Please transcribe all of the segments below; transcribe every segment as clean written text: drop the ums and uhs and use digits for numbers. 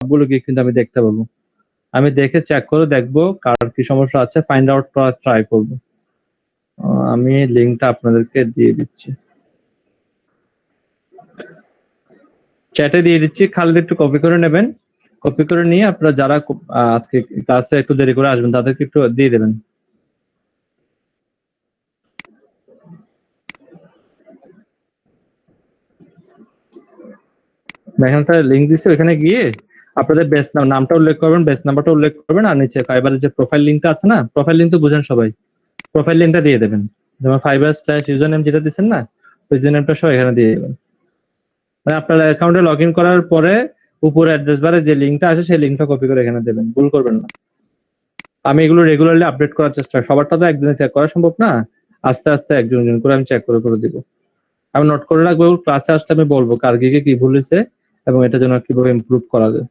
সবগুলো গিগ কিন্তু আমি দেখতে পাবো। আমি দেখে চেক করে দেখবো কার কি সমস্যা আছে, ফাইন্ড আউট করার ট্রাই করবো। আমি লিঙ্কটা আপনাদেরকে দিয়ে দিচ্ছি, চ্যাটে দিয়ে দিচ্ছি, খালি একটু কপি করে নেবেন। কপি করে নিয়ে আপনারা যারা আজকে ক্লাসে একটু দেরি করে আসবেন তাদেরকে একটু দিয়ে দেবেন। এখানটা লিঙ্ক দিচ্ছি, ওইখানে গিয়ে আপনাদের বেস নামটা উল্লেখ করবেন, বেস নাম্বারটা উল্লেখ করবেন, আর নিচে ফাইবারের যে প্রোফাইল লিঙ্কটা আছে না, প্রোফাইল লিঙ্ক তো বুঝেন সবাই, প্রোফাইল লিঙ্কটা দিয়ে দেবেন। যেমন ফাইবার/ইউজার নেম যেটা দিচ্ছেন না, ওই ইউজার নেমটা সহ এখানে দিয়ে দেবেন। মানে আপনার অ্যাকাউন্টে লগ ইন করার পরে উপরে অ্যাড্রেস বারে যে লিঙ্কটা আছে সেই লিঙ্কটা কপি করে এখানে দেবেন, ভুল করবেন না। আমি এগুলো রেগুলারলি আপডেট করার চেষ্টা, সবারটা তো একদিনে চেক করা সম্ভব না, আস্তে আস্তে একজন একজন করে আমি চেক করে করে দিব। আমি নোট করে রাখবো, ক্লাসে আসলে আমি বলবো কার গিগে কি ভুল হয়েছে এবং এটা যেন কিভাবে ইমপ্রুভ করা যায়।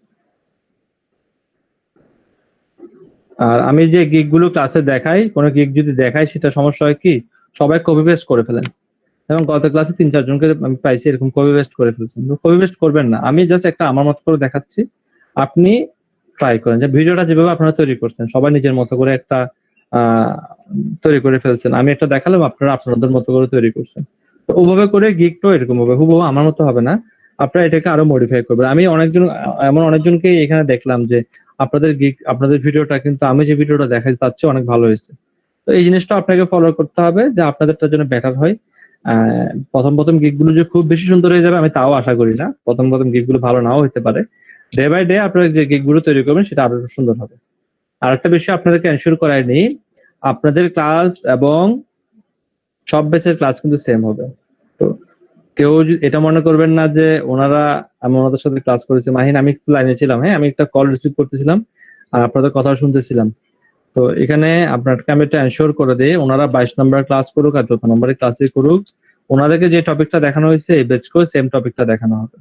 আর আমি যে গিগ গুলো ক্লাসে দেখাই, কোনো গিগ যদি দেখাই সেটা সমস্যা হয় কি, সবাই কপি পেস্ট করে ফেলেন। এবং গত ক্লাসে 3-4 জনকে আমি পাইছি এরকম কপি পেস্ট করে ফেলছেন। কপি পেস্ট করবেন না, আমি জাস্ট একটা আমার মতো করে দেখাচ্ছি, আপনি ট্রাই করেন যে ভিডিওটা যেভাবে আপনারা তৈরি করছেন সবাই নিজের মতো করে একটা তৈরি করে ফেলছেন, আমি একটা দেখালাম, আপনারা আপনাদের মতো করে তৈরি করছেন। তো ওভাবে করে গিগটাও এরকম হবে, হুবহু আমার মতো হবে না, আপনারা এটাকে আরো মডিফাই করবেন। আমি এমন অনেকজনকে এখানে দেখলাম যে আপনাদের গিগ, আপনাদের ভিডিওটা কিন্তু আমি যে ভিডিওটা দেখাই তার চেয়ে অনেক ভালো হয়েছে। তো এই জিনিসটা আপনাকে ফলো করতে হবে যে আপনাদেরটার জন্য বেটার হয়। প্রথম গিগ গুলো যে খুব বেশি সুন্দর হয়ে যাবে আমি তাও আশা করি না, প্রথম গিগ গুলো ভালো নাও হতে পারে। ডে বাই ডে আপনারা যে গিগ গুলো তৈরি করবেন সেটা আরো সুন্দর হবে। আর একটা বিষয় আপনাদেরকে এনশিওর করাই নেই, আপনাদের ক্লাস এবং সব ব্যাচের ক্লাস কিন্তু সেম হবে। তো কেউ এটা মনে করবেন না যে ওনারা, আমি ওনাদের সাথে ক্লাস করেছি, মাহিন আমি একটু লাইনে ছিলাম, হ্যাঁ আমি একটা কল রিসিভ করতেছিলাম আর আপনাদের কথা শুনতেছিলাম। তো এখানে আপনাকে আমি এটা এনশিওর করে দিই, ওনারা 22 নম্বর ক্লাস করুক আর যত নম্বরের ক্লাসে করুক, ওনাদেরকে যে টপিকটা দেখানো হয়েছে এই ব্যাচকেও সেম টপিকটা দেখানো হবে।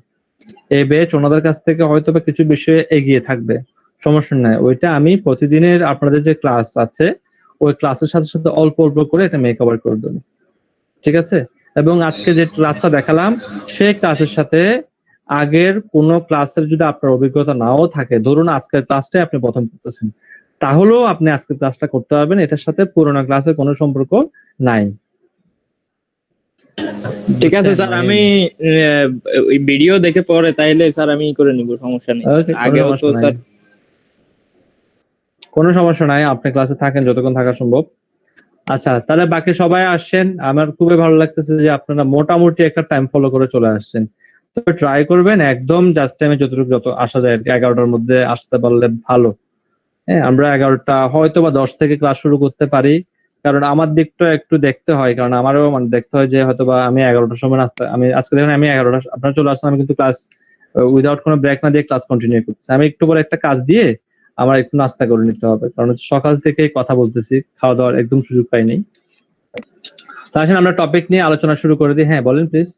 এই ব্যাচ ওনাদের কাছ থেকে হয়তো বা কিছু বিষয়ে এগিয়ে থাকবে, সমস্যা নাই, ওইটা আমি প্রতিদিনের আপনাদের যে ক্লাস আছে ওই ক্লাসের সাথে সাথে অল্প অল্প করে এটা মেক ওভার করে দেবো, ঠিক আছে? এবং আজকে যে ক্লাসটা দেখালাম সেই ক্লাসের সাথে আগের কোন ক্লাসের যদি আপনার অভিজ্ঞতা নাও থাকে, ধরুন আজকের ক্লাসটাই আপনি প্রথম করতেছেন, তাহলেও আপনি আজকের ক্লাসটা করতে পারবেন, এটার সাথে পুরোনো ক্লাসের কোনো সম্পর্ক নাই। ঠিক আছে স্যার, আমি ওই ভিডিও দেখে পরে তাইলে স্যার আমি করে নিব, সমস্যা নেই। আগেও তো স্যার কোনো সমস্যা নাই, আপনি ক্লাসে থাকেন যতক্ষণ থাকা সম্ভব। আচ্ছা, তাহলে বাকি সবাই আসছেন, আমার খুবই ভালো লাগতেছে যে আপনারা মোটামুটি একটা টাইম ফলো করে চলে আসছেন। তবে ট্রাই করবেন একদম জাস্ট টাইমে যত আসা যায় আর কি, 11টার মধ্যে আসতে পারলে ভালো। হ্যাঁ, আমরা 11টা হয়তো বা 10 থেকে ক্লাস শুরু করতে পারি, কারণ আমার দিকটা একটু দেখতে হয়, কারণ আমারও মানে দেখতে হয় যে হয়তো বা আমি 11টার সময় আমি আজকে দেখুন আমি 11টা আপনার চলে আসলাম, আমি কিন্তু ক্লাস উইদাউট কোনো ব্রেক না দিয়ে ক্লাস কন্টিনিউ করছি। আমি একটু পরে একটা কাজ দিয়ে আমার একটু নাস্তা করে নিতে হবে, কারণ সকাল থেকেই কথা বলতেছি, খাওয়া দাওয়ার একদম সুযোগ পাইনি। তো আসেন আমরা টপিক নিয়ে আলোচনা শুরু করে দিই। হ্যাঁ বলেন প্লিজ।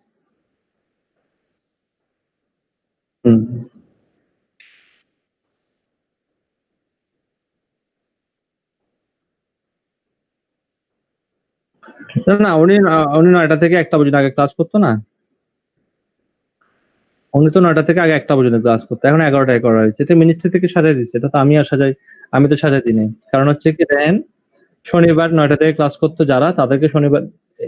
না উনি 9টা থেকে 1টা পর্যন্ত আগে ক্লাস করতো না, উনি তো 9টা থেকে আগে 1টা পর্যন্ত ক্লাস করতো, এখন 11টায় করা হয়েছে, এটা মিনিস্ট্রি থেকে সাজাই দিচ্ছে, এটা তো আমি আর সাজাই, আমি তো সাজাই দিই নাই। কারণ হচ্ছে কি দেখেন, শনিবার 9টা থেকে ক্লাস করতো যারা, তাদেরকে শনিবার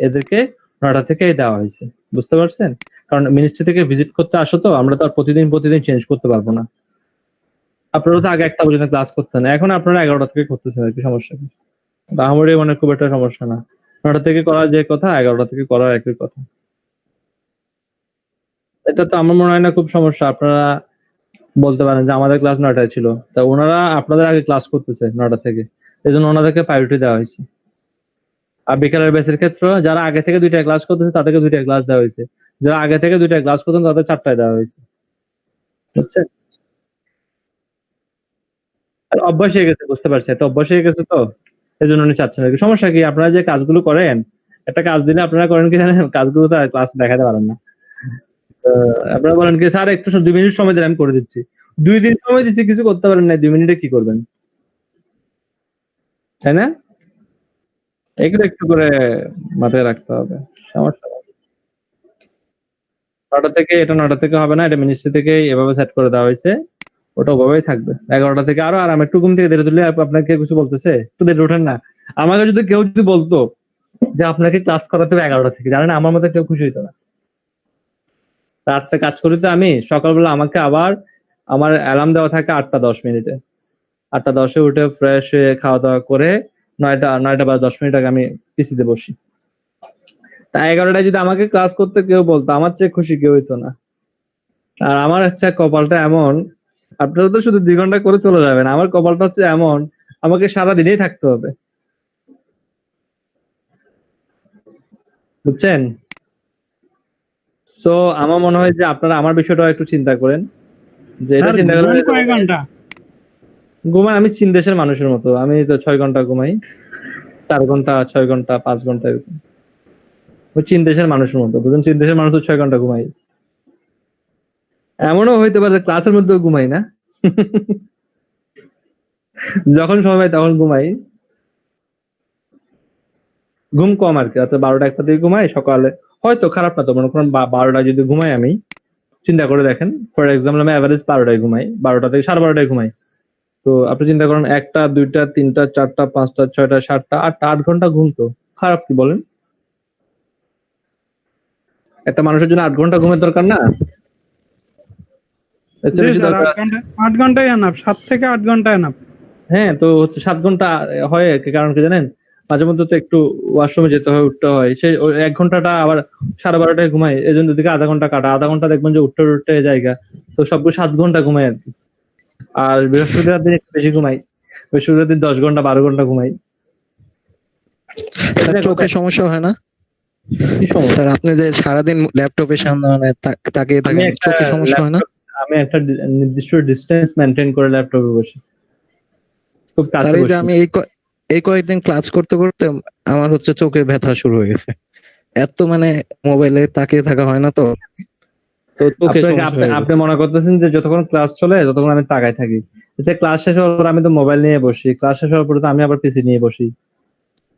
এদেরকে 9টা থেকেই দেওয়া হয়েছে, বুঝতে পারছেন? কারণ মিনিস্ট্রি থেকে ভিজিট করতে আসো, তো আমরা তো আর প্রতিদিন চেঞ্জ করতে পারবো না। আপনারা তো আগে 1টা পর্যন্ত ক্লাস করতেন, এখন আপনারা 11টা থেকে করতেছেন আর কি, সমস্যা কি? আমারই মানে খুব একটা সমস্যা না, 9টা থেকে করার যে কথা 11টা থেকে করার একই কথা। এটা তো আমার মনে হয় না খুব সমস্যা। আপনারা বলতে পারেন যে আমাদের ক্লাস 9টায় ছিল, তা ওনারা আপনাদের আগে ক্লাস করতেছে 9টা থেকে, এই জন্য ওনাদেরকে প্রায়োরিটি দেওয়া হয়েছে। আর বিকালের ব্যাচের ক্ষেত্রে যারা আগে থেকে 2টায় ক্লাস করতেছে তাদেরকে 2টায় ক্লাস দেওয়া হয়েছে, যারা আগে থেকে 2টায় ক্লাস করতেন তাদের 4টায় দেওয়া হয়েছে, বুঝছেন? আর অভ্যাস হয়ে গেছে, বুঝতে পারছি, একটা অভ্যাস হয়ে গেছে, তো এই জন্য উনি চাচ্ছেন আর কি। সমস্যা কি, আপনারা যে কাজগুলো করেন, একটা কাজ দিলে আপনারা করেন কি জানেন, কাজগুলো তো ক্লাস দেখাতে পারেন না। আপনারা বলেন কি স্যার একটু 2 মিনিট সময় দেন আমি করে দিচ্ছি, 2 দিন সময় দিচ্ছি কিছু করতে পারেন না, 2 মিনিটে কি করবেন, তাই না? এগুলো একটু করে মাথায় রাখতে হবে, সমস্যা নেই। 9টা থেকে, এটা 9টা থেকে হবে না, এটা মিনিস্ট্রি থেকেই এভাবে সেট করে দেওয়া হয়েছে। ওটা ওভাবেই থাকবে 11টা থেকে আরো আরাম একটু ঘুম থেকে দেরি তুললে আপনাকে কিছু বলতেছে তো দেরি ওঠেন না। আমাকে যদি কেউ যদি বলতো যে আপনাকে ক্লাস করাতে হবে 11টা থেকে, জানেন আমার মতো কেউ খুশি হইতো না। রাত্রে কাজ করি তো আমি, সকালবেলা আমাকে আবার আমার অ্যালার্ম দেওয়া থাকে 8টা 10 মিনিটে। 8টা 10-এ উঠে ফ্রেশ হয়ে খাওয়া দাওয়া করে 9টা বা 10 মিনিট আগে আমি পিসিতে বসি। তা 11টায় যদি আমাকে ক্লাস করতে কেউ বলতো, আমার চেয়ে খুশি কেউ হইতো না। আর আমার হচ্ছে কপালটা এমন, আপনারা তো শুধু 2 ঘন্টা করে চলে যাবেন, আমার কপালটা হচ্ছে এমন আমাকে সারাদিনই থাকতে হবে, বুঝছেন? সো আমার মনে হয় যে আপনারা আমার বিষয়টা একটু চিন্তা করেন, যে এটা স্যার চিন্তা ঘুমান করলে কয় ঘন্টা? ঘুমাই আমি চীন দেশের মানুষের মতো, আমি তো 6 ঘন্টা ঘুমাই, 4 ঘন্টা 6 ঘন্টা 5 ঘন্টা এরকম। ওই চীন দেশের মানুষের মতো, বুঝলেন? চীন দেশের মানুষ তো 6 ঘন্টা ঘুমাই। এমনও হইতে পারে ক্লাসের মধ্যেও ঘুমাই না। যখন সময় পাই তখন ঘুমাই, ঘুম কম আর কি। রাতে 12টা 1টা দিকে ঘুমাই, সকালে হয়তো খারাপ না তো, মনে করেন 12টায় যদি ঘুমাই আমি, চিন্তা করে দেখেন, ফর এক্সাম্পল আমি অ্যাভারেজ 12টায় ঘুমাই, 12টা থেকে 12:30টায় ঘুমাই। তো আপনি চিন্তা করেন 1টা 2টা 3টা 4টা 5টা 6টা 7টা 8টা 8 ঘন্টা ঘুম, তো খারাপ কি বলেন? একটা মানুষের জন্য 8 ঘন্টা ঘুমের দরকার না? এর চেয়ে জি বেশি স্যার, দরকার 8 ঘন্টাই এনাফ, 7 থেকে 8 ঘন্টা এনাফ। হ্যাঁ, তো হচ্ছে 7 ঘন্টা হয় আর কি। কারণ কি জানেন, মাঝে মধ্যে তো একটু ওয়াশরুমে যেতে হয়, উঠতে হয়, সেই ওই 1 ঘন্টাটা আবার 12:30টায় ঘুমাই, এই জন্য দিকে আধা ঘন্টা কাটা, আধা ঘন্টা দেখবেন যে উঠতে উঠতে জায়গা, তো সবগুলো 7 ঘন্টা ঘুমাই আর কি। আর বৃহস্পতিবার দিন একটু বেশি ঘুমাই, বৃহস্পতিবার দিন 10 ঘন্টা 12 ঘন্টা ঘুমাই। স্যার চোখে সমস্যা হয় না? কি সমস্যা? স্যার আপনি যে সারাদিন ল্যাপটপের সামনে মানে তাকিয়ে আমি থাকেন, একটা চোখে সমস্যা হয় না? ল্যাপটপ, আমি একটা নির্দিষ্ট ডিস্টেন্স মেনটেন করে ল্যাপটপে বসি, খুব স্যার কাছে এই যে বসি। আমি এই কয়েকদিন ক্লাস করতে করতে আমার হচ্ছে চোখে ব্যথা শুরু হয়ে গেছে। এত মানে মোবাইলে তাকিয়ে থাকা হয় না তো, তো চোখে আপনাকে সমস্যা আপনি হয়ে আপনি গেছে। মনে করতেছেন যে যতক্ষণ ক্লাস চলে ততক্ষণ আমি তাকায় থাকি, যে ক্লাস শেষ হওয়ার পর আমি তো মোবাইল নিয়ে বসি, ক্লাস শেষ হওয়ার পরে তো আমি আবার পিসি নিয়ে বসি,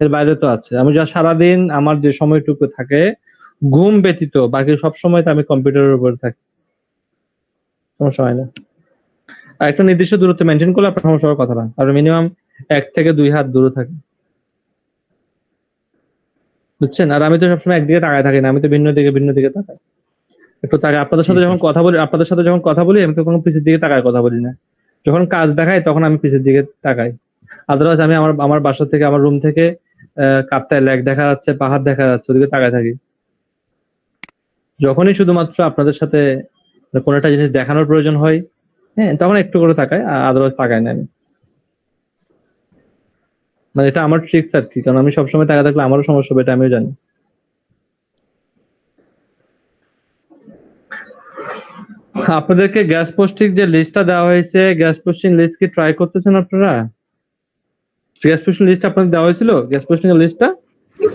এর বাইরে তো আছে। আমি যা সারাদিন আমার যে সময়টুকু থাকে ঘুম ব্যতীত বাকি সব সময় তো আমি কম্পিউটারের উপর থাকি, সমস্যা হয় না। আর একটা নির্দিষ্ট দূরত্ব মেনটেন করলে আপনার সমস্যা হওয়ার কথা না, আর মিনিমাম 1 থেকে 2 হাত দূরে থাকে, বুঝছেন? আর আমি তো সবসময় একদিকে তাকায় থাকি না, আমি তো ভিন্ন দিকে তাকাই, একটু তাকাই। আপনাদের জি সাথে যখন স্যার। কথা বলি আমি তো কোনো পিসির দিকে তাকায় কথা বলি না। যখন কাজ দেখাই তখন আমি পিসির দিকে তাকাই। আদারওয়াইজ আমি আমার আমার বাসা থেকে, আমার রুম থেকে কাপ্তায় লেগ দেখা যাচ্ছে, পাহাড় দেখা যাচ্ছে, ওদিকে তাকায় থাকি। যখনই শুধুমাত্র আপনাদের সাথে কোনো একটা জিনিস দেখানোর প্রয়োজন হয়, হ্যাঁ, তখন একটু করে তাকাই, আদারওয়াইজ তাকাই না আমি। মানে এটা আমার ট্রিক্স আর কি, কারণ আমি সবসময় তাকায় থাকলে আমারও সমস্যা হবে, এটা আমিও জানি। আপনাদেরকে গ্যাস পোস্টিং যে লিস্টটা দেওয়া হয়েছে, গ্যাস পোস্টিং লিস্ট কি ট্রাই করতেছেন আপনারা? গ্যাস পোস্টিং লিস্ট আপনাদের দেওয়া হয়েছিল, গ্যাস পোস্টিং এর লিস্টটা?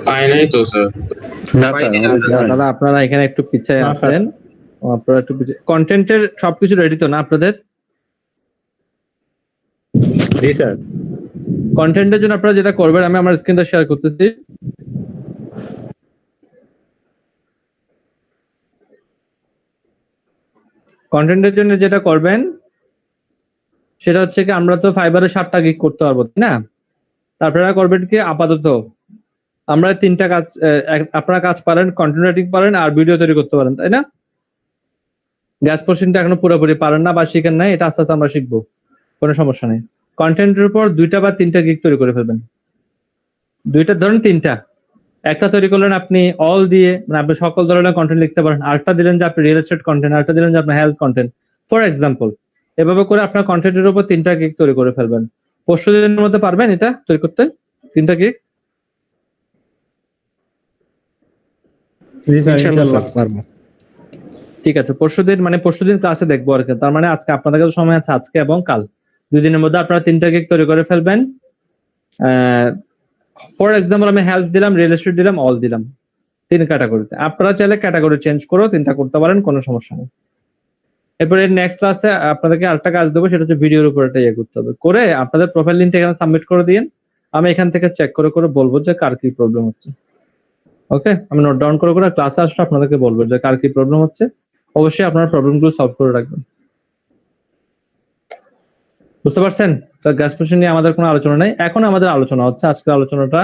পাই নাই তো স্যার। না স্যার দাদা আপনারা এখানে একটু পিছিয়ে না, আছেন, আপনারা একটু কন্টেন্টের সবকিছু রেডি তো না আপনাদের? জি স্যার। কন্টেন্টের জন্য আপনারা যেটা করবেন, আমি আমার স্ক্রিনটা শেয়ার করতেছি। কন্টেন্টের জন্য যেটা করবেন সেটা হচ্ছে কি, আমরা তো ফাইবারে 7টা গিগ করতে পারবো, তাই না? তারপরে করবেন কি, আপাতত আমরা 3টা কাজ, আপনারা কাজ পারেন, কন্টেন্ট রাইটিং পারেন আর ভিডিও তৈরি করতে পারেন, তাই না? গ্যাস পোস্টিংটা এখনো পুরোপুরি পারেন না বা শিখেন নাই, এটা আস্তে আস্তে আমরা শিখবো, কোনো সমস্যা নেই। কন্টেন্টের উপর 2টা বা 3টা গিগ তৈরি করে ফেলবেন, 2টা ধরেন 3টা। একটা তৈরি করলেন আপনি অল দিয়ে, মানে আপনি সকল ধরনের কন্টেন্ট লিখতে পারেন, আরেকটা দিলেন যে আপনি রিয়েল এস্টেট কন্টেন্ট, আরেকটা দিলেন যে আপনার হেলথ কন্টেন্ট, ফর এক্সাম্পল। এভাবে করে আপনার কন্টেন্টের উপর 3টা গিগ তৈরি করে ফেলবেন। 5 দিনের মধ্যে পারবেন এটা তৈরি করতে, 3টা গিগ? জি স্যার, ইনশাআল্লাহ ইনশাআল্লাহ। স্যার পারবো। ঠিক আছে, পরশুদিন, মানে পরশুদিন ক্লাসে দেখবো আর কি। তার মানে আজকে আপনাদের কাছে সময় আছে, আজকে এবং কাল 2 দিনের মধ্যে আপনারা 3টা গিগ তৈরি করে ফেলবেন। ফর এক্সাম্পল আমি হেলথ দিলাম, রিয়েল এস্টেট দিলাম, অল দিলাম, 3 ক্যাটাগরিতে। আপনারা চাইলে ক্যাটাগরি চেঞ্জ করেও 3টা করতে পারেন, কোনো সমস্যা নেই। এরপরে নেক্সট ক্লাসে আপনাদেরকে আরেকটা কাজ দেবো, সেটা হচ্ছে ভিডিওর উপর একটা ইয়ে করতে হবে, করে আপনাদের প্রোফাইল লিঙ্কটা এখানে সাবমিট করে দিন। আমি এখান থেকে চেক করে করে বলবো যে কার কি প্রবলেম হচ্ছে। ওকে, আমি নোট ডাউন করে করে ক্লাসে আসলে আপনাদেরকে বলবো যে কার কি প্রবলেম হচ্ছে। অবশ্যই আপনার প্রবলেমগুলো সলভ করে রাখবেন। বুঝতে পারছেন? তো গ্যাস পোস্টেশন নিয়ে আমাদের কোনো আলোচনা নাই। এখন আমাদের আলোচনা হচ্ছে আজকের আলোচনাটা,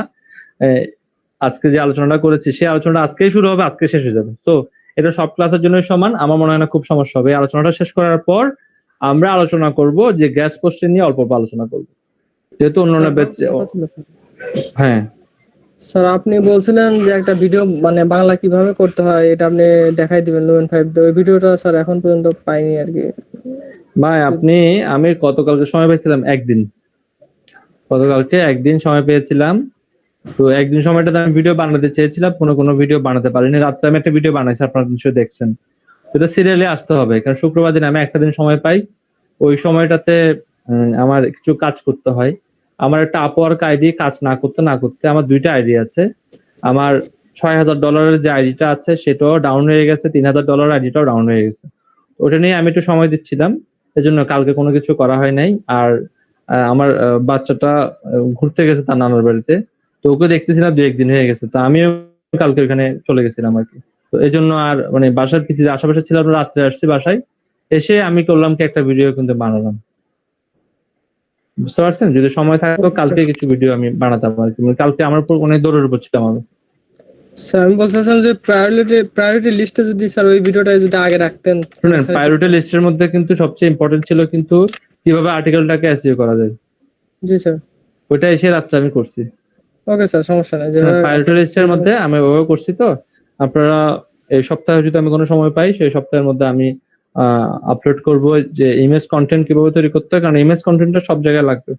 আজকে যে আলোচনাটা করেছি সেই আলোচনাটা আজকেই শুরু হবে, আজকে শেষ হয়ে যাবে। তো এটা সব ক্লাসের জন্যই সমান। আমার মনে হয় না খুব সমস্যা হবে। এই আলোচনাটা শেষ করার পর আমরা আলোচনা করব যে গ্যাস পোস্টেশন নিয়ে অল্প আলোচনা করব, যেহেতু অন্যান্য ব্যাচ। হ্যাঁ স্যার, আপনি বলছিলেন যে একটা ভিডিও মানে বাংলা কিভাবে করতে হয় এটা আপনি দেখাই দিবেন লুমেন 5 দিয়ে। ওই ভিডিওটা স্যার এখন পর্যন্ত পাইনি আর কি। ভাই, আমি গতকালকে সময় পেয়েছিলাম একদিন, গতকালকে একদিন সময় পেয়েছিলাম। তো একদিন সময়টাতে আমি ভিডিও বানাতে চেয়েছিলাম, কোনো ভিডিও বানাতে পারিনি। রাত্রে আমি একটা ভিডিও বানাইছি, আপনারা নিশ্চয়ই দেখছেন। এটা সিরিয়ালি আসতে হবে, কারণ শুক্রবার দিন আমি একটা দিন সময় পাই। ওই সময়টাতে আমার কিছু কাজ করতে হয়। আমার একটা আপওয়ার্ক আইডি কাজ না করতে আমার 2টা আইডি আছে। আমার $6,000 যে আইডিটা আছে সেটাও ডাউন হয়ে গেছে, $3,000 আইডিটাও ডাউন হয়ে গেছে। ওটা নিয়ে আমি একটু সময় দিচ্ছিলাম, এজন্য কালকে কোনো কিছু করা হয় নাই। আর আমার বাচ্চাটা ঘুরতে গেছে তার নানার বাড়িতে, তো ওকে দেখতেছিলাম 2-1 দিন হয়ে গেছে। তো আমিও কালকে ওখানে চলে গেছিলাম আর কি। তো এই জন্য আর মানে বাসার কিছু আশেপাশে ছিলাম, রাত্রে আসছি বাসায়, এসে আমি করলাম কি একটা ভিডিও কিন্তু বানালাম। বুঝতে পারছেন? যদি সময় থাকতো কালকে কিছু ভিডিও আমি বানাতাম আর কি। কালকে আমার উপর অনেক দৌড়ের উপর ছিলাম আমি। স্যার, আমি বলতেছিলাম যে প্রায়োরিটি লিস্টে যদি স্যার ওই ভিডিওটা যদি আগে রাখতেন। শুনেন, প্রায়োরিটি লিস্টের মধ্যে কিন্তু সবচেয়ে ইম্পর্টেন্ট ছিল কিন্তু কিভাবে আর্টিকেলটাকে এসইও করা যায়। জি স্যার। ওইটা এসে রাত্রে আমি করছি। ওকে স্যার, সমস্যা নাই। প্রায়োরিটি লিস্টের মধ্যে আমি ওভাবে করছি। তো আপনারা এই সপ্তাহে যদি আমি কোনো সময় পাই, সেই সপ্তাহের মধ্যে আমি আপলোড করব যে ইমেজ কন্টেন্ট কিভাবে তৈরি করতে হয়, কারণ ইমেজ কন্টেন্টটা সব জায়গায় লাগবে।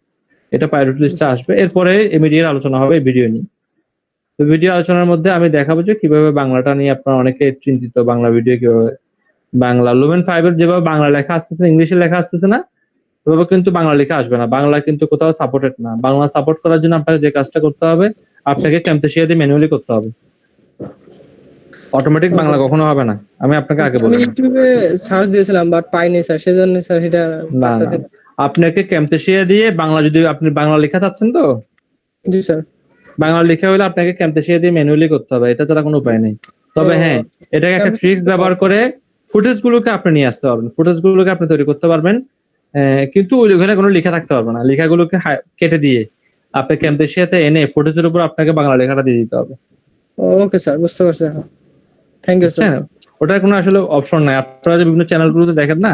এটা প্রায়োরিটি লিস্টে আসবে, এরপরে ইমিডিয়েট আলোচনা হবে ভিডিও নিয়ে। তো ভিডিও আলোচনার মধ্যে আমি দেখাবো যে কিভাবে বাংলাটা নিয়ে আপনারা অনেকে চিন্তিত, বাংলা ভিডিও কিভাবে, বাংলা লুমেন 5 এর যেভাবে বাংলা লেখা আসতেছে, ইংলিশে লেখা আসতেছে না, ওভাবে কিন্তু বাংলা লেখা আসবে না। বাংলা কিন্তু কোথাও সাপোর্টেড না। বাংলা সাপোর্ট করার জন্য আপনাকে যে কাজটা করতে হবে, আপনাকে ক্যাম্পেশিয়া দিয়ে ম্যানুয়ালি করতে হবে। অটোমেটিক বাংলা কখনো হবে না, আমি আপনাকে আগে আমি বললাম। ইউটিউবে সার্চ দিয়েছিলাম বাট পাইনি স্যার, সেজন্য স্যার এটা না না, আপনাকে ক্যাম্পেশিয়া দিয়ে বাংলা, যদি আপনি বাংলা লেখা চাচ্ছেন তো জি স্যার। বাংলা লেখা হলে আপনাকে ক্যাম্পেশিয়া দিয়ে ম্যানুয়ালি করতে হবে, এটা ছাড়া কোনো উপায় নেই। তবে হ্যাঁ, এটাকে একটা ট্রিক্স ব্যবহার করে ফুটেজ গুলোকে আপনি নিয়ে আসতে পারবেন, ফুটেজ গুলোকে আপনি তৈরি করতে পারবেন। কিন্তু ওইখানে কোনো লেখা থাকতে পারবে না, লেখাগুলোকে কেটে দিয়ে আপনি ক্যাম্পেশিয়াতে এনে ফুটেজের উপর আপনাকে বাংলা লেখাটা দিয়ে দিতে হবে। ওকে স্যার, বুঝতে পারছি। Thank you sir. হ্যাঁ, ওটার কোনো আসলে অপশন নাই। আপনারা যে বিভিন্ন চ্যানেলগুলোতে দেখেন না,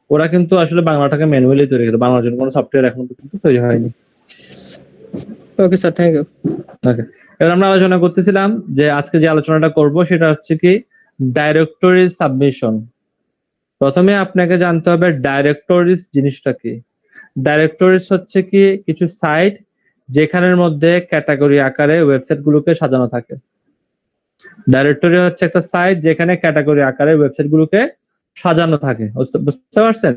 ওরা কিন্তু আসলে বাংলাটাকে ম্যানুয়ালি তৈরি করে, বাংলার জন্য কোনো সফটওয়্যার এখন পর্যন্ত তৈরি হয়নি। Okay sir, thank you. Okay, এবার আমরা আলোচনা করতেছিলাম যে আজকে যে আলোচনাটা করব সেটা হচ্ছে কি ডাইরেক্টরি সাবমিশন। প্রথমে আপনাকে জানতে হবে ডাইরেক্টরিজ জিনিসটা কি। ডাইরেক্টরিজ হচ্ছে কি কিছু সাইট যেখানের মধ্যে ক্যাটাগরি আকারে ওয়েবসাইট গুলোকে সাজানো থাকে। ডাইরেক্টরি হচ্ছে একটা সাইট যেখানে ক্যাটাগরি আকারে ওয়েবসাইট গুলোকে সাজানো থাকে। বুঝতে পারছেন?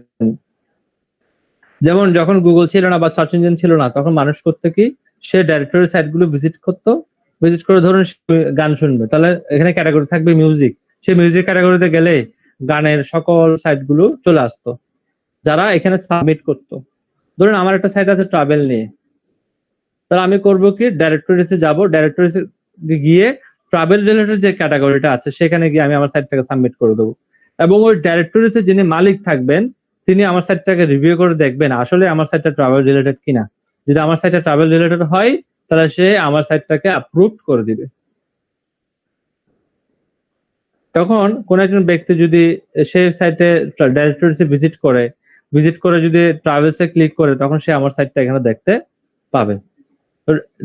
যেমন যখন গুগল ছিল না বা সার্চ ইঞ্জিন ছিল না, তখন মানুষ করতে কি, সে ডাইরেক্টরি সাইট গুলো ভিজিট করতো, ভিজিট করে ধরুন গান শুনবে, তাহলে এখানে ক্যাটাগরি থাকবে মিউজিক, সেই মিউজিক ক্যাটাগরিতে গেলে গানের সকল সাইট গুলো চলে আসতো, যারা এখানে সাবমিট করতো। ধরুন আমার একটা সাইট আছে ট্রাভেল নিয়ে, তাহলে আমি করব কি ডাইরেক্টরিতে যাব, ডাইরেক্টরিতে গিয়ে ট্রাভেল রিলেটেড যে ক্যাটাগরিটা আছে সেখানে গিয়ে আমি আমার সাইটটাকে সাবমিট করে দেবো। এবং ওই ডাইরেক্টরিতে যিনি মালিক থাকবেন তিনি আমার সাইটটাকে রিভিউ করে দেখবেন আসলে আমার সাইটটা ট্রাভেল রিলেটেড কিনা। যদি আমার সাইটটা ট্রাভেল রিলেটেড হয় তাহলে সে আমার সাইটটাকে অ্যাপ্রুভ করে দিবে। তখন কোন একজন ব্যক্তি যদি সেই সাইটে ডাইরেক্টরিতে ভিজিট করে যদি ট্রাভেলসে ক্লিক করে, তখন সে আমার সাইটটা এখানে দেখতে পাবে।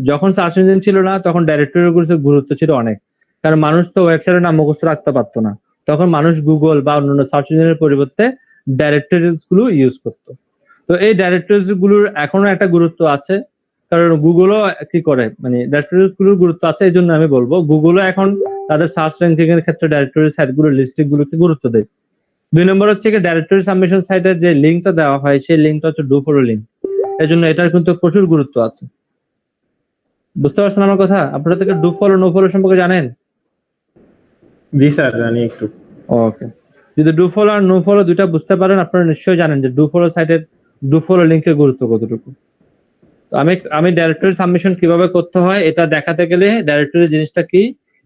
যখন সার্চ ইঞ্জিন ছিল না তখন ডাইরেক্টরির গুরুত্ব ছিল অনেক, কারণ মানুষ তো ওয়েবসাইটের নাম মুখস্থ রাখতে পারতো না। তখন মানুষ গুগল বা অন্যান্য সার্চ ইঞ্জিনের পরিবর্তে ডাইরেক্টরিজ গুলো ইউজ করতো। তো এই ডাইরেক্টরিজ গুলোর এখনো একটা গুরুত্ব আছে, কারণ গুগলও কি করে, মানে ডাইরেক্টরিজ গুলোর গুরুত্ব আছে। এই জন্য আমি বলবো গুগলও এখন তাদের সার্চ র্যাঙ্কিং এর ক্ষেত্রে ডাইরেক্টরি সাইট গুলোর লিস্টিং গুলোকে গুরুত্ব দেয়। 2 নম্বর হচ্ছে কি ডাইরেক্টরি সাবমিশন সাইটের যে লিঙ্কটা দেওয়া হয় সেই লিঙ্কটা হচ্ছে ডু ফলো লিঙ্ক, এই জন্য এটার কিন্তু প্রচুর গুরুত্ব আছে। বুঝতে পারছেন আমার কথা? আপনারা থেকে ডু ফলো নো ফলো সম্পর্কে জানেন? জি স্যার, জানি একটু। ওকে, যদি ডু ফলো আর নো ফলো দুইটা বুঝতে পারেন, আপনারা নিশ্চয়ই জানেন যে ডু ফলো সাইটের ডু ফলো লিংকের গুরুত্ব কতটুকু। তো আমি ডাইরেক্টরি সাবমিশন কিভাবে করতে হয় এটা দেখাতে গেলে ডাইরেক্টরি জিনিসটা কি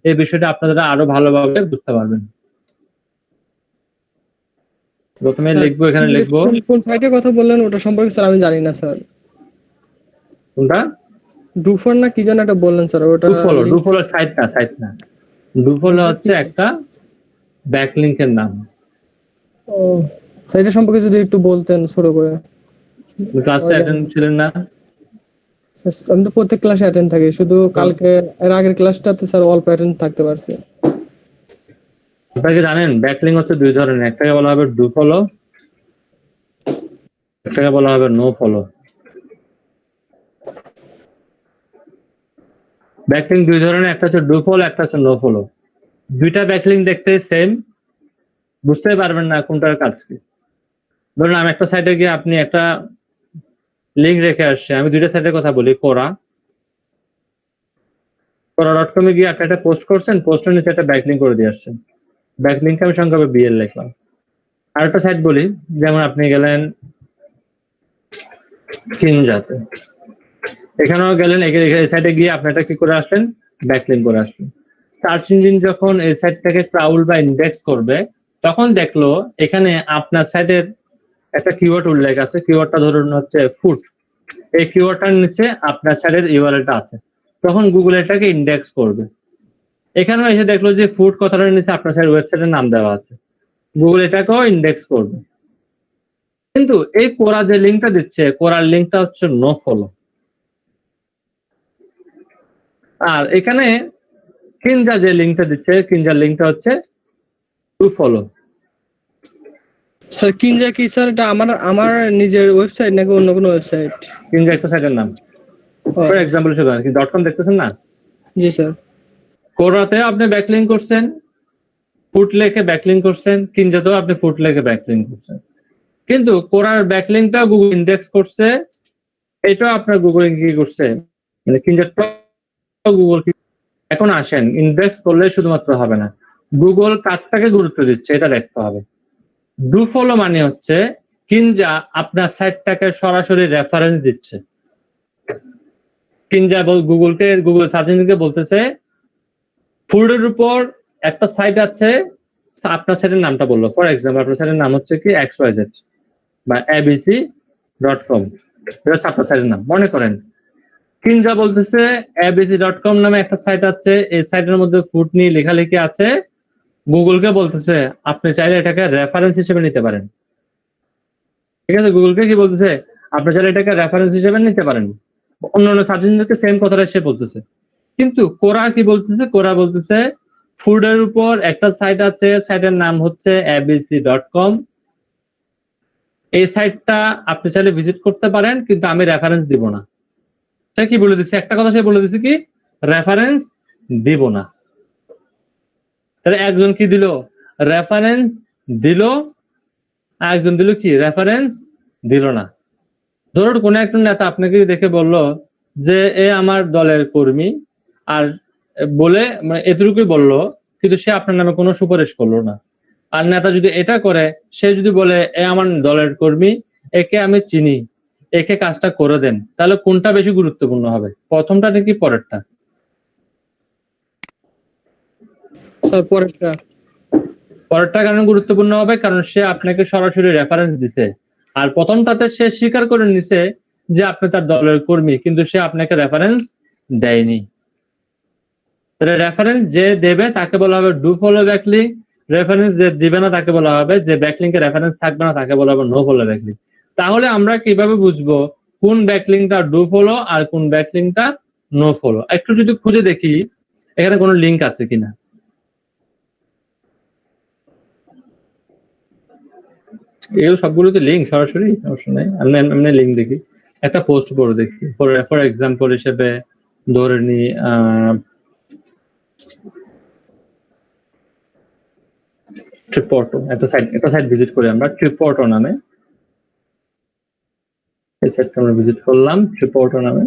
এই বিষয়টা আপনারা আরো ভালোভাবে বুঝতে পারবেন। প্রথমে স্যার, লিখবো, এখানে লিখবো কোন সাইটের কথা বললেন ওটা সম্পর্কে স্যার আমি জানি না স্যার। কোনটা, ডুফর না কি যেন একটা বললেন স্যার, ওটা ডুফলো সাইট না, ডুফলো হচ্ছে একটা ব্যাকলিংকের নাম। ও স্যার, এটা সম্পর্কে যদি একটু বলতেন ছোট করে। ক্লাসে অ্যাটেন্ড ছিলেন না? স্যার, আমি তো প্রত্যেক ক্লাসে অ্যাটেন্ড থাকি, শুধু কালকে এর আগের ক্লাসটাতে স্যার অল্প অ্যাটেন্ড থাকতে পারছি। আপনাকে জানেন ব্যাকলিং হচ্ছে দুই ধরনের, একটাকে বলা হবে ডু ফলো, একটাকে বলা হবে নো ফলো। ব্যাকলিং দুই ধরনের, একটা হচ্ছে ডু ফলো, একটা হচ্ছে নো ফলো। দুইটা ব্যাকলিং দেখতে সেম, বুঝতেই পারবেন না কোনটার কাজ কি। ধরুন আমি একটা সাইটে গিয়ে আপনি একটা লিঙ্ক রেখে আসছে, আমি দুইটা সাইটের কথা বলি। কোরা.com এ গিয়ে আপনি একটা পোস্ট করছেন, পোস্টের নিচে একটা ব্যাকলিং করে দিয়ে আসছেন, ব্যাকলিংকে আমি সংক্ষেপে বিএল লিখলাম। আর একটা সাইট বলি, যেমন আপনি গেলেন কিনজাতে, এখানেও গেলেন, এই সাইটে গিয়ে আপনি একটা কি করে আসলেন, ব্যাকলিং করে আসলেন। সার্চ ইঞ্জিন যখন এই সাইটটাকে ক্রাউল বা ইন্ডেক্স করবে, তখন দেখলো এখানে আপনার সাইটের একটা কিওয়ার্ড উল্লেখ আছে, কিওয়ার্ডটা ধরুন হচ্ছে ফুড, এই কিওয়ার্ডটার নিচে আপনার সাইটের ইউআরএলটা আছে, তখন গুগল এটাকে ইন্ডেক্স করবে। এখানেও এসে দেখলো যে ফুড কথাটার নিচে আপনার সাইট ওয়েবসাইটের নাম দেওয়া আছে, গুগল এটাকেও ইন্ডেক্স করবে। কিন্তু এই কোরা যে লিঙ্কটা দিচ্ছে, কোরার লিঙ্কটা হচ্ছে নো ফলো। আর এখানে কিনজা যে লিঙ্কটা দিচ্ছে, কিনজার লিঙ্কটা হচ্ছে টু ফলো। স্যার কিনজা কি স্যার, এটা আমার নিজের ওয়েবসাইট নাকি অন্য কোনো ওয়েবসাইট? কিনজা একটা সাইটের নাম, ফর এক্সাম্পল হিসেবে কি .com দেখতেছেন না? জি স্যার। কোরাতে আপনি ব্যাকলিং করছেন, ফুট লেখে ব্যাকলিং করছেন, কিনজাতেও আপনি ফুট লেখে ব্যাকলিং করছেন, কিন্তু কোরার ব্যাকলিংটা গুগল ইন্ডেক্স করছে, এটাও আপনার গুগল কি করছে, মানে কিনজাটা গুগল। এখন আসেন, ইন্ডেক্স করলে শুধুমাত্র হবে না, গুগল কাজটাকে গুরুত্ব দিচ্ছে এটা দেখতে হবে। ডু ফলো মানে হচ্ছে কিনজা আপনার সাইটটাকে সরাসরি রেফারেন্স দিচ্ছে। কিনজা গুগল সার্চ ইঞ্জিনকে বলতেছে ফুডের উপর একটা সাইট আছে, আপনার সাইটের নামটা বললো, ফর এক্সাম্পল আপনার সাইটের নাম হচ্ছে কি XYZ বা abc.com, এটা হচ্ছে আপনার সাইটের নাম। মনে করেন কিনজা বলতেছে abc.com নামে একটা সাইট আছে, এই সাইটের মধ্যে ফুড নিয়ে লেখালেখি আছে, গুগলকে বলতেছে আপনি চাইলে এটাকে রেফারেন্স হিসেবে নিতে পারেন। ঠিক আছে, গুগলকে কি বলতেছে, আপনি চাইলে এটাকে রেফারেন্স হিসেবে নিতে পারেন। অন্যান্য সার্চ ইঞ্জিনকে সেম কথাটা সে বলতেছে। কিন্তু কোরা কি বলতেছে, কোরা বলতেছে ফুডের উপর একটা সাইট আছে, সাইটের নাম হচ্ছে abc.com, এই সাইটটা আপনি চাইলে ভিজিট করতে পারেন, কিন্তু আমি রেফারেন্স দিব না। সে কি বলে দিচ্ছে, একটা কথা সে বলে দিচ্ছে কি, রেফারেন্স দিব না। তাহলে একজন কি দিল, রেফারেন্স দিল, আর একজন দিল কি, রেফারেন্স দিল না। ধরুন কোন একটা নেতা আপনাকে দেখে বলল যে এ আমার দলের কর্মী, আর বলে মানে এতটুকুই বললো, কিন্তু সে আপনার নামে কোনো সুপারিশ করলো না। আর নেতা যদি এটা করে, সে যদি বলে এ আমার দলের কর্মী, একে আমি চিনি, একে কাজটা করে দেন, তাহলে কোনটা বেশি গুরুত্বপূর্ণ হবে, প্রথমটা নাকি পরেরটা? স্যার পরেরটা। পরেরটা কারণ গুরুত্বপূর্ণ হবে, কারণ সে আপনাকে সরাসরি রেফারেন্স দিছে। আর প্রথমটাতে সে স্বীকার করে নিছে যে আপনি তার দলের কর্মী, কিন্তু সে আপনাকে রেফারেন্স দেয়নি। তাহলে রেফারেন্স যে দেবে তাকে বলা হবে ডু ফলো ব্যাকলিং, রেফারেন্স যে দিবে না তাকে বলা হবে, যে ব্যাকলিংকে রেফারেন্স থাকবে না তাকে বলা হবে নো ফলো ব্যাকলিং। তাহলে আমরা কিভাবে বুঝবো কোন ব্যাকলিংটা ডু ফলো আর কোন ব্যাকলিংটা নো ফলো? একটু যদি খুঁজে দেখি এখানে কোনো লিংক আছে কিনা। এগুলো সবগুলোতে লিঙ্ক সরাসরি সমস্যা নেই, আমি লিঙ্ক দেখি, একটা পোস্ট করে দেখি। ফর এক্সাম্পল হিসেবে ধরে নি ট্রিপোর্টো, একটা সাইট ভিজিট করি আমরা, ট্রিপোর্টো নামে। এই সাইটটা আমরা ভিজিট করলাম ট্রিপোর্টো নামে।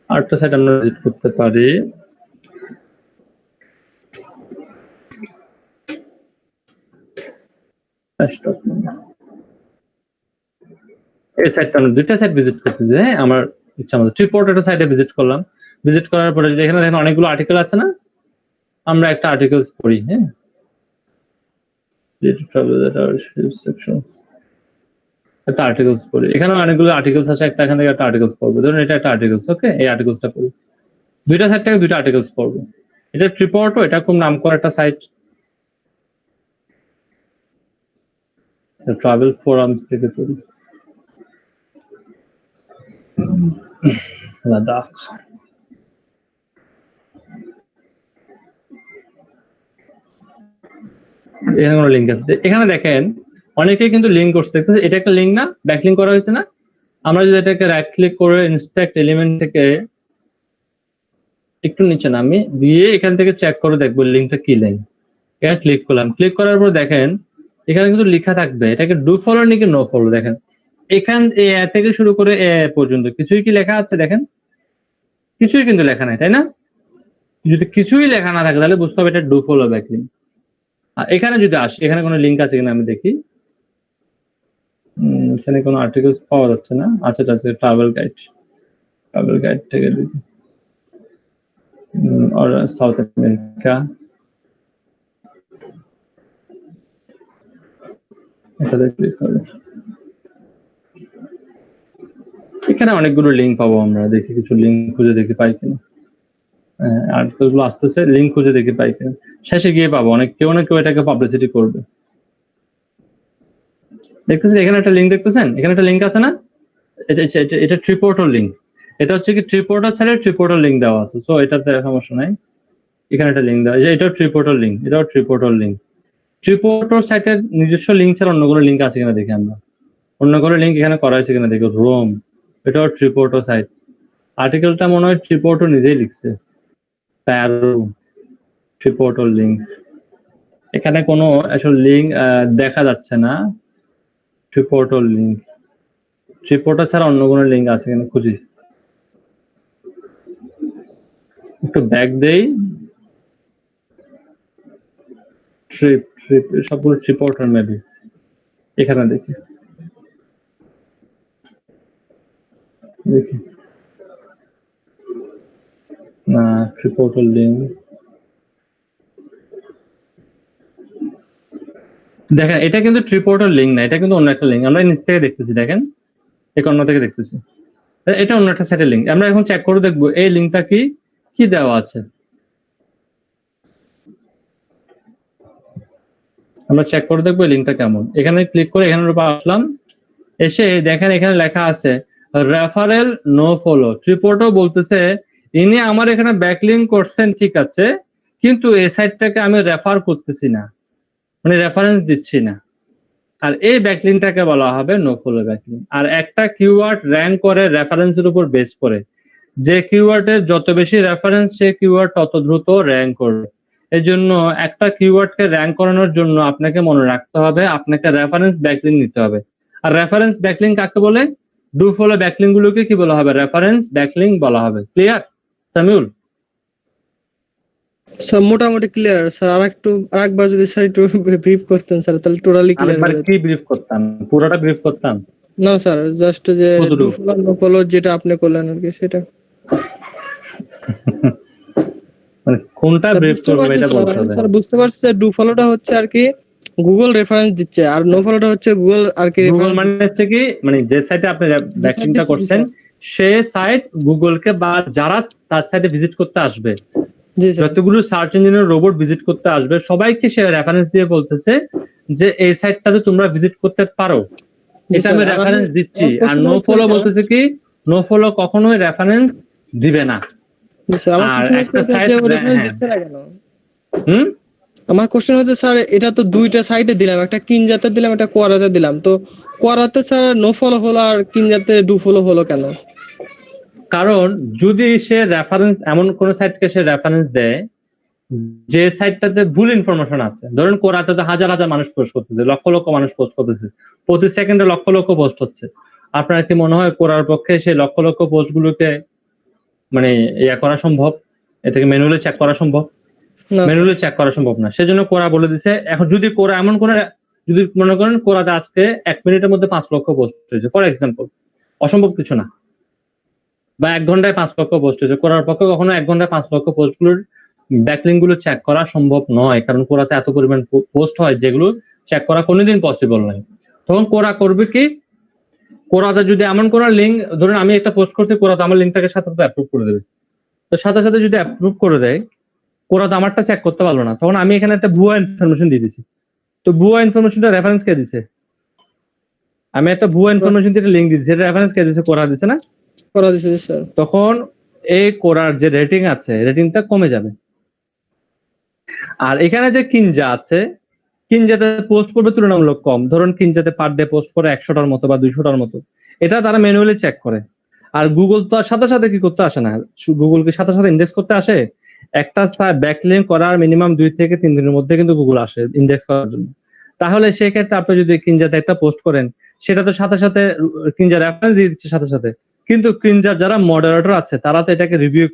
আরেকটা সাইট আমরা ভিজিট করতে পারি, এই সাইটটা আমরা দুইটা সাইট ভিজিট করতেছি। হ্যাঁ, আমার ইচ্ছা মতো ট্রিপোর্টো সাইটে ভিজিট করলাম। ভিজিট করার পরে যদি এখানে দেখেন অনেকগুলো আর্টিকেল আছে না, আমরা একটা আর্টিকেল পড়ি। হ্যাঁ, একটা আর্টিকেলস পড়ি, এখানে অনেকগুলো আর্টিকেলস আছে, একটা এখান থেকে একটা আর্টিকেলস পড়বো, ধরুন এটা একটা আর্টিকেলস, ওকে, এই আর্টিকেলসটা পড়ি, দুইটা সাইট থেকে দুইটা আর্টিকেলস পড়বো। এটা ট্রিপোর্টো, এটা খুব নাম করা একটা সাইট, ট্রাভেল ফোরামস থেকে পড়ি, লাদাখ। এখানে কোনো লিঙ্ক আছে, এখানে দেখেন অনেকেই কিন্তু লিঙ্ক করছে, দেখতেছে এটা একটা লিঙ্ক না, ব্যাকলিঙ্ক করা হয়েছে না। আমরা যদি এটাকে রাইট ক্লিক করে ইন্সপেক্ট এলিমেন্ট থেকে একটু নিচে নামি দিয়ে এখান থেকে চেক করে দেখবো লিঙ্কটা কি লিঙ্ক। এখানে ক্লিক করলাম, ক্লিক করার পর দেখেন এখানে কিন্তু লেখা থাকবে এটাকে ডু ফলো নাকি নো ফলো। দেখেন এখান এ থেকে শুরু করে এ পর্যন্ত কিছুই কি লেখা আছে? দেখেন কিছুই কিন্তু লেখা নাই, তাই না? যদি কিছুই লেখা না থাকে তাহলে বুঝতে হবে এটা ডু ফলো ব্যাকলিঙ্ক। আর এখানে যদি আসি, এখানে কোনো লিঙ্ক আছে কিনা আমি দেখি, এখানে কোনো আর্টিকেলস পাওয়া যাচ্ছে না। আচ্ছা আছে ট্রাভেল গাইড, ট্রাভেল গাইড থেকে দেখি আর সাউথ আমেরিকা, এটাতে ক্লিক করে এখানে অনেকগুলো লিঙ্ক পাবো আমরা, দেখি কিছু লিঙ্ক খুঁজে দেখি পাই কিনা। আর্টিকেলগুলো আসতেছে, লিঙ্ক খুঁজে দেখি পাই কিনা, শেষে গিয়ে পাবো অনেক কেউ না কেউ এটাকে পাবলিসিটি করবে। দেখতেছেন এখানে একটা লিঙ্ক, দেখতেছেন এখানে একটা লিঙ্ক আছে না, এটা ট্রিপোর্টার লিঙ্ক, এটা হচ্ছে কি ট্রিপোর্টার সাইডে ট্রিপোর্টার লিঙ্ক দেওয়া আছে, সো এটাতে সমস্যা নাই। এখানে একটা লিঙ্ক দেওয়া, এটাও ট্রিপোর্টার লিঙ্ক, এটাও ট্রিপোর্টার লিঙ্ক। ট্রিপোর্টার সাইটের নিজস্ব লিঙ্ক ছাড়া অন্য কোনো লিঙ্ক আছে কিনা দেখি আমরা, অন্য কোনো লিঙ্ক এখানে করা হয়েছে কিনা দেখি। রোম, এটাও ট্রিপোর্টার সাইট, আর্টিকেলটা মনে হয় ট্রিপোর্টার নিজেই লিখছে। প্যারো, ট্রিপোর্টার লিঙ্ক, এখানে কোনো আসলে লিঙ্ক দেখা যাচ্ছে না। ট্রিপোর্টার লিঙ্ক, ট্রিপোর্টার ছাড়া অন্য কোনো লিঙ্ক আছে কিনা খুঁজি, একটু ব্যাক দেই। ট্রিপ ট্রিপ সবগুলো ট্রিপোর্টার মেবি, এখানে দেখি দেখি না, ট্রিপোর্টার লিঙ্ক দেখেন এটা কিন্তু ট্রিপোর্টার লিঙ্ক না, এটা কিন্তু অন্য একটা লিঙ্ক, আমরা নিচ থেকে দেখতেছি, দেখেন এই কর্নার থেকে দেখতেছি, এটা অন্য একটা সাইটের লিঙ্ক। আমরা এখন চেক করে দেখবো এই লিঙ্কটা কি কি দেওয়া আছে, আমরা চেক করে দেখবো এই লিঙ্কটা কেমন। এখানে ক্লিক করে এখানের উপর আসলাম, এসে দেখেন এখানে লেখা আছে রেফারেল নো ফলো। ট্রিপোর্টও বলতেছে ইনি আমার এখানে ব্যাকলিঙ্ক করছেন ঠিক আছে, কিন্তু এই সাইটটাকে আমি রেফার করতেছি না, মানে রেফারেন্স দিচ্ছি না। আর এই ব্যাকলিঙ্কটাকে বলা হবে নো ফলো ব্যাকলিঙ্ক। আর একটা কিওয়ার্ড র্যাঙ্ক করে রেফারেন্সের উপর বেস করে, যে কিওয়ার্ডের যত বেশি রেফারেন্স সে কিওয়ার্ড তত দ্রুত র্যাঙ্ক করবে। এই জন্য একটা কিওয়ার্ডকে র্যাঙ্ক করানোর জন্য আপনাকে মনে রাখতে হবে আপনাকে রেফারেন্স ব্যাকলিঙ্ক নিতে হবে। আর রেফারেন্স ব্যাকলিঙ্ক কাকে বলে? ডু ফলো ব্যাকলিঙ্ক গুলোকে কি বলা হবে? রেফারেন্স ব্যাকলিঙ্ক বলা হবে। ক্লিয়ার সামিউল? স্যার মোটামুটি ক্লিয়ার স্যার, আরেকবার যদি স্যার একটু ব্রিফ করতেন স্যার তাহলে টোটালি ক্লিয়ার আরেকবার হয়ে যেত। কি ব্রিফ করতাম? পুরোটা ব্রিফ করতাম না স্যার, জাস্ট যে কতটুকু? ডু ফলো নো ফলো যেটা আপনি করলেন আর কি সেটা। মানে কোনটা স্যার ব্রিফ বুঝতে করবো পারছি এটা স্যার, বলতে আমি হবে। স্যার বুঝতে পারছি যে ডু ফলোটা হচ্ছে আর কি গুগল রেফারেন্স দিচ্ছে, আর নো ফলোটা হচ্ছে গুগল আর কি গুগল রেফারেন্স মানে দিচ্ছে। হচ্ছে কি, মানে যে সাইটে আপনি ব্যাকলিংটা দিচ্ছে, জি করছেন সে সাইট গুগলকে বা যারা তার সাইটে ভিজিট করতে আসবে, জি স্যার, যতগুলো সার্চ ইঞ্জিনের রোবট ভিজিট করতে আসবে সবাইকে সে রেফারেন্স দিয়ে বলতেছে যে এই সাইটটাতে তোমরা ভিজিট করতে পারো, জি এটা স্যার। আমি আর রেফারেন্স দিচ্ছি। আমার আর প্রশ্ন নো হচ্ছে ফলো এটা- বলতেছে কি, নো ফলো কখনোই রেফারেন্স দিবে না। জি স্যার, আমার আর প্রশ্ন একটা হচ্ছে সাইট যে ও রেফারেন্স হ্যাঁ দিচ্ছে না কেন? হুম আমার কোশ্চেন হচ্ছে স্যার এটা তো দুইটা সাইটে দিলাম, একটা কিনজাতে দিলাম একটা কোয়ারাতে দিলাম, তো কোয়ারাতে স্যার নো ফলো হলো আর কিনজাতে ডু ফলো হলো কেন? কারণ যদি সে রেফারেন্স এমন কোন সাইটকে সে রেফারেন্স দেয় যে সাইটটাতে ভুল ইনফরমেশন আছে, ধরুন কোরাতে তো হাজার হাজার মানুষ পোস্ট করতেছে, লক্ষ লক্ষ মানুষ পোস্ট করতেছে, প্রতি সেকেন্ডে লক্ষ লক্ষ পোস্ট হচ্ছে, আপনার কি মনে হয় কোরার পক্ষে সেই লক্ষ লক্ষ পোস্ট গুলোকে মানে ইয়া করা সম্ভব? এটাকে ম্যানুয়ালি চেক করা সম্ভব? না ম্যানুয়ালি চেক করা সম্ভব না। সেজন্য কোরা বলে দিছে, এখন যদি কোরা এমন কোন, যদি মনে করেন কোরাতে আজকে 1 মিনিটের মধ্যে 5 লক্ষ পোস্ট হয়েছে ফর এক্সাম্পল, অসম্ভব কিছু না, বা 1 ঘন্টায় 5 লক্ষ পোস্ট হয়েছে, কোরার পক্ষে কখনো 1 ঘন্টায় 5 লক্ষ পোস্টগুলোর ব্যাকলিঙ্ক গুলো চেক করা সম্ভব নয়, কারণ কোরাতে এত পরিমাণ পোস্ট হয় যেগুলো চেক করা কোনোদিন পসিবল নয়। তখন কোরা করবে কি, কোরাতে যদি এমন কোন লিঙ্ক, ধরুন আমি একটা পোস্ট করছি, কোরাতে আমার লিঙ্কটাকে সাথে সাথে অ্যাপ্রুভ করে দেবে। তো সাথে সাথে যদি অ্যাপ্রুভ করে দেয়, কোরাতে আমারটা চেক করতে পারলো না, তখন আমি এখানে একটা ভুয়া ইনফরমেশন দিয়ে দিছি। তো ভুয়া ইনফরমেশনটা রেফারেন্স কে দিছে? আমি একটা ভুয়া ইনফরমেশন দিয়ে লিঙ্ক দিয়েছি, এটা রেফারেন্স কে দিছে? কোরা দিছে না? করা দিছে স্যার। তখন এই কোরার যে রেটিং আছে, রেটিংটা কমে যাবে। আর এখানে যে কিনজা আছে, কিনজাতে পোস্ট করবে তুলনামূলক কম। ধরুন কিনজাতে পার ডে পোস্ট করে 100টার মতো বা 200টার মতো, এটা তারা ম্যানুয়ালি চেক করে। আর গুগল তো আর সাথে সাথে কি করতে আসে না, গুগল কি সাথে সাথে ইন্ডেক্স করতে আসে? একটা ব্যাকলিঙ্ক করার মিনিমাম 2 থেকে 3 দিনের মধ্যে কিন্তু গুগল আসে ইন্ডেক্স করার জন্য। তাহলে সেই ক্ষেত্রে আপনি যদি কিনজাতে একটা পোস্ট করেন, সেটা তো সাথে সাথে কিনজা রেফারেন্স দিয়ে দিচ্ছে সাথে সাথে, কিন্তু কিনজার যারা মডারেটর আছে তারা তো এটাকে রিভিউ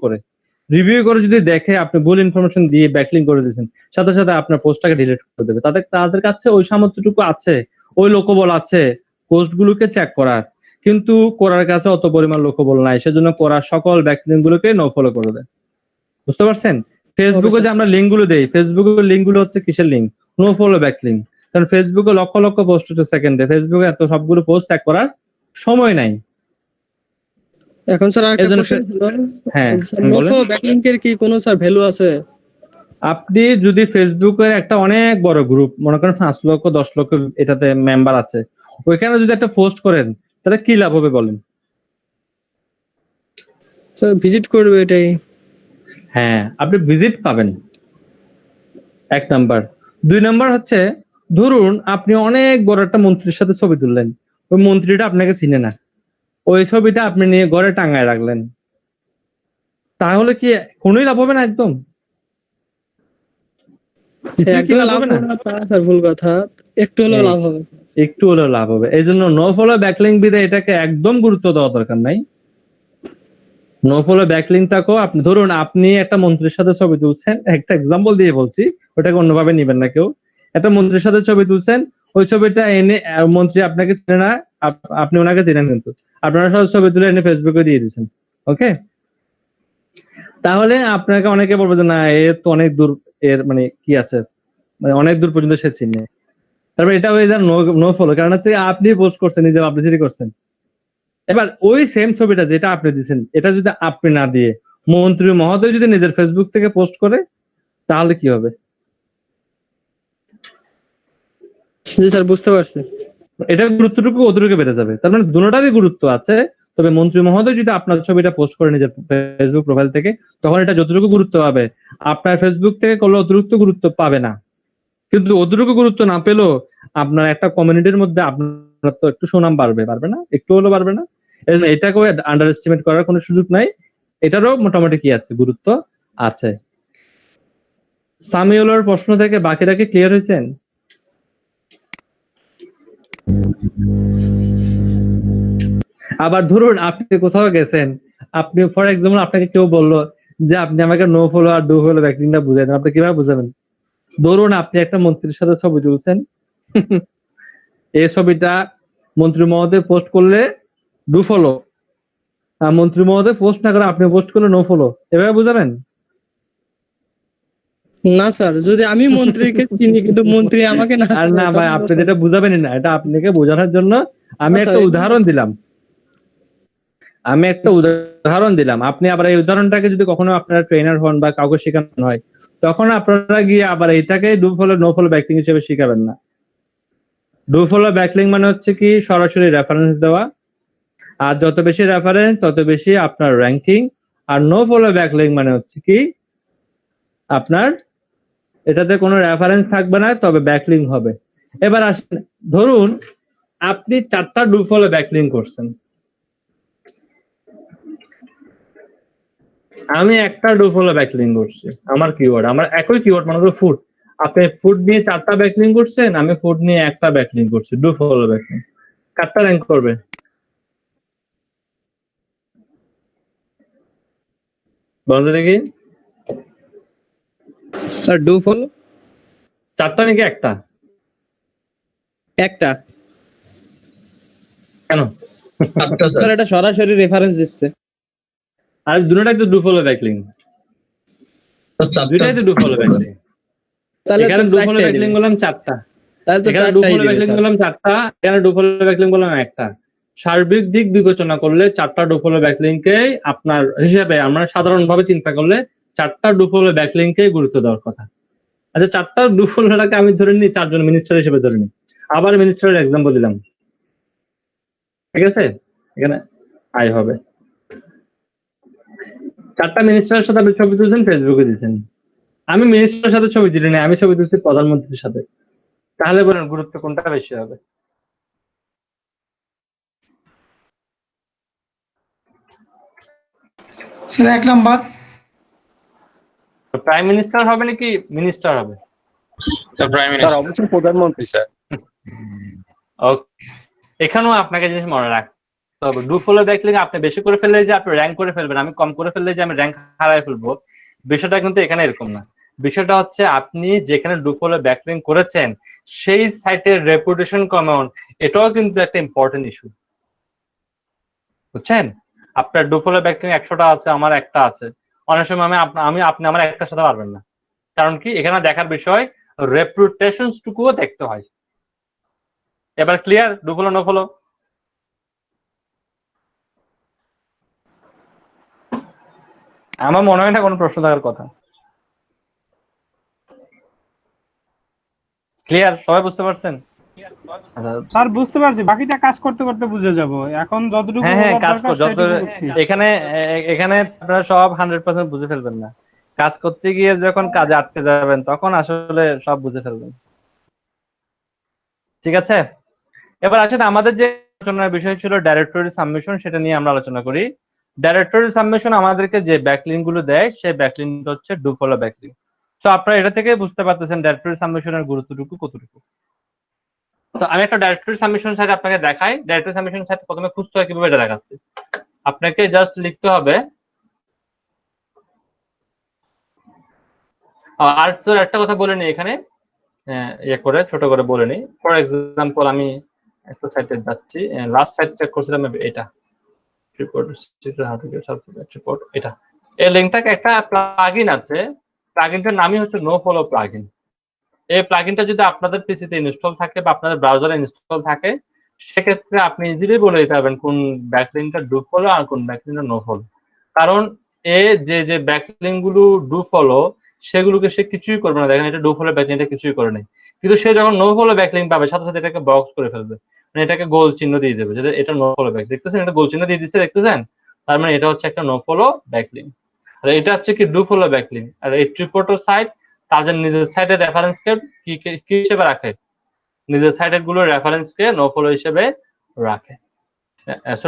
করে যদি দেখে আপনি ভুল ইনফরমেশন দিয়ে ব্যাকলিঙ্ক করে দিয়েছেন, সাথে সাথে আপনার পোস্টটাকে ডিলিট করে দেবে। তাদের কাছে ওই সামর্থ্যটুকু আছে, ওই লোকবল আছে পোস্টগুলোকে চেক করার, কিন্তু কোরার কাছে অত পরিমাণ লোকবল নাই। সেজন্য কোরা সকল ব্যাকলিঙ্ক গুলোকে নো ফলো করে দেয়। বুঝতে পারছেন? ফেসবুকে যে আমরা লিঙ্ক গুলো দেই, ফেসবুকের লিঙ্ক গুলো হচ্ছে কিসের লিঙ্ক? No follow backlink. কারণ ফেসবুকে লক্ষ লক্ষ পোস্ট হচ্ছে সেকেন্ডে, ফেসবুকে এত সবগুলো পোস্ট চেক করার সময় নাই। এখন স্যার আরেকটা এজন্য কোশ্চেন হলো, হ্যাঁ, নোফো ব্যাকলিংকের কি কোনো স্যার ভ্যালু আছে? আপনি যদি ফেসবুকের একটা অনেক বড় গ্রুপ, মনে করেন 5 লক্ষ 10 লক্ষ এটাতে মেম্বার আছে, ওইখানে যদি একটা পোস্ট করেন, তাহলে কি লাভ হবে বলেন? স্যার ভিজিট করবে এটাই। হ্যাঁ, আপনি ভিজিট পাবেন, 1 নাম্বার। 2 নাম্বার হচ্ছে, ধরুন আপনি অনেক বড় একটা মন্ত্রীর সাথে ছবি তুললেন, ওই মন্ত্রীটা আপনাকে চিনে না, ওই ছবিটা আপনি নিয়ে ঘরে টাঙায় রাখলেন, তাহলে কি কোনোই লাভ হবে না? একদম একদম লাভ হবে না তা স্যার ভুল কথা, একটু হলেও লাভ হবে। একটু হলেও লাভ হবে। এই জন্য নো ফলো ব্যাকলিঙ্ক বিদে এটাকে একদম গুরুত্ব দেওয়া দরকার নাই। নো ফলো ব্যাকলিঙ্কটাকেও আপনি, ধরুন আপনি একটা মন্ত্রীর সাথে ছবি তুলছেন, একটা এক্সাম্পল দিয়ে বলছি, ওটাকে অন্যভাবে নিবেন না কেউ। একটা মন্ত্রীর সাথে ছবি তুলছেন, ওই ছবিটা এনে মন্ত্রী আপনাকে চেনে না, আপনি ওনাকে চেনেন, কিন্তু আপনারা সব ছবি তুলে এনে ফেসবুকে দিয়ে দিচ্ছেন, ওকে? তাহলে আপনাকে অনেকে বলবে যে না, এর তো অনেক দূর, এর মানে কি আছে, মানে অনেক দূর পর্যন্ত সে চিনে। তারপর এটা হয়ে যায় নো ফলো, কারণ হচ্ছে আপনি পোস্ট করছেন, নিজে পাবলিসিটি করছেন। এবার ওই সেম ছবিটা যেটা আপনি দিচ্ছেন, এটা যদি আপনি না দিয়ে মন্ত্রী মহোদয় যদি নিজের ফেসবুক থেকে পোস্ট করে, তাহলে কি হবে? জি স্যার বুঝতে পারছি। এটা গুরুত্বটুকু অতটুকু বেড়ে যাবে। তার মানে দুটোটারই গুরুত্ব আছে, তবে মন্ত্রী মহোদয় যদি আপনার ছবিটা পোস্ট করে নিজের ফেসবুক প্রোফাইল থেকে, তখন এটা যতটুকু গুরুত্ব পাবে, আপনার ফেসবুক থেকে করলে অতিরিক্ত গুরুত্ব পাবে না। কিন্তু অতটুকু গুরুত্ব না পেলেও আপনার একটা কমিউনিটির মধ্যে আপনার তো একটু সুনাম পারবে না? একটু হলেও পারবে না? এটাকেও আন্ডার এস্টিমেট করার কোনো সুযোগ নাই, এটারও মোটামুটি কি আছে, গুরুত্ব আছে। সামিউলের প্রশ্ন থেকে বাকিরা কি ক্লিয়ার হয়েছেন? আবার ধরুন আপনি কোথাও গেছেন, আপনি ফর এক্সাম্পল আপনাকে কেউ বললো যে আপনি আমাকে নো ফলো আর ডু ফলো ব্যাকলিংটা বুঝাই দেন, আপনি কিভাবে বুঝাবেন? ধরুন আপনি একটা মন্ত্রীর সাথে ছবি তুলছেন, এই ছবিটা মন্ত্রী মহোদয় পোস্ট করলে ডু ফলো, আর মন্ত্রী মহোদয় পোস্ট না করে আপনি পোস্ট করলে নো ফলো, এভাবে বুঝাবেন? না স্যার, যদি আমি মন্ত্রীকে চিনি কিন্তু মন্ত্রী আমাকে না আর না ভাই, আপনি যেটা বুঝাবেনই না, এটা আপনাকে বোঝানোর জন্য আমি একটা উদাহরণ দিলাম। আপনি আবার এই উদাহরণটাকে যদি কখনো আপনারা ট্রেনার হন বা কাউকে শেখানো হয়, তখন আপনারা গিয়ে আবার এটাকে do follow no follow backlink হিসেবে শিখাবেন না। ডু ফলো ব্যাকলিং মানে হচ্ছে কি, সরাসরি রেফারেন্স দেওয়া, আর যত বেশি রেফারেন্স তত বেশি আপনার র্যাঙ্কিং। আর নো ফলো ব্যাকলিং মানে হচ্ছে কি, আপনার এটাতে কোনো রেফারেন্স থাকবে না, তবে ব্যাকলিং হবে। এবার আসেন, ধরুন আপনি 4টা ডু ফলো ব্যাকলিং করছেন, আমি একটা ডু ফলো ব্যাকলিং করছি। আমার কিওয়ার্ড, আমার একই কিওয়ার্ড, মনে করো ফুড, আপনি ফুড নিয়ে 4টা ব্যাকলিং করছেন, আমি ফুড নিয়ে একটা ব্যাকলিং করছি, ডু ফলো ব্যাকলিং। কারটা র্যাঙ্ক করবে? বলতে দেখি, স্যার ডু ফলো 4টা নাকি একটা? একটা। কেন? স্যার এটা সরাসরি রেফারেন্স দিচ্ছে। আর দুটোটাই তো ডু ফলো ব্যাকলিং, দুটোটাই তো ডু ফলো ব্যাকলিং। তাহলে এখানে তো ডু ফলো 4টাই ব্যাকলিং দিবে। বললাম 4টা, তাহলে তো এখানে চারটাই ডুফলো দিবে ব্যাকলিং স্যার। বললাম 4টা, এখানে ডুফলো ব্যাকলিং বললাম একটা। সার্বিক দিক বিবেচনা করলে 4টা ডুফলো ব্যাকলিংকেই আপনার হিসেবে আমরা সাধারণভাবে চিন্তা করলে 4টা ডুফলো ব্যাকলিংকেই গুরুত্ব দেওয়ার কথা। আচ্ছা 4টা ডুফলোটাকে আমি ধরে নিই 4 জন মিনিস্টার হিসেবে ধরে নিই, আবার মিনিস্টারের এক্সাম্পল দিলাম, ঠিক আছে? এখানে আই হবে 4টা মিনিস্টারের সাথে আপনি ছবি তুলছেন, ফেসবুকে দিচ্ছেন। আমি মিনিস্টারের সাথে ছবি তুলি না, আমি ছবি তুলছি প্রধানমন্ত্রীর সাথে। তাহলে বলেন গুরুত্ব কোনটা বেশি হবে? Sir 1 number. প্রাইম মিনিস্টার হবে নাকি মিনিস্টার হবে? স্যার অবশ্যই প্রধানমন্ত্রী স্যার। ওকে, এখানেও আপনাকে জিনিস মনে রাখতে হবে, ডুফলো ব্যাকলিং আপনি বেশি করে ফেললে যে আপনি র্যাঙ্ক করে ফেলবেন, আমি কম করে ফেললে যে আমি র্যাঙ্ক হারাই ফেলবো, বিষয়টা কিন্তু এখানে এরকম না। বিষয়টা হচ্ছে আপনি যেখানে ডুফলো ব্যাকলিং করেছেন সেই সাইটের রেপুটেশন কমন, এটাও কিন্তু একটা ইম্পর্টেন্ট ইস্যু, বুঝছেন? আপনার ডুফলো ব্যাকলিং 100টা আছে, আমার একটা আছে, অনেক সময় আপনি আমার একটার সাথে পারবেন না। কারণ কি, এখানে দেখার বিষয় রেপুটেশন টুকুও দেখতে হয়। এবার ক্লিয়ার ডুফলো নো ফলো? আমার মনে হয় না কোনো প্রশ্ন থাকার কথা। ক্লিয়ার, সবাই বুঝতে পারছেন? আচ্ছা, স্যার বুঝতে পারছি, বাকিটা কাজ করতে করতে বুঝে যাব। এখন যতটুকু হ্যাঁ হ্যাঁ, বোঝার কাজ দরকার কর, যত সেটুকু বুঝছি। এখানে আপনারা সব 100% বুঝে ফেলবেন না, কাজ করতে গিয়ে যখন কাজে আটকে যাবেন তখন আসলে সব বুঝে ফেলবেন, ঠিক আছে? এবার আসলে আমাদের যে আলোচনার বিষয় ছিল ডাইরেক্টরি সাবমিশন, সেটা নিয়ে আমরা আলোচনা করি। ডাইরেক্টরি সাবমিশন আমাদেরকে যে ব্যাকলিংক গুলো দেয় সেই ব্যাকলিংক হচ্ছে ডুফলো ব্যাকলিংক। তো আপনারা এটা থেকে বুঝতে পারতেছেন ডাইরেক্টরি সাবমিশনের গুরুত্বটুকু কতটুকু। তো আমি একটা ডাইরেক্টরি সাবমিশন সাইট আপনাকে দেখাই। ডাইরেক্টরি সাবমিশন সাইট প্রথমে খুঁজতে হয় কিভাবে, এটা দেখাচ্ছি। আপনাকে জাস্ট লিখতে হবে, আর স্যার একটা কথা বলে নিই এখানে, ইয়ে করে ছোট করে বলে নিই। ফর এক্সাম্পল আমি একটা সাইটে যাচ্ছি, লাস্ট সাইট চেক করছিলাম এটা রিপোর্ট, এটা এই লিঙ্কটাকে একটা প্লাগইন আছে, প্লাগইনটার নামই হচ্ছে নো ফলো প্লাগইন। এই প্লাগইনটা যদি আপনাদের পিসিতে ইনস্টল থাকে বা আপনাদের ব্রাউজারে ইনস্টল থাকে, সেক্ষেত্রে আপনি ইজিলি বলে দিতে পারবেন কোন ব্যাকলিংকটা ডু ফলো আর কোন ব্যাকলিংকটা নো ফলো। কারণ এ যে ব্যাকলিংক গুলো ডু ফলো সেগুলোকে সে কিছুই করবে না। দেখেন এটা ডু ফলো ব্যাকলিংকটা কিছুই করে নাই, কিন্তু সে যখন নো ফলো ব্যাকলিংক পাবে সাথে সাথে এটাকে বক্স করে ফেলবে, মানে এটাকে গোল চিহ্ন দিয়ে দেবে যে এটা নো ফলো ব্যাক। দেখতেছেন এটা গোল চিহ্ন দিয়ে দিচ্ছে, দেখতেছেন? তার মানে এটা হচ্ছে একটা নো ফলো ব্যাকলিংক। আর এটা হচ্ছে কি ডু ফলো ব্যাকলিংক। আর এই ট্রিপোর্টো সাইট তাদের নিজের সাইটের রেফারেন্সকে কি হিসেবে রাখে, নিজের সাইটের গুলো রেফারেন্সকে নো ফলো হিসেবে রাখে,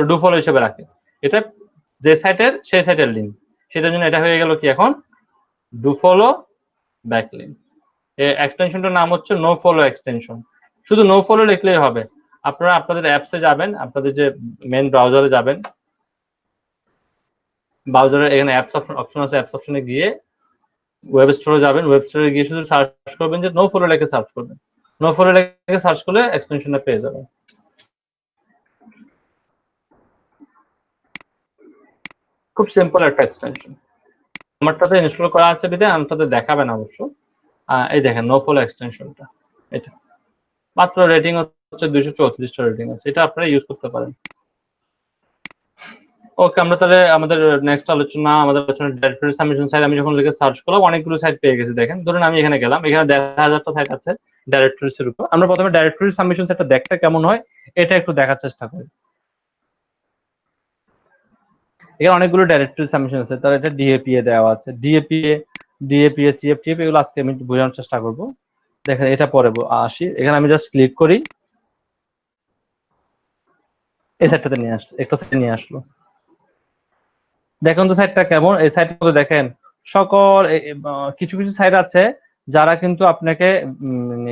ডু ফলো হিসেবে রাখে। এটা যে সাইটের সেই সাইটের লিঙ্ক, সেটার জন্য এটা হয়ে গেল কি এখন ডু ফলো ব্যাকলিংক। এই এক্সটেনশনটার নাম হচ্ছে নো ফলো এক্সটেনশন। শুধু নো ফলো লিখলেই হবে। আপনারা আপনাদের অ্যাপসে যাবেন, আপনাদের যে মেন ব্রাউজারে যাবেন, ব্রাউজারে এখানে অ্যাপস অপশন আছে, অ্যাপস অপশনে গিয়ে ওয়েব স্টোরে যাবেন, ওয়েব স্টোরে গিয়ে শুধু সার্চ করবেন যে নো ফলো লিখে সার্চ করবেন, নো ফলো লিখে সার্চ করলে এক্সটেনশনটা পেয়ে যাবেন। খুব সিম্পল একটা এক্সটেনশন, আমারটাতে ইনস্টল করা আছে বিধায় আমারটাতে দেখাবেন অবশ্য। এই দেখেন নো ফলো এক্সটেনশনটা, এটা মাত্র রেটিং হচ্ছে 234টা রেটিং আছে, এটা আপনারা ইউজ করতে পারেন। ওকে, আমরা তাহলে আমাদের নেক্সট আলোচনা, ডাইরেক্টরি সাবমিশন সাইট আমি যখন লিখে সার্চ করলাম অনেকগুলো সাইট পেয়ে গেছি। দেখেন ধরুন আমি এখানে গেলাম, এখানে 10,000টা সাইট আছে ডাইরেক্টরিজ এর উপর। আমরা প্রথমে ডাইরেক্টরি সাবমিশন সাইটটা দেখতে কেমন হয় এটা একটু দেখার চেষ্টা করি। এখানে অনেকগুলো ডাইরেক্টরি সাবমিশন আছে, তার এটা ডিএপিএ দেওয়া আছে, ডিএপিএ সিএফটিএফ, এগুলো আজকে আমি বোঝানোর চেষ্টা করব। দেখেন এটা পরে আসি, এখানে আমি জাস্ট ক্লিক করি, এই সাইটটাতে নিয়ে আসলো, একটা সাইট নিয়ে আসলো। দেখুন তো সাইটটা কেমন। এই সাইটের মধ্যে দেখেন সকল কিছু কিছু সাইট আছে যারা কিন্তু আপনাকে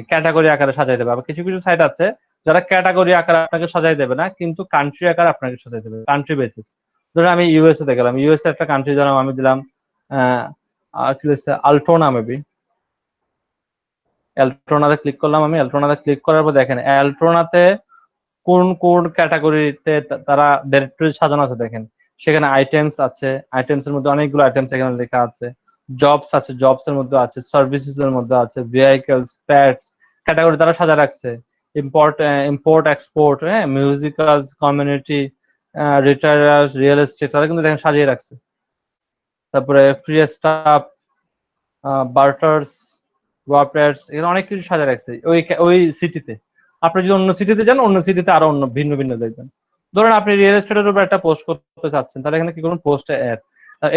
ক্যাটাগরি আকারে সাজাই দেবে, আবার কিছু কিছু সাইট আছে যারা ক্যাটাগরি আকারে আপনাকে সাজাই দেবে না, কিন্তু কান্ট্রি আকারে আপনাকে সাজাই দেবে, কান্ট্রি বেসিস। ধরুন আমি ইউএসএ তে গেলাম, ইউএসএ একটা কান্ট্রি ধরলাম, আমি দিলাম কি হচ্ছে আলটোনা, মেবি অ্যালট্রোনাতে ক্লিক করলাম। আমি অ্যালট্রোনাতে ক্লিক করার পর দেখেন অ্যালট্রোনাতে কোন কোন ক্যাটাগরিতে তারা ডাইরেক্টরি সাজানো আছে দেখেন। সেখানে আইটেমস আছে, আইটেমস এর মধ্যে অনেকগুলো আইটেমস এখানে লেখা আছে, জবস আছে, জবস এর মধ্যে আছে, সার্ভিসেস এর মধ্যে আছে, ভেহিকলস, পেটস, ক্যাটাগরি তারা সাজা রাখছে, ইম্পোর্ট এক্সপোর্ট, হ্যাঁ, মিউজিক্যাল কমিউনিটি, রিটায়ার্স, রিয়েল এস্টেট, তারা কিন্তু দেখেন সাজিয়ে রাখছে। তারপরে ফ্রি স্টাফ, বার্টার্স, ওয়ার্পার্স, এখানে অনেক কিছু সাজা রাখছে ওই সিটিতে। আপনি যদি অন্য সিটিতে যান, অন্য সিটিতে আরো অন্য ভিন্ন ভিন্ন দেখবেন। ধরুন আপনি রিয়েল এস্টেটের উপর একটা পোস্ট করতে চাচ্ছেন, তাহলে এখানে কি করুন, পোস্টে অ্যাড।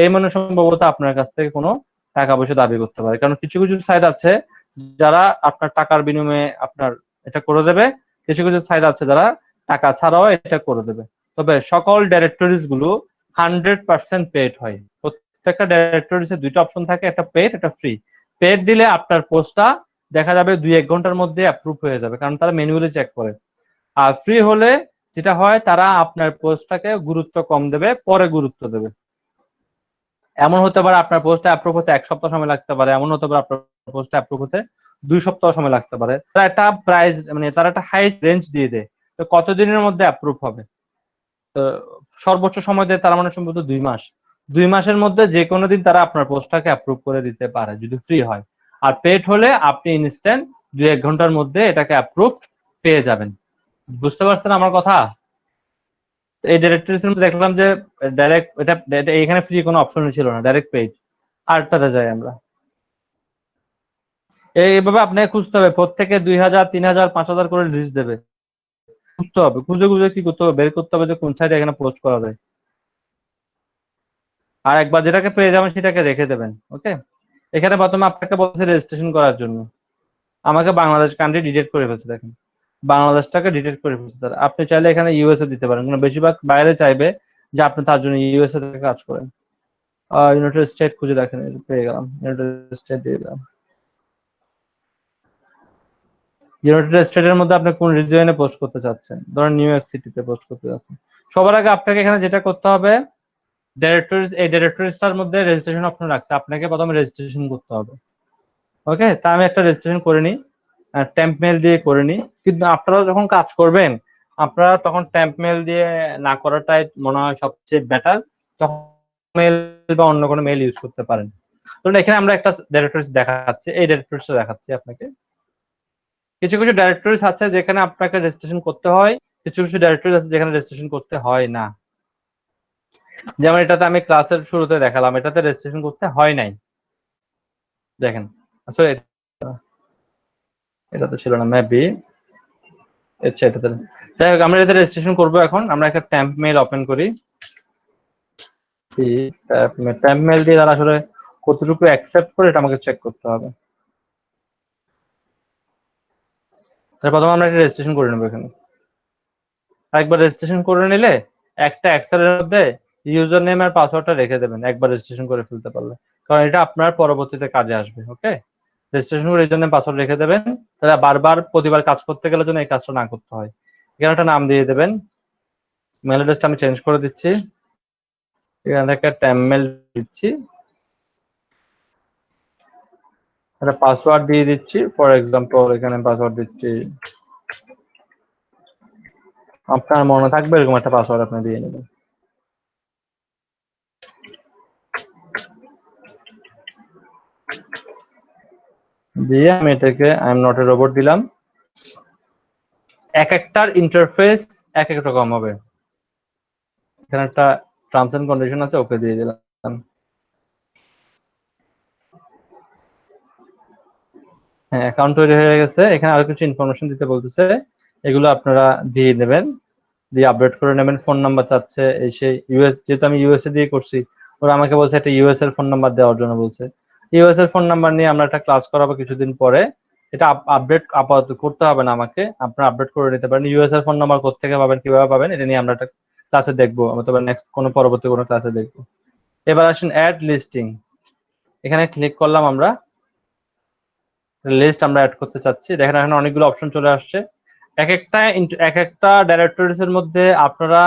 এই মানে সম্ভবত আপনার কাছ থেকে কোনো টাকা পয়সা দাবি করতে পারে, কারণ কিছু কিছু সাইট আছে যারা আপনার টাকার বিনিময়ে আপনার এটা করে দেবে, কিছু কিছু সাইট আছে যারা টাকা ছাড়াও এটা করে দেবে। তবে সকল ডাইরেক্টরিজ গুলো 100% পেড হয়। প্রত্যেকটা ডাইরেক্টরিজে দুইটা অপশন থাকে, একটা পেড, একটা ফ্রি। পেড দিলে আপনার পোস্টটা দেখা যাবে 2-1 ঘন্টার মধ্যে অ্যাপ্রুভ হয়ে যাবে, কারণ তারা ম্যানুয়ালি চেক করে। আর ফ্রি হলে যেটা হয়, তারা আপনার পোস্টটাকে গুরুত্ব কম দেবে, পরে গুরুত্ব দেবে। এমন হতে পারে আপনার পোস্টটা অ্যাপ্রুভ হতে 1 সপ্তাহ সময় লাগতে পারে, এমন হতে পারে আপনার পোস্টটা অ্যাপ্রুভ হতে 2 সপ্তাহ সময় লাগতে পারে। তারা একটা প্রাইস, মানে তারা একটা হাইস্ট রেঞ্জ দিয়ে দেয়, তো কতদিনের মধ্যে অ্যাপ্রুভ হবে। তো সর্বোচ্চ সময় দেয় তারা মানে সম্ভবত 2 মাস। 2 মাসের মধ্যে যে কোনো দিন তারা আপনার পোস্টটাকে অ্যাপ্রুভ করে দিতে পারে, যদি ফ্রি হয়। আর পেড হলে আপনি ইনস্ট্যান্ট 2-1 ঘন্টার মধ্যে এটাকে অ্যাপ্রুভ পেয়ে যাবেন। বুঝতে পারছেন আমার কথা? এই ডাইরেক্টরিজ এর মধ্যে দেখলাম যে ডাইরেক্ট এটা এখানে ফ্রি কোনো অপশন ছিল না, ডাইরেক্ট পেজ। আরটাতে যাই আমরা। এইভাবে আপনাকে খুঁজতে হবে, প্রত্যেকে 2000, 3000, 5000 করে লিস্ট দেবে। খুঁজতে হবে, খুঁজে খুঁজে কি করতে হবে, বের করতে হবে যে কোন সাইডে এখানে পোস্ট করা যায়। আর একবার যেটাকে পেয়ে যাবেন সেটাকে রেখে দেবেন। ওকে, এখানে প্রথমে আপনাকে বলছে রেজিস্ট্রেশন করার জন্য। আমাকে বাংলাদেশ কান্ট্রি ডিটেক্ট করে ফেলছে, দেখেন বাংলাদেশটাকে ডিটেক্ট করে ফেলছে তারা। আপনি চাইলে এখানে ইউএসএ দিতে পারেন, কারণ বেশিরভাগ বাইরে চাইবে যে আপনি তার জন্য ইউএসএ থেকে কাজ করেন। ইউনাইটেড স্টেট খুঁজে দেখেন, পেয়ে গেলাম, ইউনাইটেড স্টেট দিয়ে দিলাম। ইউনাইটেড স্টেটের মধ্যে আপনি কোন রিজিয়নে পোস্ট করতে চাচ্ছেন, ধরেন নিউ ইয়র্ক সিটিতে পোস্ট করতে যাচ্ছেন। সবার আগে আপনাকে এখানে যেটা করতে হবে, ডাইরেক্টরিজ, এই ডাইরেক্টরিজটার মধ্যে রেজিস্ট্রেশন অপশন রাখছে, আপনাকে প্রথমে রেজিস্ট্রেশন করতে হবে। ওকে, তা আমি একটা রেজিস্ট্রেশন করে নিই, টেম্প মেল দিয়ে করে নিই। কিন্তু আপনারা যখন কাজ করবেন, আপনারা তখন টেম্প মেল দিয়ে না করাটাই মনে হয় সবচেয়ে বেটার। তখন মেল বা অন্য কোনো মেল ইউজ করতে পারেন। ধরুন এখানে আমরা একটা ডাইরেক্টরিজ দেখাচ্ছি, এই ডাইরেক্টরিজটা দেখাচ্ছি আপনাকে। কিছু কিছু ডাইরেক্টরিজ আছে যেখানে আপনাকে রেজিস্ট্রেশন করতে হয়, কিছু কিছু ডাইরেক্টরিজ আছে যেখানে রেজিস্ট্রেশন করতে হয় না। যেমন এটাতে আমি ক্লাসের শুরুতে দেখালাম, এটাতে রেজিস্ট্রেশন করতে হয় নাই। দেখেন আসলে এটা তো ছিল না, মেবি আচ্ছা এটাতে। যাই হোক, আমরা এটাতে রেজিস্ট্রেশন করবো। এখন আমরা একটা ট্যাম্প মেল ওপেন করি। ট্যাম্প মেল দিয়ে তারা আসলে কতটুকু অ্যাকসেপ্ট করে এটা আমাকে চেক করতে হবে। প্রথমে আমরা একটা রেজিস্ট্রেশন করে নেবো এখানে। একবার রেজিস্ট্রেশন করে নিলে একটা এক্সেলের মধ্যে ইউজার নেম আর পাসওয়ার্ডটা রেখে দেবেন, একবার রেজিস্ট্রেশন করে ফেলতে পারলে, কারণ এটা আপনার পরবর্তীতে কাজে আসবে। ওকে, রেজিস্ট্রেশন করে ইউজার নেম পাসওয়ার্ড রেখে দেবেন, তাহলে বারবার প্রতিবার কাজ করতে গেলে যেন এই কাজটা না করতে হয়। এখানে একটা নাম দিয়ে দেবেন, মেল অ্যাড্রেসটা আমি চেঞ্জ করে দিচ্ছি, এখানে থেকে ট্যাম্প মেল দিচ্ছি, একটা পাসওয়ার্ড দিয়ে দিচ্ছি। ফর এক্সাম্পল এখানে পাসওয়ার্ড দিচ্ছি, আপনার মনে থাকবে এরকম একটা পাসওয়ার্ড আপনি দিয়ে নেবেন। দিয়ে আমি এটাকে I am not a robot দিলাম। এক একটার ইন্টারফেস এক এক রকম হবে। এখানে একটা টার্মস এন্ড কন্ডিশন আছে, ওকে দিয়ে দিলাম। হ্যাঁ, অ্যাকাউন্ট তৈরি হয়ে গেছে। এখানে আরো কিছু ইনফরমেশন দিতে বলতেছে, এগুলো আপনারা দিয়ে নেবেন, দিয়ে আপডেট করে নেবেন। ফোন নাম্বার চাচ্ছে, এই সেই ইউএস, যেহেতু আমি ইউএসএ দিয়ে করছি, ওরা আমাকে বলছে একটা ইউএস এর ফোন নাম্বার দেওয়ার জন্য বলছে। ইউএস এর ফোন নাম্বার নিয়ে আমরা একটা ক্লাস করাবো কিছুদিন পরে। এটা আপডেট আপাতত করতে হবে না আমাকে, আপনারা আপডেট করে নিতে পারেন। ইউএস এর ফোন নাম্বার কোত্থেকে পাবেন, কিভাবে পাবেন, এটা নিয়ে আমরা একটা ক্লাসে দেখবো, অথবা নেক্সট কোনো পরবর্তী কোনো ক্লাসে দেখবো। এবার আসুন অ্যাড লিস্টিং, এখানে ক্লিক করলাম আমরা, লিস্ট আমরা অ্যাড করতে চাচ্ছি। দেখেন এখানে অনেকগুলো অপশন চলে আসছে। এক একটা ডাইরেক্টরিজ এর মধ্যে আপনারা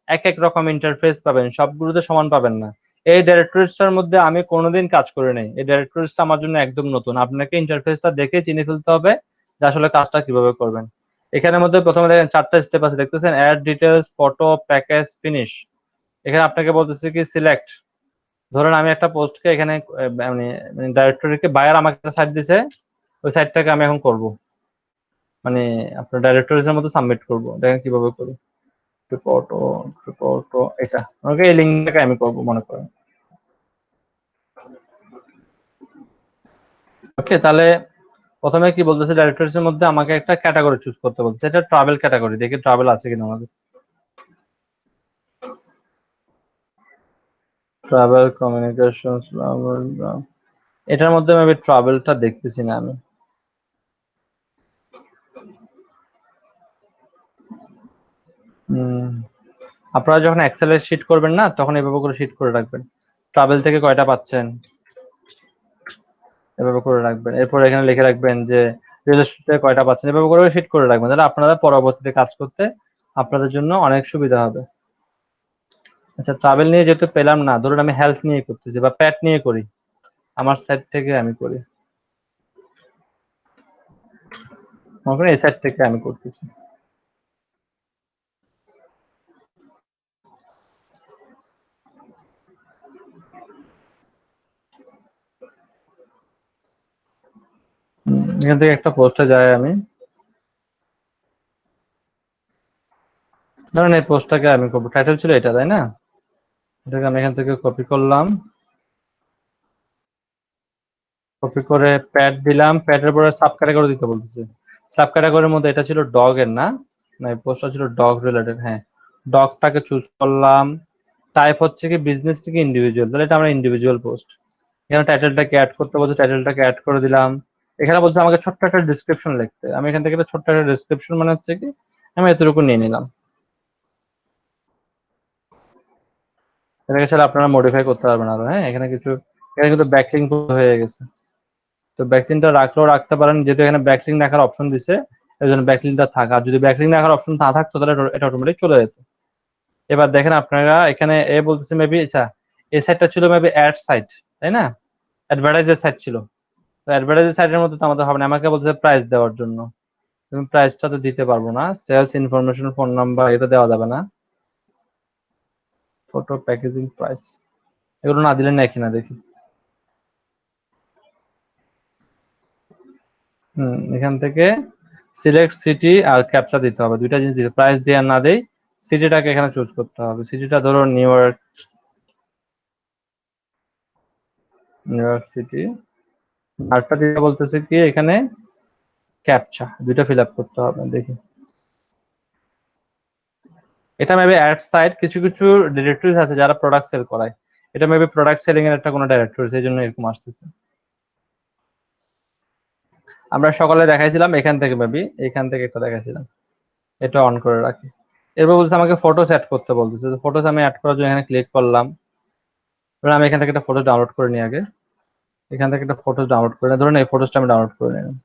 এক এক রকম ইন্টারফেস পাবেন, সবগুলোতে সমান পাবেন না। এই ডাইরেক্টরিজটার মধ্যে আমি কোনোদিন কাজ করে নাই, এই ডাইরেক্টরিজটা আমার জন্য একদম নতুন। আপনাকে ইন্টারফেসটা দেখে চিনে ফেলতে হবে যে আসলে কাজটা কিভাবে করবেন। এখানের মধ্যে প্রথমে দেখেন 4টা স্টেপ আছে, দেখতেছেন add details, photo, package, finish. এখানে আপনাকে বলতেছে কি সিলেক্ট। ধরেন আমি একটা পোস্টকে এখানে মানে ডাইরেক্টরিকে বায়ার আমাকে একটা সাইট দিছে, ওই সাইটটাকে আমি এখন করব। মানে আপনার ডাইরেক্টরিজের মধ্যে সাবমিট করব। দেখেন কিভাবে করি। রিপোর্ট এটা ওকে, এই লিঙ্কটাকে আমি করব মনে করেন। ওকে, তাহলে প্রথমে কি বলতেছে, ডাইরেক্টরিজ এর মধ্যে আমাকে একটা ক্যাটাগরি চুজ করতে বলতেছে। এটা ট্রাভেল ক্যাটাগরি, দেখি ট্রাভেল আছে কিনা আমাদের। ট্রাভেল কমিউনিকেশন, এটার মধ্যে আমি ট্রাভেলটা দেখতেছি না আমি। আপনারা যখন এক্সেলের শিট করবেন না, তখন এভাবে করে শিট করে রাখবেন। ট্রাভেল থেকে কয়টা পাচ্ছেন এভাবে করে রাখবেন। এরপর এখানে লিখে রাখবেন যে রিয়েল এস্টেট থেকে কয়টা পাচ্ছেন, এভাবে করে শিট করে রাখবেন। তাহলে আপনারা পরবর্তীতে কাজ করতে আপনাদের জন্য অনেক সুবিধা হবে। আচ্ছা, ট্রাভেল নিয়ে যেহেতু পেলাম না, ধরুন আমি হেলথ নিয়ে করতেছি বা প্যাট নিয়ে করি, আমার সাইড থেকে আমি করি, মনে করেন এই সাইড থেকে আমি করতেছি। এখান থেকে একটা পোস্টে যাই আমি, ধরেন এই পোস্টটাকে আমি করবো, টাইটেল ছিল এটা, তাই না? এটাকে আমি এখান থেকে কপি করলাম, কপি করে প্যাড দিলাম, প্যাডের পরে সাব ক্যাটাগরি দিতে বলতেছে। সাব ক্যাটাগরির মধ্যে এটা ছিল ডগ এর, না না এই পোস্টটা ছিল ডগ রিলেটেড, হ্যাঁ ডগটাকে চুজ করলাম। টাইপ হচ্ছে কি বিজনেস থেকে ইন্ডিভিজুয়াল, তাহলে এটা আমরা ইন্ডিভিজুয়াল পোস্ট। এখানে টাইটেলটাকে অ্যাড করতে বলছে, টাইটেলটাকে অ্যাড করে দিলাম। এখানে বলছে আমাকে ছোট্ট একটা ডিসক্রিপশন লিখতে, আমি এখান থেকে একটা ছোট্ট একটা ডিসক্রিপশন মানে হচ্ছে কি আমি এতটুকু নিয়ে নিলাম। এটাকে আসলে আপনারা মডিফাই করতে পারবেন আরো, হ্যাঁ এখানে কিন্তু ব্যাকলিঙ্ক হয়ে গেছে। তো ব্যাকলিংটা রাখলেও রাখতে পারেন, যেহেতু এখানে ব্যাকলিং রাখার অপশন দিছে এই জন্য ব্যাকলিংটা থাকা। আর যদি ব্যাকলিং রাখার অপশন না থাকতো তাহলে এটা অটোমেটিক চলে যেত। এবার দেখেন আপনারা এখানে এ বলতেছে মেবি, আচ্ছা এই সাইটটা ছিল মেবি অ্যাড সাইট, তাই না? অ্যাডভার্টাইজের সাইট ছিল। তো অ্যাডভার্টাইজের সাইটের মধ্যে তো আমাদের হবে না, আমাকে বলতেছে প্রাইস দেওয়ার জন্য। তুমি প্রাইসটা তো দিতে পারবো না, সেলস ইনফরমেশন, ফোন নাম্বার এটা দেওয়া যাবে না। ফটো, প্যাকেজিং, প্রাইস এগুলো না দিলে নেয় কিনা দেখি। এখান থেকে সিলেক্ট সিটি আর ক্যাপচা দিতে হবে, দুইটা জিনিস দিতে, প্রাইস দিয়ে আর না দেই। সিটিটাকে এখানে চুজ করতে হবে, সিটিটা ধরো নিউ ইয়র্ক সিটি। আরেকটা দিতে বলতেছে কি এখানে ক্যাপচা, দুইটা ফিল আপ করতে হবে, দেখি। এটা মেবি অ্যাড সাইট, কিছু কিছু ডিরেক্টরিজ আছে যারা প্রোডাক্ট সেল করায়, এটা মেবি প্রোডাক্ট সেলিং এর একটা কোনো ডিরেক্টরি, সেই জন্য এরকম আসতেছে। আমরা সকালে দেখাইছিলাম এখান থেকে, মেবি এখান থেকে একটা দেখাইছিলাম, এটা অন করে রাখি। এরপর বলছে আমাকে ফটোস অ্যাড করতে বলতেছে, ফটোস আমি অ্যাড করার জন্য এখানে ক্লিক করলাম। আমি এখান থেকে একটা ফটো ডাউনলোড করে নিই আগে, এখান থেকে একটা ফটো ডাউনলোড করে নিই, ধরুন এই ফটোসটা আমি ডাউনলোড করে নিলাম।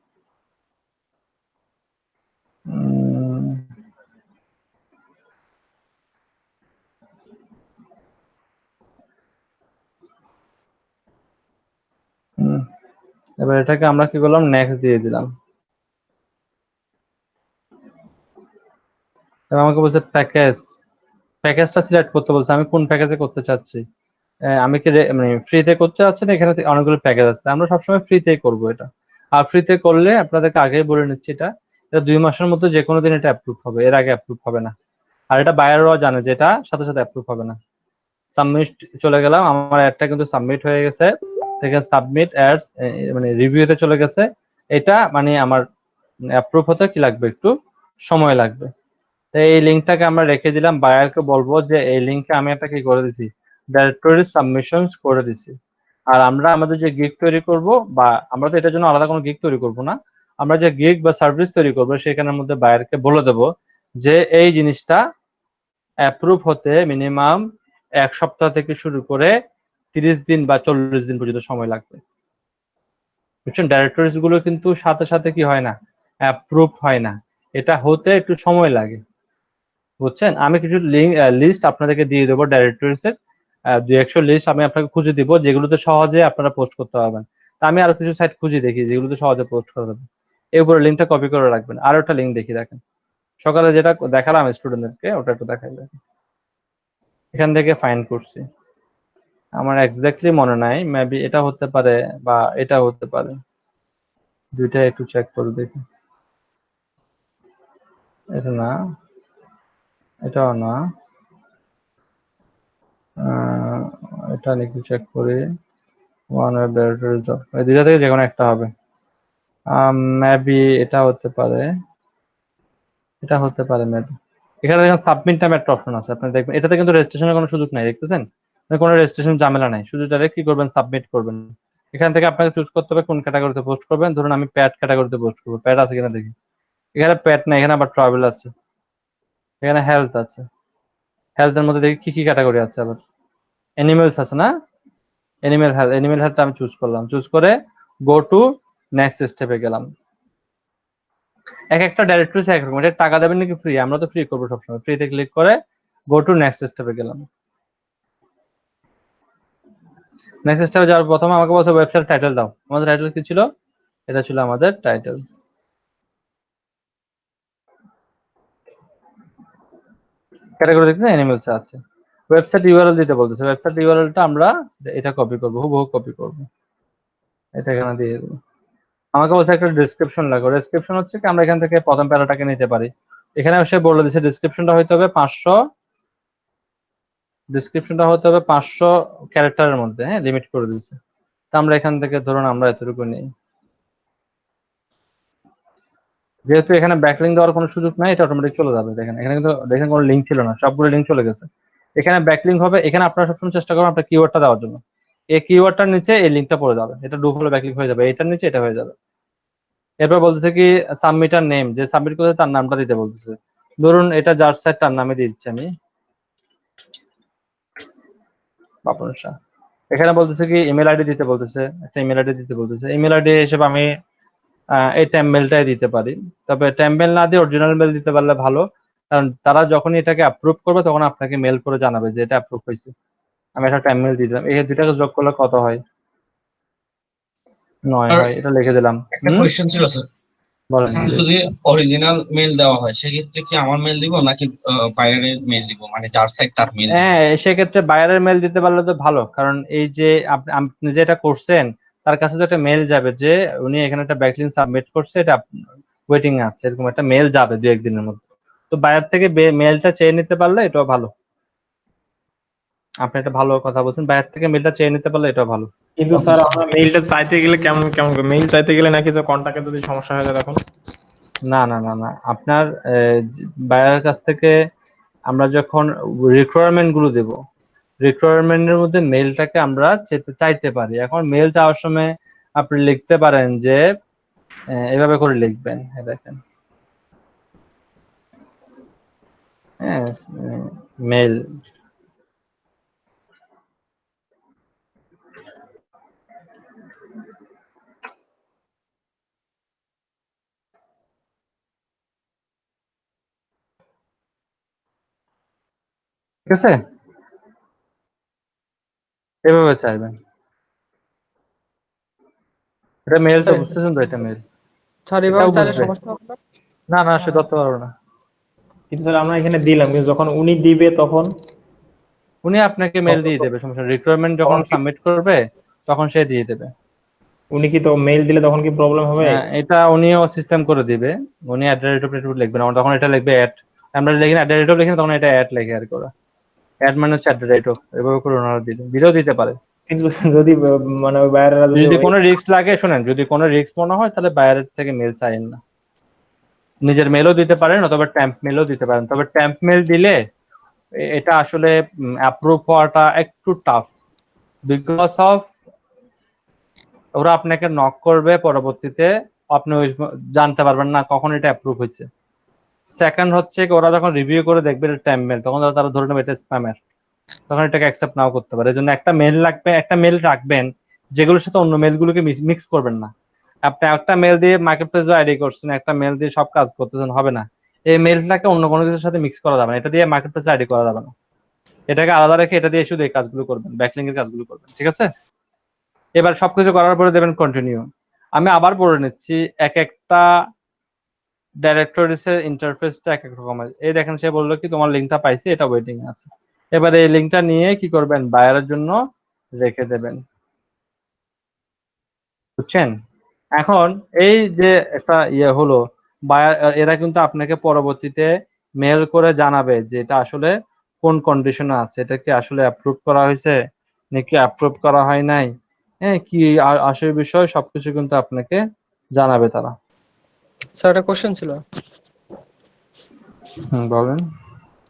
এবার এটাকে আমরা কি করলাম, নেক্সট দিয়ে দিলাম। এবার আমাকে বলছে প্যাকেজটা সিলেক্ট করতে বলছে, আমি কোন প্যাকেজে করতে চাচ্ছি। আমি কি মানে ফ্রিতে করতে চাচ্ছি না, এখানে অনেকগুলো প্যাকেজ আছে, আমরা সবসময় ফ্রিতেই করব এটা। আর ফ্রিতে করলে আপনাদেরকে আগেই বলে নিচ্ছি, এটা 2 মাসের মধ্যে যে কোনো দিন এটা অ্যাপ্রুভ হবে, এর আগে অ্যাপ্রুভ হবে না। আর এটা বায়াররাও জানে যে এটা সাথে সাথে অ্যাপ্রুভ হবে না। সাবমিট চলে গেলাম, আমার অ্যাডটা কিন্তু সাবমিট হয়ে গেছে। দেখেন সাবমিট অ্যাডস, মানে রিভিউতে চলে গেছে। এটা মানে আমার অ্যাপ্রুভ হতে কি লাগবে, একটু সময় লাগবে। তো এই লিঙ্কটাকে আমরা রেখে দিলাম, বায়ারকে বলবো যে এই লিঙ্কে আমি একটা কি করে দিছি, ডাইরেক্টরি সাবমিশন করে দিছি। আর আমরা আমাদের যে গিগ তৈরি করব, বা আমরা তো এটার জন্য আলাদা কোনো গিগ তৈরি করব না, আমরা যে গিগ বা সার্ভিস তৈরি করব সেখানের মধ্যে বায়ারকে বলে দেব যে এই জিনিসটা অ্যাপ্রুভ হতে মিনিমাম 1 সপ্তাহ থেকে শুরু করে 30 দিন বা 40 দিন পর্যন্ত সময় লাগবে। বুঝছেন, ডাইরেক্টরিজ গুলো কিন্তু সাথে সাথে কি হয় না, অ্যাপ্রুভ হয় না, এটা হতে একটু সময় লাগে। বুঝছেন, আমি কিছু লিস্ট আপনাদেরকে দিয়ে দেবো ডাইরেক্টরিজ এর, 200 লিস্ট আমি আপনাকে খুঁজে দিব যেগুলোতে সহজে আপনারা পোস্ট করতে পারবেন। তা আমি আরো কিছু সাইট খুঁজে দেখি যেগুলোতে সহজে পোস্ট করা যাবে। এই উপরে লিঙ্কটা কপি করে রাখবেন। আরো একটা লিঙ্ক দেখি, দেখেন সকালে যেটা দেখালাম স্টুডেন্টদেরকে, ওটা একটু দেখাই। এখান থেকে ফাইন্ড করছি, আমার এক্স্যাক্টলি মনে নাই, মেবি এটা হতে পারে বা এটা হতে পারে, দুইটা একটু চেক করে দেখি। এটা না, এটাও না, এটা নাকি চেক করি। ওয়ান ওয়েব ডাইরেক্টরি জব, এই দুইটা থেকে যে কোনো একটা হবে। মেবি এটা হতে পারে, এটা হতে পারে মেবি। এখানে দেখেন সাবমিট নামে একটা অপশন আছে, আপনি দেখবেন এটাতে কিন্তু রেজিস্ট্রেশনের কোনো সুযোগ নাই, দেখতেছেন? কোনো রেজিস্ট্রেশন ঝামেলা নাই, শুধু ডাইরেক্ট কি করবেন, সাবমিট করবেন। এখান থেকে আপনাকে চুজ করতে হবে কোন ক্যাটাগরিতে পোস্ট করবেন। ধরুন আমি প্যাড ক্যাটাগরিতে পোস্ট করবো, প্যাড আছে কিনা দেখি। এখানে প্যাড নাই, এখানে আবার ট্রাভেল আছে, এখানে হেলথ আছে। হেলথের মধ্যে দেখি কি কি ক্যাটাগরি আছে, আবার অ্যানিমেলস আছে না, অ্যানিমেল হেলথ আমি চুজ করলাম, চুজ করে গো টু নেক্সট স্টেপে গেলাম। এক একটা ডাইরেক্টরি এক রকম, এটা টাকা দেবেন নাকি ফ্রি, আমরা তো ফ্রি করবো সবসময়, ফ্রিতে ক্লিক করে গো টু নেক্সট স্টেপে গেলাম। নেক্সট স্টেপে যাওয়ার প্রথমে আমাকে বলছে ওয়েবসাইট টাইটেল দাও। আমাদের টাইটেল কি ছিল? এটা ছিল আমাদের টাইটেল। ক্যাটাগরি দেখতে অ্যানিমেলস আছে। ওয়েবসাইট ইউআরএল দিতে বলতেছে, ওয়েবসাইট ইউআরএলটা আমরা এটা কপি করব, হুবহু কপি করব, এটা এখানে দিয়ে দেব। আমাকে বলছে একটা ডেসক্রিপশন লাগবে। ডেসক্রিপশন হচ্ছে কি আমরা এখান থেকে প্রথম প্যারাটাকে নিতে পারি। এখানে সে বলে দিয়েছে ডেসক্রিপশনটা হতে হবে 500, ডেসক্রিপশনটা হতে হবে 500 ক্যারেক্টারের মধ্যে, হ্যাঁ, লিমিট করে দিয়েছে। তো আমরা এখান থেকে ধরুন আমরা এতটুকু নিই। যেহেতু এখানে ব্যাকলিঙ্ক দেওয়ার কোনো সুযোগ নাই, এটা অটোমেটিক চলে যাবে। দেখেন এখানে কিন্তু দেখেন কোনো লিঙ্ক ছিল না, সবগুলো লিঙ্ক চলে গেছে। এখানে ব্যাকলিঙ্ক হবে, এখানে আপনারা সবসময় চেষ্টা করবেন আপনার কিওয়ার্ডটা দেওয়ার জন্য। এই কিওয়ার্ডটার নিচে এই লিঙ্কটা পড়ে যাবে, এটা ডু হলে ব্যাকলিঙ্ক হয়ে যাবে, এটার নিচে এটা হয়ে যাবে। এরপর বলতেছে কি সাবমিটার নেম, যে সাবমিট করতে তার নামটা দিতে বলতেছে। ধরুন এটা যার সাইট তার নামে দিয়ে দিচ্ছি আমি, বাপন শাহ। এখানে বলতেছে কি ইমেল আইডি দিতে বলতেছে, একটা ইমেল আইডি দিতে বলতেছে। ইমেল আইডি হিসেবে আমি এই টেমমেলটাই দিতে পারি, তবে টেমমেল না দিয়ে অরিজিনাল মেল দিতে পারলে ভালো, কারণ তারা যখন এটাকে অ্যাপ্রুভ করবে তখন আপনাকে মেল করে জানাবে যে এটা অ্যাপ্রুভ হয়েছে। আমি একটা টেমমেল দিয়ে দিলাম, এই দুইটাকে যোগ করলে কত হয়? 9 হয়, এটা লিখে দিলাম। একটা কোয়েশ্চেন ছিল স্যার, বলেন। এখন যদি অরিজিনাল মেল দেওয়া হয় সেক্ষেত্রে কি আমার মেল দিব নাকি বায়ারের মেল দিব, মানে যার সাইট তার মেল? হ্যাঁ, সেক্ষেত্রে বায়ারের মেল দিতে পারলে তো ভালো, কারণ এই যে আপনি যেটা করছেন তার কাছে তো একটা মেল যাবে যে উনি এখানে একটা ব্যাকলিঙ্ক সাবমিট করছে, এটা ওয়েটিং এ আছে, এরকম একটা মেল যাবে 2-1 দিনের মধ্যে। তো বায়ার থেকে মেলটা চেয়ে নিতে পারলে এটাও ভালো। আপনি একটা ভালো কথা বলছেন, বায়ার থেকে মেলটা চেয়ে নিতে পারলে এটাও ভালো। কিন্তু স্যার আমরা মেইলটা চাইতে গেলে কেমন কেমন মেইল চাইতে গেলে নাকি যে কন্টাক্টে যদি সমস্যা হয়ে যায় তখন? না না না না, আপনার বায়ারের কাছ থেকে আমরা যখন রিকোয়ারমেন্ট গুলো দেব, রিকোয়ারমেন্টের মধ্যে মেলটাকে আমরা চাইতে পারি। এখন মেল চাওয়ার সময় আপনি লিখতে পারেন যে এভাবে করে লিখবেন, দেখেন, হ্যাঁ, মেল, ঠিক আছে, এভাবে চাইবেন। এটা মেলটা বুঝতেছেন তো, এটা মেল, স্যার এটাও এভাবে চাইলে বুঝবে। সমস্যা হবে না? না না, সে ধরতে পারবো না। কিন্তু স্যার আমরা এখানে দিলাম, কিন্তু যখন উনি দিবে তখন উনি আপনাকে মেল দিয়ে দেবে, সমস্যা। রিকোয়ারমেন্ট যখন সাবমিট করবে তখন সে দিয়ে দেবে। উনি কি তো মেইল দিলে তখন কি প্রবলেম হবে? এটা উনিও সিস্টেম করে দিবে, উনি লিখবে না, তখন এটা লিখবে অ্যাড। আমরা লিখি না লিখি না, তখন এটা অ্যাড লিখে আর করা। অ্যাড মানে হচ্ছে এভাবে করে ওনারা দিলেও দিতে পারে। কিন্তু যদি মানে ওই বাইরেরা যদি কোনো রিস্ক লাগে, শোনেন, যদি কোনো রিস্ক মনে হয় তাহলে বাইরের থেকে মেল চাইেন না, নিজের মেলও দিতে পারেন অথবা ট্যাম্প মেলও দিতে পারেন। তবে ট্যাম্প মেল দিলে এটা আসলে অ্যাপ্রুভ হওয়াটা একটু টাফ, বিকজ অফ ওরা আপনাকে নক করবে, পরবর্তীতে আপনি জানতে পারবেন না কখন এটা অ্যাপ্রুভ হয়েছে। সেকেন্ড হচ্ছে ওরা যখন রিভিউ করে দেখবে ট্যাম্প মেল, তখন তারা ধরে নেবে এটা স্প্যামার, তখন এটাকে অ্যাকসেপ্ট নাও করতে পারে। এজন্য একটা মেল লাগবে, একটা মেল রাখবেন যেগুলোর সাথে অন্য মেলগুলোকে মিক্স করবেন না। আপনি একটা মেল দিয়ে মার্কেট প্লেস আইডি করছেন, একটা মেল দিয়ে সব কাজ করতেছেন, হবে না। এই মেলটাকে অন্য কোনো কিছুর সাথে মিক্স করা যাবে না, এটা দিয়ে মার্কেট প্লেস আইডি করা যাবে না। এটাকে আলাদা রেখে এটা দিয়ে শুধু এই কাজগুলো করবেন, ব্যাকলিং এর কাজগুলো করবেন, ঠিক আছে? এবার সবকিছু করার পরে দেবেন কন্টিনিউ। আমি আবার পড়ে নিচ্ছি, এক একটা ডাইরেক্টরিস এর ইন্টারফেসটা এক এক রকম। এই দেখেন সে বললো কি তোমার লিঙ্কটা পাইছি, এটা ওয়েটিং এ আছে। এবার এই লিঙ্কটা নিয়ে কি করবেন, বায়ারের জন্য রেখে দেবেন, বুঝছেন? এখন এই যে একটা ইয়ে হলো, বায়ার এরা কিন্তু আপনাকে পরবর্তীতে মেল করে জানাবে যে এটা আসলে কোন কন্ডিশনে আছে, এটা কি আসলে অ্যাপ্রুভ করা হয়েছে নাকি অ্যাপ্রুভ করা হয় নাই, হ্যাঁ কি আসল বিষয় সবকিছু কিন্তু আপনাকে জানাবে তারা। স্যার একটা কোশ্চেন ছিল। বলেন।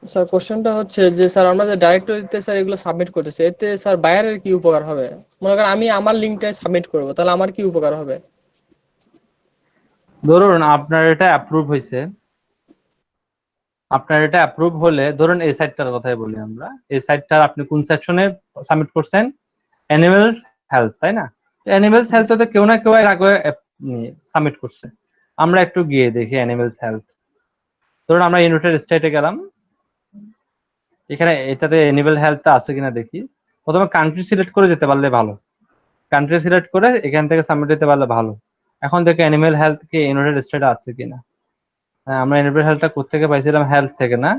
স্যার কোশ্চেনটা হচ্ছে যে স্যার আমরা যে ডাইরেক্টরিতে স্যার এগুলো সাবমিট করতেছি, এতে স্যার বায়ারের কি উপকার হবে? মনে করেন আমি আমার লিঙ্কটা সাবমিট করব, তাহলে আমার কি উপকার হবে? ধরুন আপনার এটা অ্যাপ্রুভ হয়েছে, আপনার এটা অ্যাপ্রুভ হলে ধরুন এই সাইটটার কথাই বলি আমরা, এই সাইটটার আপনি কোন সেকশনে সাবমিট করছেন? অ্যানিমেলস হেলথ, তাই না? অ্যানিমেলস হেলথে কেউ না কেউ এর আগে সাবমিট করছে। আমরা একটু গিয়ে দেখি অ্যানিমেলস হেলথ। ধরুন আমরা ইউনাইটেড স্টেটে গেলাম, এখানে এটাতে অ্যানিমেল হেলথ আছে কিনা দেখি। প্রথমে কান্ট্রি সিলেক্ট করে যেতে পারলে ভালো, কান্ট্রি সিলেক্ট করে এখান থেকে সাবমিট দিতে পারলে ভালো। এখন দেখে অ্যানিমেল হেলথ কি ইউনাইটেড স্টেটে আছে কিনা। হ্যাঁ, আমরা অ্যানিমেল হেলথটা কোথেকে পাইছিলাম? হেলথ থেকে না,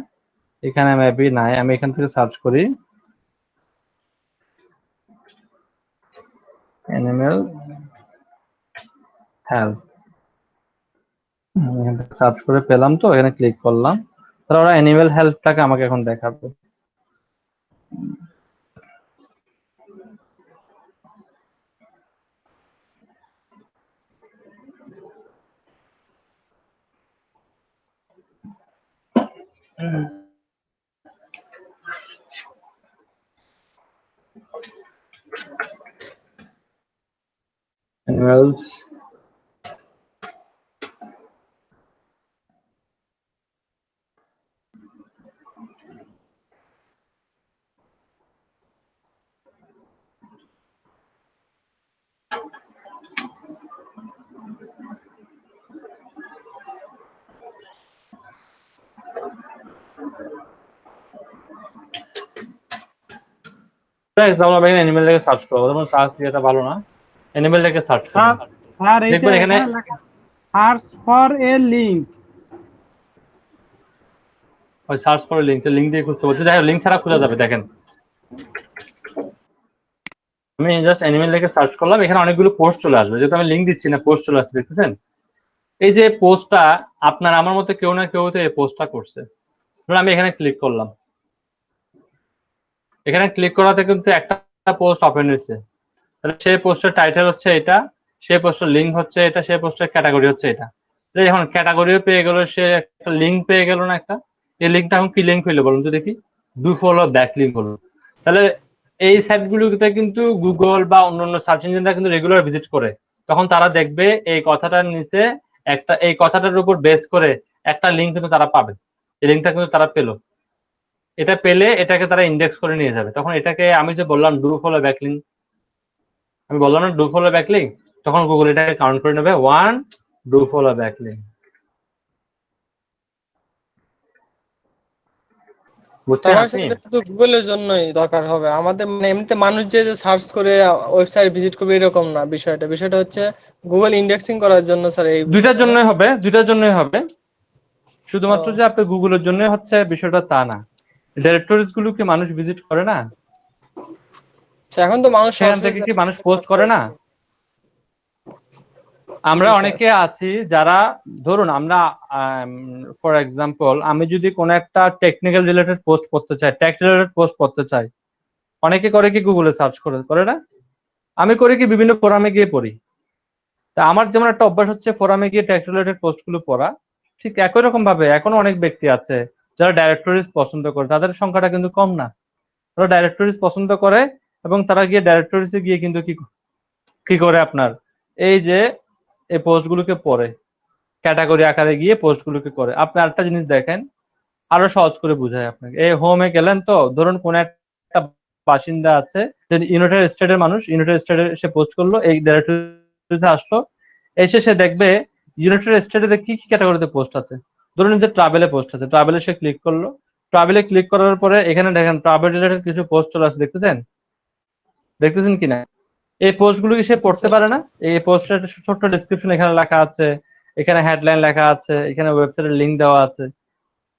এখানে মেবি নাই। আমি এখান থেকে সার্চ করি অ্যানিমেল হেলথ, এখান থেকে সার্চ করে পেলাম, তো এখানে ক্লিক করলাম। তাহলে ওরা অ্যানিমেল হেলথটাকে আমাকে এখন দেখাবে। অ্যানিমেলস এক্সাম্পল আমি অ্যানিমেল থেকে সার্চ করবো, যেমন সার্চ দিয়েটা ভালো না, অ্যানিমেল থেকে সার্চ স্যার করব। স্যার এইটা দেখবেন এখানে এখানে লেখা সার্চ ফর এ লিংক। ওই সার্চ করে লিংক দিয়ে খুঁজতে বলছে, যাই হোক লিংক ছাড়া খোঁজা যাবে। দেখেন আমি জাস্ট অ্যানিমেল থেকে সার্চ করলাম, এখানে অনেকগুলো পোস্ট চলে আসবে, যেহেতু আমি লিংক দিচ্ছি না, পোস্ট চলে আসছে, দেখতেছেন? এই যে পোস্টটা আপনার আমার মতো কেউ না কেউ তো এই পোস্টটা করছে। ধরুন আমি এখানে ক্লিক করলাম, এখানে ক্লিক করাতে কিন্তু একটা পোস্ট ওপেন হয়েছে। তাহলে সেই পোস্টের টাইটেল হচ্ছে এটা, সেই পোস্টের লিঙ্ক হচ্ছে এটা, সেই পোস্টের ক্যাটাগরি হচ্ছে এটা। এখন ক্যাটাগরিও পেয়ে গেল, সে একটা লিঙ্ক পেয়ে গেল না একটা। এই লিঙ্কটা এখন কি লিঙ্ক হইলো বলুন তো দেখি? ডু ফলো ব্যাক লিঙ্ক হলো। তাহলে এই সাইটগুলোতে কিন্তু গুগল বা অন্যান্য সার্চ ইঞ্জিনরা কিন্তু রেগুলার ভিজিট করে, তখন তারা দেখবে এই কথাটার নিচে একটা, এই কথাটার উপর বেস করে একটা লিঙ্ক কিন্তু তারা পাবে। এই লিঙ্কটা কিন্তু তারা পেলো, এটা পেলে এটাকে তারা ইন্ডেক্স করে নিয়ে যাবে। তখন এটাকে আমি যে বললাম ডু ফলো ব্যাক লিঙ্ক, আমি বললাম না ডু ফলো ব্যাক লিঙ্ক, তখন গুগল এটাকে কাউন্ট করে নেবে 1 ডু ফলো ব্যাক লিঙ্ক। বুঝছেন তখন আপনি? সেটা শুধু গুগলের জন্যই দরকার হবে, আমাদের মানে এমনিতে মানুষ যে সার্চ করে ওয়েবসাইট ভিজিট করবে এরকম না বিষয়টা। বিষয়টা হচ্ছে গুগল ইন্ডেক্সিং করার জন্য স্যার এই দুইটার বিষয়টা না? জন্যই হবে, দুইটার জন্যই হবে। শুধুমাত্র ও যে আপনি গুগলের জন্য হচ্ছে বিষয়টা তা না। ডাইরেক্টরিজ গুলো কি মানুষ ভিজিট করে না? আচ্ছা, এখন তো মানুষ সেখান সরাসরি থেকে কি মানুষ পোস্ট সার্চ করে না? আমরা জি স্যার। অনেকে আছি যারা, ধরুন আমরা ফর এক্সাম্পল আমি যদি কোনো একটা টেকনিক্যাল রিলেটেড পোস্ট করতে চাই, টেক রিলেটেড পোস্ট করতে চাই, অনেকে করে কি গুগলে সার্চ করে না? আমি করি কি বিভিন্ন ফোরামে গিয়ে পড়ি। তা আমার যেমন একটা অভ্যাস হচ্ছে ফোরামে গিয়ে টেক রিলেটেড পোস্ট গুলো পড়া, ঠিক একই রকম ভাবে এখনো অনেক ব্যক্তি আছে যারা ডাইরেক্টরিজ পছন্দ করে, তাদের সংখ্যাটা কিন্তু কম না। তারা ডাইরেক্টরিজ পছন্দ করে এবং তারা গিয়ে ডাইরেক্টরিজে গিয়ে কিন্তু কি করে আপনার এই যে এই পোস্টগুলোকে পড়ে, ক্যাটাগরি আকারে গিয়ে পোস্টগুলোকে করে। আপনি আরেকটা জিনিস দেখেন, আরো সহজ করে বুঝাই আপনাকে। এই হোমে গেলেন, তো ধরুন কোন একটা বাসিন্দা আছে যে ইউনাইটেড স্টেটের মানুষ, ইউনাইটেড স্টেটে সে পোস্ট করলো, এই ডাইরেক্টরিতে আসলো, এসে সে দেখবে ইউনাইটেড স্টেটে কি কি ক্যাটাগরিতে পোস্ট আছে। ধরুন যে ট্রাভেলে পোস্ট আছে, ট্রাভেলে সে ক্লিক করলো, ট্রাভেলে ক্লিক করার পরে এখানে দেখেন ট্রাভেল রিলেটেড কিছু পোস্ট চলে আসছে, দেখতেছেন কিনা? এই পোস্টগুলো কি সে জি পড়তে স্যার। পারে না? এই পোস্টের একটা ছোট্ট ডেসক্রিপশন এখানে লেখা আছে, এখানে হেডলাইন লেখা আছে, এখানে ওয়েবসাইটের লিংক দেওয়া আছে।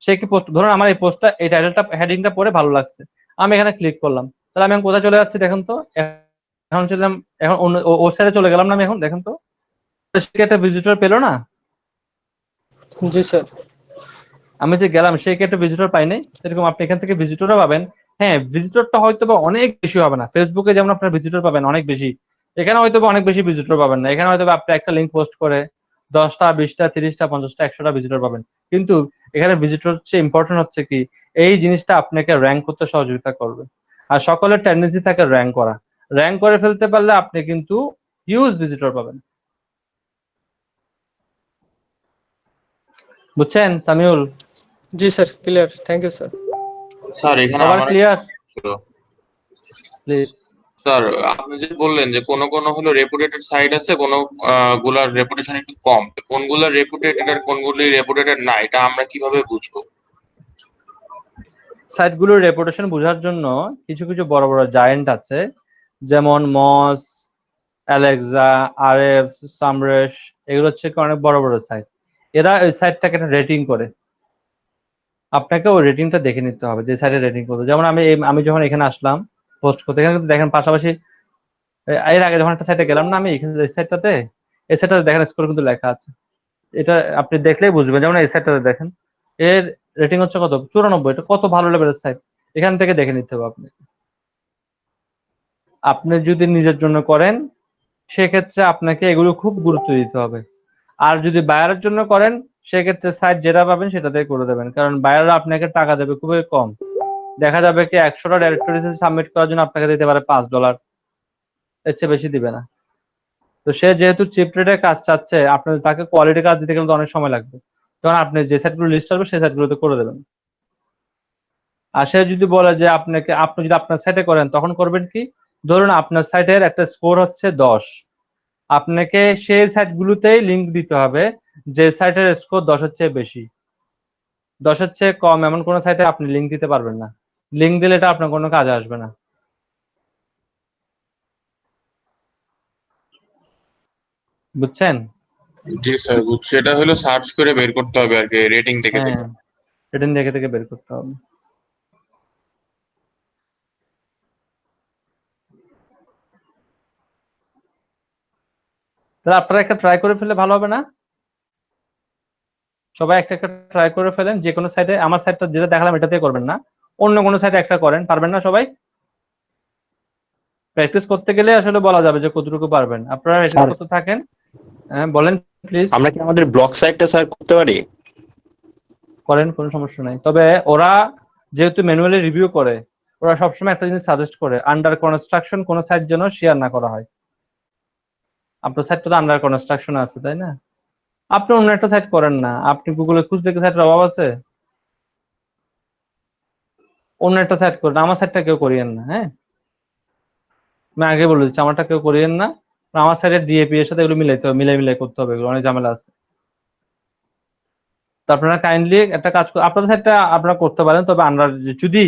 সে কি পোস্ট, ধরুন আমার এই পোস্টটা এই টাইটেলটা হেডিংটা পড়ে ভালো লাগছে, আমি এখানে ক্লিক করলাম, তাহলে আমি এখন কোথায় চলে যাচ্ছি দেখেন তো? এখন চললাম, এখন ওর সাইডে চলে গেলাম না আমি, এখন দেখেন তো সে কি একটা ভিজিটর পেলো না? জি স্যার। আমি যে গেলাম সেই ক্ষেত্রে ভিজিটর পাই নাই, সেরকম আপনি এখান থেকে ভিজিটরও পাবেন। হ্যাঁ, ভিজিটরটা হয়তো বা অনেক বেশি হবে না, ফেসবুকে যেমন আপনার ভিজিটর পাবেন অনেক বেশি, এখানে হয়তো বা অনেক বেশি ভিজিটর পাবেন না। এখানে হয়তো বা আপনি একটা লিঙ্ক পোস্ট করে 10টা 20টা 30টা 50টা 100টা ভিজিটর পাবেন। কিন্তু এখানে ভিজিটর হচ্ছে ইম্পর্টেন্ট হচ্ছে কি, এই জিনিসটা আপনাকে র্যাঙ্ক করতে সহযোগিতা করবে। আর সকলের টেন্ডেন্সি থাকে র্যাঙ্ক করা, র্যাঙ্ক করে ফেলতে পারলে আপনি কিন্তু হিউজ ভিজিটর পাবেন। বুঝছেন সামিউল? জি sir, clear, thank you sir. Sir এখানে সবার আমার ক্লিয়ার? ছিল। প্লিজ। স্যার আপনি যে বললেন যে কোন কোন হলো রেপুটেটেড সাইট আছে, কোন গুলার রেপুটেশন একটু কম, তো কোনগুলার রেপুটেটেড আর কোনগুলি রেপুটেটেড না, এটা আমরা কিভাবে বুঝবো? সাইটগুলোর রেপুটেশন বোঝার জন্য কিছু কিছু বড় বড় জায়েন্ট আছে, যেমন মস, অ্যালেক্সা, আরএফ, সামরেশ, এগুলো হচ্ছে কি অনেক বড় বড় সাইট। এরা ওই সাইটটাকে একটা রেটিং করে, আপনাকে ওই রেটিংটা দেখে নিতে হবে যে সাইটে রেটিং করবে। যেমন আমি যখন এখানে আসলাম পোস্ট করতে, এখানে কিন্তু দেখেন পাশাপাশি এর আগে যখন একটা সাইটে গেলাম না আমি, এখানে এই সাইটটাতে, এই সাইটটাতে দেখেন স্কোর কিন্তু লেখা আছে, এটা আপনি দেখলেই বুঝবেন। যেমন এই সাইটটাতে দেখেন এর রেটিং হচ্ছে কত, 94। এটা কত ভালো লেভেলের সাইট, এখান থেকে দেখে নিতে হবে আপনি। আপনি যদি নিজের জন্য করেন সেক্ষেত্রে আপনাকে এগুলো খুব গুরুত্ব দিতে হবে। আর যদি বায়ারের জন্য করেন সেক্ষেত্রে সাইট যেটা পাবেন সেটাতে করে দেবেন, কারণ বায়াররা আপনাকে টাকা দেবে খুবই কম। দেখা যাবে কি 100টা ডাইরেক্টরিজ সাবমিট করার জন্য আপনাকে দিতে পারে $5, এর চেয়ে বেশি দিবে না। তো সে যেহেতু চিপ রেটে কাজ চাচ্ছে, আপনার তাকে কোয়ালিটি কাজ দিতে গেলে তো অনেক সময় লাগবে, তখন আপনি যে সাইটগুলো লিস্ট আসবে সেই সাইটগুলোতে করে দেবেন। আর সে যদি বলে যে আপনি যদি আপনার সাইটে করেন তখন করবেন কি, ধরুন আপনার সাইটের একটা স্কোর হচ্ছে 10, আপনাকে সেই সাইটগুলোতেই লিংক দিতে হবে যে সাইটের স্কোর 10-এর চেয়ে বেশি। 10-এর চেয়ে কম এমন কোনো সাইটে আপনি লিংক দিতে পারবেন না, লিংক দিলে এটা আপনার কোনো কাজে আসবে না। বুঝছেন? জি স্যার বুঝছি, এটা হলো সার্চ করে বের করতে হবে আর কি, রেটিং থেকে হ্যাঁ, থেকে। রেটিং দেখে থেকে বের করতে হবে। তাহলে আপনারা একটা ট্রাই করে ফেললে ভালো হবে না? সবাই একটা একটা ট্রাই করে ফেলেন যে কোনো সাইটে। আমার সাইটটা যেটা দেখালাম এটাতে করবেন না, অন্য কোনো সাইটে একটা করেন। পারবেন না সবাই? প্র্যাকটিস করতে গেলে আসলে বলা যাবে যে কতটুকু পারবেন। আপনারা প্র্যাকটিস স্যার করতে থাকেন। হ্যাঁ বলেন প্লিজ। আমরা কি আমাদের ব্লগ সাইটটা স্যার করতে পারি? করেন, কোনো সমস্যা নাই। তবে ওরা যেহেতু ম্যানুয়ালি রিভিউ করে, ওরা সবসময় একটা জিনিস সাজেস্ট করে, আন্ডার কনস্ট্রাকশন কোনো সাইট যেন শেয়ার না করা হয়। আপনার সাইটটা তো আন্ডার কনস্ট্রাকশন আছে তাই না? আপনি অন্য একটা সাইট করেন না, আপনি গুগলে খুঁজলে কি সাইটের অভাব আছে? অন্য একটা সাইট করেন, আমার সাইটটা কেউ করিয়েন না। হ্যাঁ, আমি আগে বলে দিচ্ছি, আমারটা কেউ করিয়েন না। আমার সাইডের ডিএপি এর সাথে এগুলো মিলাইতে হবে, মিলাই করতে হবে, এগুলো অনেক ঝামেলা আছে। তো আপনারা কাইন্ডলি একটা কাজ আপনাদের সাইডটা আপনারা করতে পারেন, তবে আমরা যদি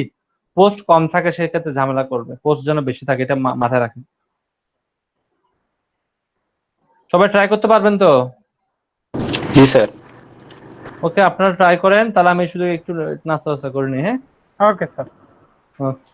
পোস্ট কম থাকে সেক্ষেত্রে ঝামেলা করবে, পোস্ট যেন বেশি থাকে এটা মাথায় রাখেন। সবাই ট্রাই করতে পারবেন তো? জি স্যার। ওকে, আপনারা ট্রাই করেন, তাহলে আমি শুধু একটু নাস্তা টাস্তা করে নিই। হ্যাঁ, ওকে স্যার। ওকে।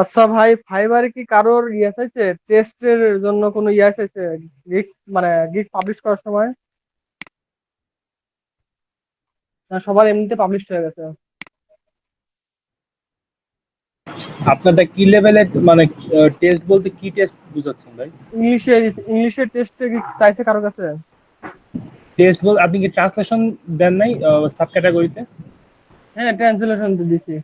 আচ্ছা ভাই, ফাইবারে কি কারোর আছে টেস্টের জন্য কোনো আছে গিগ, মানে গিগ পাবলিশ করার সময়? না, সবার এমনিতে পাবলিশ হয়ে গেছে। আপনারটা কি লেভেলের, মানে টেস্ট বলতে কি টেস্ট বুঝাচ্ছেন ভাই? ইংলিশের টেস্টে কি চাইছে কারো কাছে? টেস্ট বল আপনি কি ট্রান্সলেশন দেন নাই সাব ক্যাটাগরিতে? হ্যাঁ, ট্রান্সলেশন তো দিছি।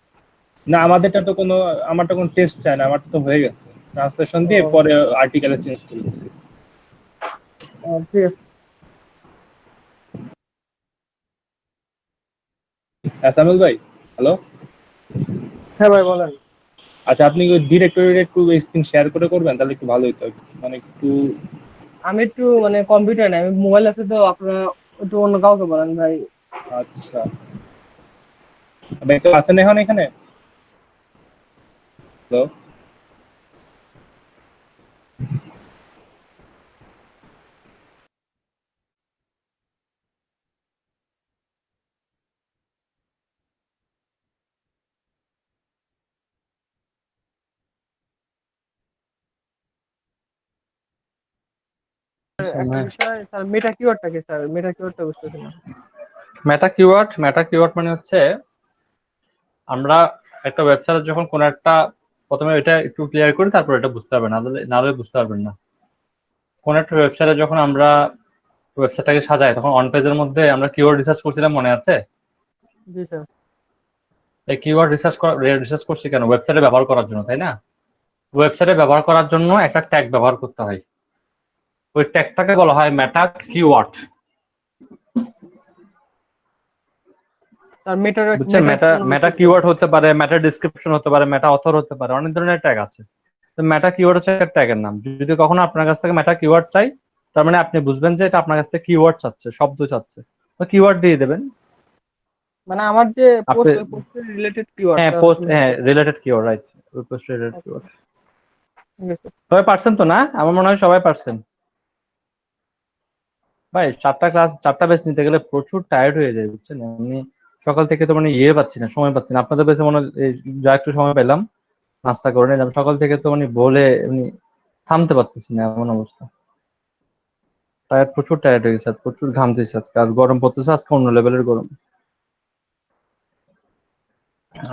না আমারটা কোনো টেস্ট চায় না, আমারটা তো হয়ে গেছে, ট্রান্সলেশন দিয়ে ও, পরে আর্টিকেলে চেঞ্জ করে দিছি। ঠিক আছে। এসামুল ভাই, হ্যালো। হ্যাঁ ভাই বলেন। আচ্ছা, আপনি ওই ডিরেক্টরির একটু স্ক্রিন শেয়ার করে করবেন তাহলে একটু ভালো হতো, মানে একটু। আমি একটু মানে কম্পিউটার নাই, আমি মোবাইল আছে তো, আপনারা একটু অন্য কাউকে বলেন ভাই। আচ্ছা ভাই, কেউ আছেন এখন এখানে? হ্যালো। একটা বিষয় স্যার, মেটা কিওয়ার্ডটা কি স্যার? মেটা কিওয়ার্ডটা বুঝতেছি না। মেটা কিওয়ার্ড মানে হচ্ছে আমরা একটা ওয়েবসাইটে যখন কোনো একটা, প্রথমে এটা একটু ক্লিয়ার করি তারপর এটা বুঝতে পারবেন, নাহলে বুঝতে পারবেন না। কোন একটা ওয়েবসাইটে যখন আমরা ওয়েবসাইটটাকে সাজাই তখন অন পেজের মধ্যে আমরা কিওয়ার্ড রিসার্চ করছিলাম, মনে আছে? জি স্যার। এই কিওয়ার্ড রিসার্চ করছি কেন? ওয়েবসাইটে ব্যবহার করার জন্য, তাই না? ওয়েবসাইটে ব্যবহার করার জন্য একটা ট্যাগ ব্যবহার করতে হয়, ওই ট্যাগটাকে বলা হয় মেটা কিওয়ার্ড। স্যার মেটার বুঝছেন? মেটা কিওয়ার্ড হতে পারে, মেটা ডিসক্রিপশন হতে পারে, মেটা অথর হতে পারে, অনেক ধরনের ট্যাগ আছে। তো মেটা কিওয়ার্ড হচ্ছে একটা ট্যাগের নাম। যদি কখনো আপনার কাছ থেকে মেটা কিওয়ার্ড চাই, তার মানে আপনি বুঝবেন যে এটা আপনার কাছ থেকে কিওয়ার্ড চাচ্ছে, শব্দ চাচ্ছে, তো কিওয়ার্ড দিয়ে দেবেন। মানে আমার যে আপনি পোস্টের related keyword. Related keyword, right, post related keyword. ঠিক আছে। সবাই পারছেন তো? না, আমার মনে হয় সবাই পারছেন। ভাই 4টা ব্যাচ নিতে গেলে প্রচুর টায়ার্ড হয়ে যায়, বুঝছেন? আমি সকাল থেকে তো মানে পাচ্ছি না, সময় পাচ্ছি না। আপনাদের বেশি মনে হয় যা একটু সময় পেলাম নাস্তা করে নিলাম, সকাল থেকে তো মানে বলে এমনি থামতে পারতেছি না, এমন অবস্থা। প্রচুর টায়ার্ড হয়ে গেছে, প্রচুর ঘামতেছে আজকে, আর গরম পড়তেছে আজকে, অন্য লেভেলের গরম।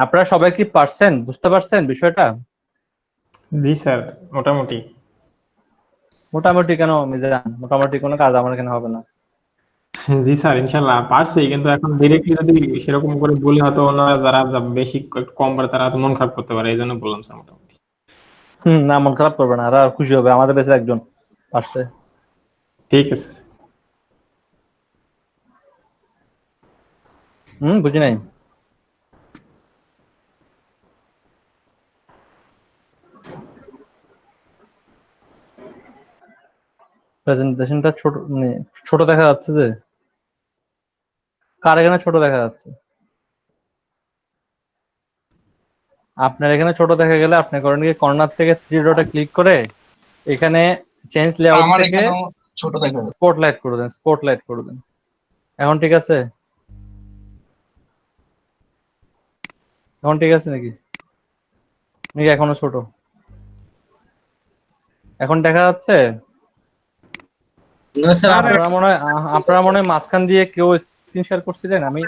আপনারা সবাই কি পারছেন, বুঝতে পারছেন বিষয়টা? জি স্যার, মোটামুটি। মোটামুটি কেন মিজান? মোটামুটি কোনো কাজ আমার এখানে হবে না। জি স্যার, ইনশাল্লাহ পারছি, কিন্তু এখন ডিরেক্টলি যদি সেরকম করে বলি হয়তো ওনারা যারা বেশি একটু কম পারে তারা হয়তো মন খারাপ করতে পারে, এই জন্য বললাম স্যার মোটামুটি। না, মন খারাপ করবে না, আর খুশি হবে, আমাদের বেঁচে একজন পারছে। ঠিক আছে। বুঝি নাই। প্রেজেন্টেশনটা ছোট, মানে ছোট দেখা যাচ্ছে যে, কার এখানে ছোট দেখা যাচ্ছে? আপনার এখানে ছোট দেখা গেলে আপনি করেন কি, কর্নার থেকে থ্রি ডটে ক্লিক করে এখানে চেঞ্জ লেআউট আমার থেকে এখানেও ছোট দেখা যায়। স্পটলাইট করে দেন, স্পটলাইট করে দেন। এখন ঠিক আছে? এখন ঠিক আছে নাকি? নাকি এখনো ছোট? এখন দেখা যাচ্ছে? আপনারা মনে হয় মাঝখান দিয়ে কেউ স্ক্রিন শেয়ার করছিলেন, আমি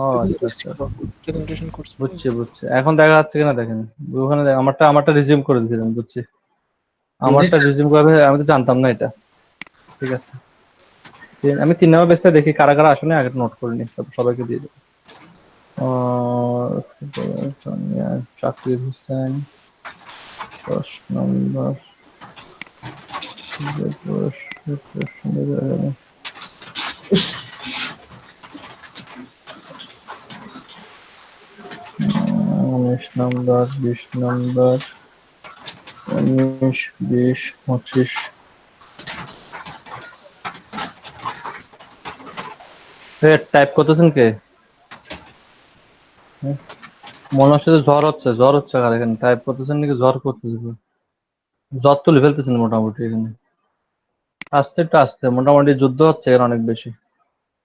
ও আচ্ছা আচ্ছা, বুঝছি। এখন দেখা যাচ্ছে কিনা দেখেন, ওখানে আমারটা রিজিউম করে দিয়েছিলেন, বুঝছি। আমারটা রিজিউম করে, আমি তো জানতাম না এটা। ঠিক আছে, আমি 3 নম্বর পেজটা দেখি কারা কারা আসলে, আগে নোট করে নি, তারপর সবাইকে দিয়ে দেবো। জাকির হোসেন 10 নম্বর। উনিশ নম্বর, 20 নম্বর, 19, 20, 25। টাইপ করতেছেন কে? মনে হচ্ছে যে জ্বর হচ্ছে কার এখানে? টাইপ করতেছেন নাকি জ্বর করতেছে? জ্বর তুলে ফেলতেছেন মোটামুটি এখানে। একটু আস্তে, মোটামুটি যুদ্ধ হচ্ছে এখানে অনেক বেশি।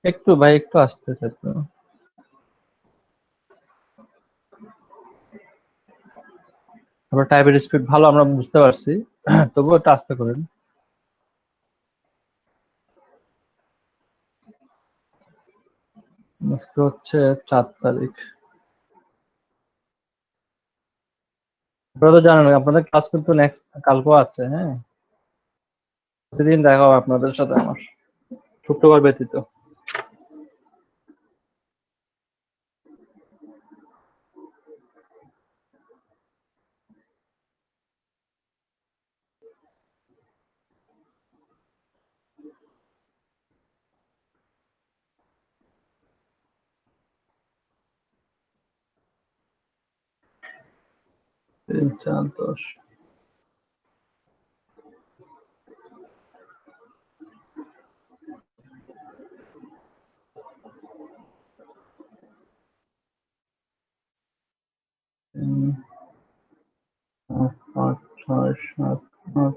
একটু ভাই, একটু আস্তে থাকতে। আপনার টাইপের স্পিড ভালো, আমরা বুঝতে পারছি, তবুও একটু আস্তে করেন। আজকে হচ্ছে 4 তারিখ। আপনারা তো জানেন আপনাদের ক্লাস কিন্তু নেক্সট কালকেও আছে, হ্যাঁ? প্রতিদিন দেখা হবে আপনাদের সাথে আমার, শুক্রবার ব্যতীত। 3 4 10 8 6 7 8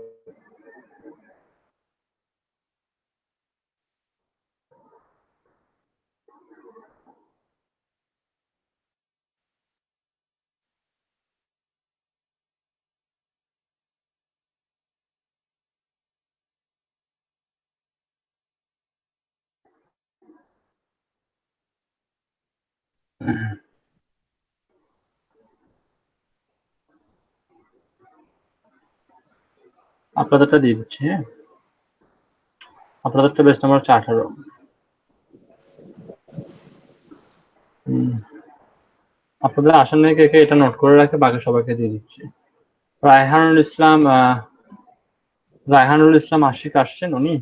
আপনাদেরটা দিয়ে দিচ্ছি। হ্যাঁ, আপনাদেরটা বেশ নাম্বার হচ্ছে 18। আপনাদের আসলে কে কে এটা নোট করে রাখে, বাকি সবাইকে দিয়ে দিচ্ছি। রায়হানুল ইসলাম আশিক আসছেন উনি?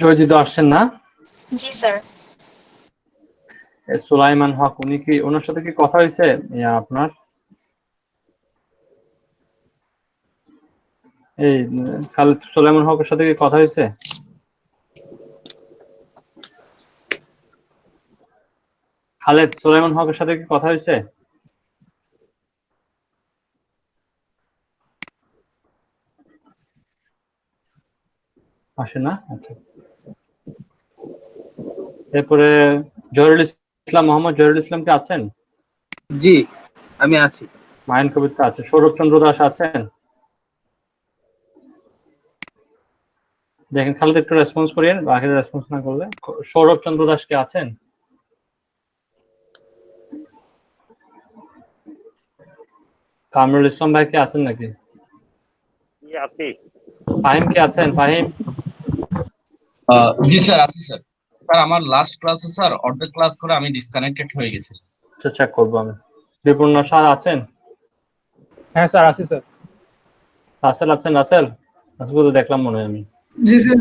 জয়জিৎ আসছেন না? জি স্যার। সুলাইমান হক, উনি কি, ওনার সাথে কি কথা হয়েছে আপনার? এই খালেদ সুলাইমান হকের সাথে কি কথা হয়েছে? খালেদ সুলাইমান হকের সাথে কি কথা হয়েছে? আসে না? আচ্ছা। এরপরে মোহাম্মদ জহিরুল ইসলাম কি আছেন? জি আমি আছি। মাইন কবিতা আছে। সৌরভ চন্দ্র দাস আছেন? দেখেন খালেদ একটু রেসপন্স করিয়েন, বাকিরা রেসপন্স না করলে। সৌরভ চন্দ্র দাস কি আছেন? কামরুল ইসলাম ভাই কি আছেন নাকি? ফাহিম কি আছেন? ফাহিম? জি স্যার, আছি স্যার। স্যার আমার লাস্ট ক্লাসে স্যার অর্ধেক ক্লাস করে আমি ডিসকানেক্টেড হয়ে গেছি। আচ্ছা, চেক করবো আমি। বিপুর্ণ স্যার আছেন? হ্যাঁ স্যার আছি স্যার। রাসেল আছেন? রাসেল তো দেখলাম মনে হয় আমি। জি স্যার।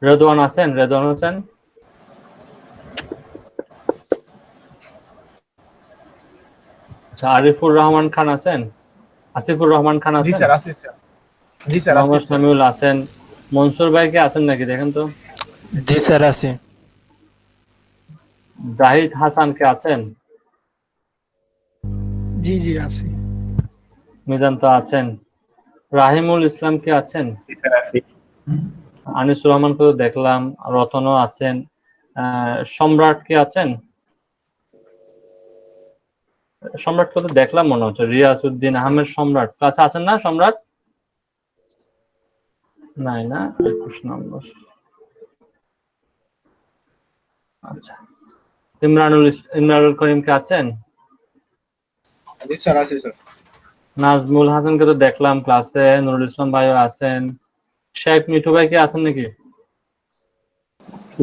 রেদওয়ান আছেন? রেদওয়ান আছেন? আচ্ছা, আরিফুর রহমান খান আছেন? আসিফুর রহমান খান আছেন? জি স্যার আছি স্যার। জি স্যার আছি মোহাম্মদ স্যার। সামিউল আছেন? মনসুর ভাই কি আছেন নাকি দেখেন তো? জি স্যার আছি। জাহিদ হাসান কে আছেন? জি জি আছি। মিজান তো আছেন। রাহিমুল ইসলাম কি আছেন? জি স্যার আছি। আনিসুর রহমান তো দেখলাম, রতনও আছেন। সম্রাট কি আছেন? সম্রাটকে তো দেখলাম মনে হচ্ছে। রিয়াসউদ্দিন আহমেদ সম্রাট কাছে আছেন না? সম্রাট নাই না? 21 নম্বর। আচ্ছা, ইমরানুল করিম কে আছেন? জি স্যার আছি স্যার। নাজমুল হাসানকে তো দেখলাম ক্লাসে। নুরুল ইসলাম ভাইও আছেন। শেখ মিঠু ভাই কি আছেন নাকি?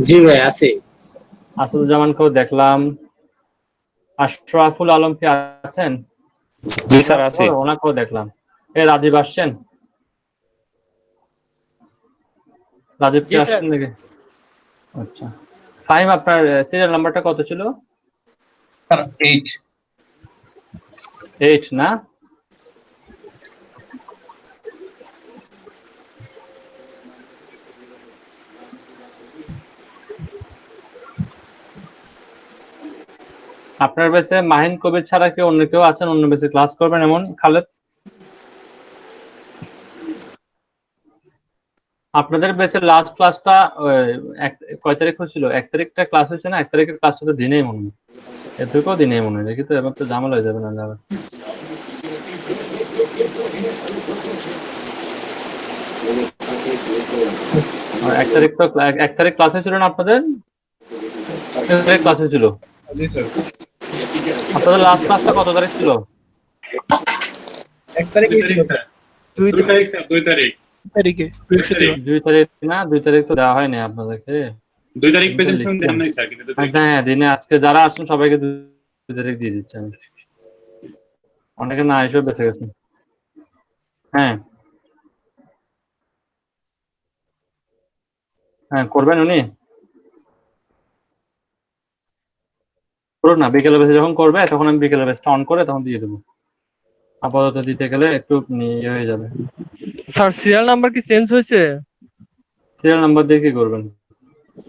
জি ভাই আছি। আসাদুজ্জামানকেও দেখলাম। আশরাফুল আলম কি আছেন? জি স্যার আছি। ওনাকেও দেখলাম। রাজীব আসছেন? রাজীব কি আসছেন নাকি? আচ্ছা। ফাহিম, আপনার সিরিয়াল নাম্বারটা কত ছিল? স্যার 8। 8 না? আপনার বেসে মাহিন কবির ছাড়া কি অন্য কেউ আছেন অন্য বেসে ক্লাস করবেন এমন? খালেদ, আপনাদের বেসে লাস্ট ক্লাসটা কয় তারিখ হয়েছিল? 1 তারিখটা ক্লাস হয়েছে না? 1 তারিখের ক্লাসটা তো দিনেই মনে হয়, এটুকুও দিনেই মনে হয়। দেখি তো, এবার তো ঝামেলা হয়ে যাবে না যাবে। 1 তারিখ তো 1 তারিখ ক্লাস হয়েছিল না আপনাদের? 1 তারিখ ক্লাস হয়েছিল। জি স্যার। আপনাদের লাস্ট ক্লাসটা কত তারিখ ছিল? 1 তারিখে ছিল স্যার। 2 তারিখ স্যার, 2 তারিখ। তারিখে 2 তারিখ না? 2 তারিখ তো দেওয়া হয়নি আপনাদেরকে। 2 তারিখ প্রেজেন্টেশন দেন নাই স্যার, কিন্তু 2 তারিখ। হ্যাঁ, দিনে আজকে যারা আসছেন সবাইকে 2 তারিখ দিয়ে দিচ্ছি আমি। অনেকে না এসেও বেঁচে গেছেন। হ্যাঁ হ্যাঁ, করবেন উনি। করুক না, বিকেলের বেসে যখন করবে তখন আমি বিকেলের বেসটা অন করে তখন দিয়ে দেবো। আপাতত দিতে গেলে একটু ইয়ে হয়ে যাবে। স্যার সিরিয়াল নাম্বার কি চেঞ্জ হয়েছে? সিরিয়াল নাম্বার দিয়ে কি করবেন?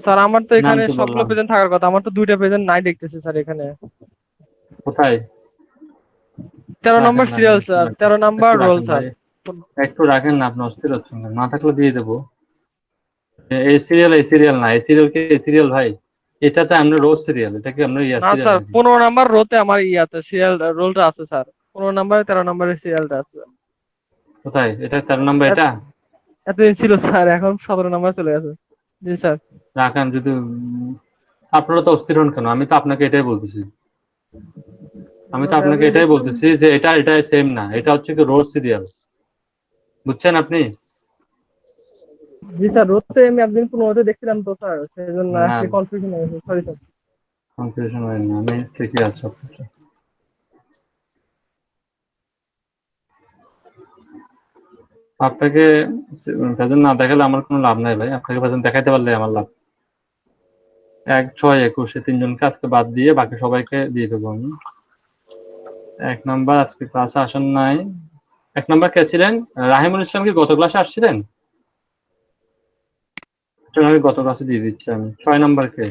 স্যার আমার তো নাম এখানে কি সবগুলো বললাম? প্রেজেন্ট থাকার কথা, আমার তো 2টা প্রেজেন্ট নাই দেখতেছি স্যার এখানে। কোথায়? 13 নম্বর রাখেন সিরিয়াল স্যার, 13 নাম্বার একটু রোল রাখেন স্যার। ভাই, একটু রাখেন না, আপনি অস্থির হচ্ছেন কেন? না থাকলে দিয়ে দেবো। এই সিরিয়াল না, এই সিরিয়াল কি এই সিরিয়াল ভাই? এটা তো আমরা রোজ সিরিয়াল, এটা কি আমরা ইয়া না সিরিয়াল স্যার নাকি? 15 নাম্বার রোতে আমার ইয়াতে সিরিয়াল রোলটা আছে স্যার, 15 নাম্বার 13 নাম্বারের সিরিয়ালটা আছে। কোথায়? এটা 13 নাম্বার এটা? এতদিন ছিল স্যার, এখন 17 নাম্বার চলে গেছে। জি স্যার। রাখেন যদি আপনারা তো অস্থির হন কেন? আমি তো আপনাকে এটাই বলতেছি, আমি তো আপনাকে এটাই বলতেছি যে এটাই সেম না, এটা হচ্ছে কি রোজ সিরিয়াল, বুঝছেন আপনি? জি স্যার, রোতে আমি একদিন 15 দেখছিলাম তো স্যার, সেজন্য না, আসলে কনফিউশন হয়ে গেছে, সরি স্যার। কনফিউশন হয় না, আমি ঠিকই আছে সবকিছু। আপনাকে প্রেজেন্ট না দেখালে আমার কোনো লাভ নাই ভাই, আপনাকে প্রেজেন্ট দেখাইতে পারলে আমার লাভ। 1, 6, 21 তিনজনকে আজকে বাদ দিয়ে বাকি সবাইকে দিয়ে দেবো আমি। 1 নাম্বার আজকে ক্লাসে আসেন নাই। 1 নাম্বার কে ছিলেন? রাহিমুল ইসলাম কি গত ক্লাসে আসছিলেন? আমি গত ক্লাসে দিয়ে দিচ্ছি আমি। 6 নাম্বার কে?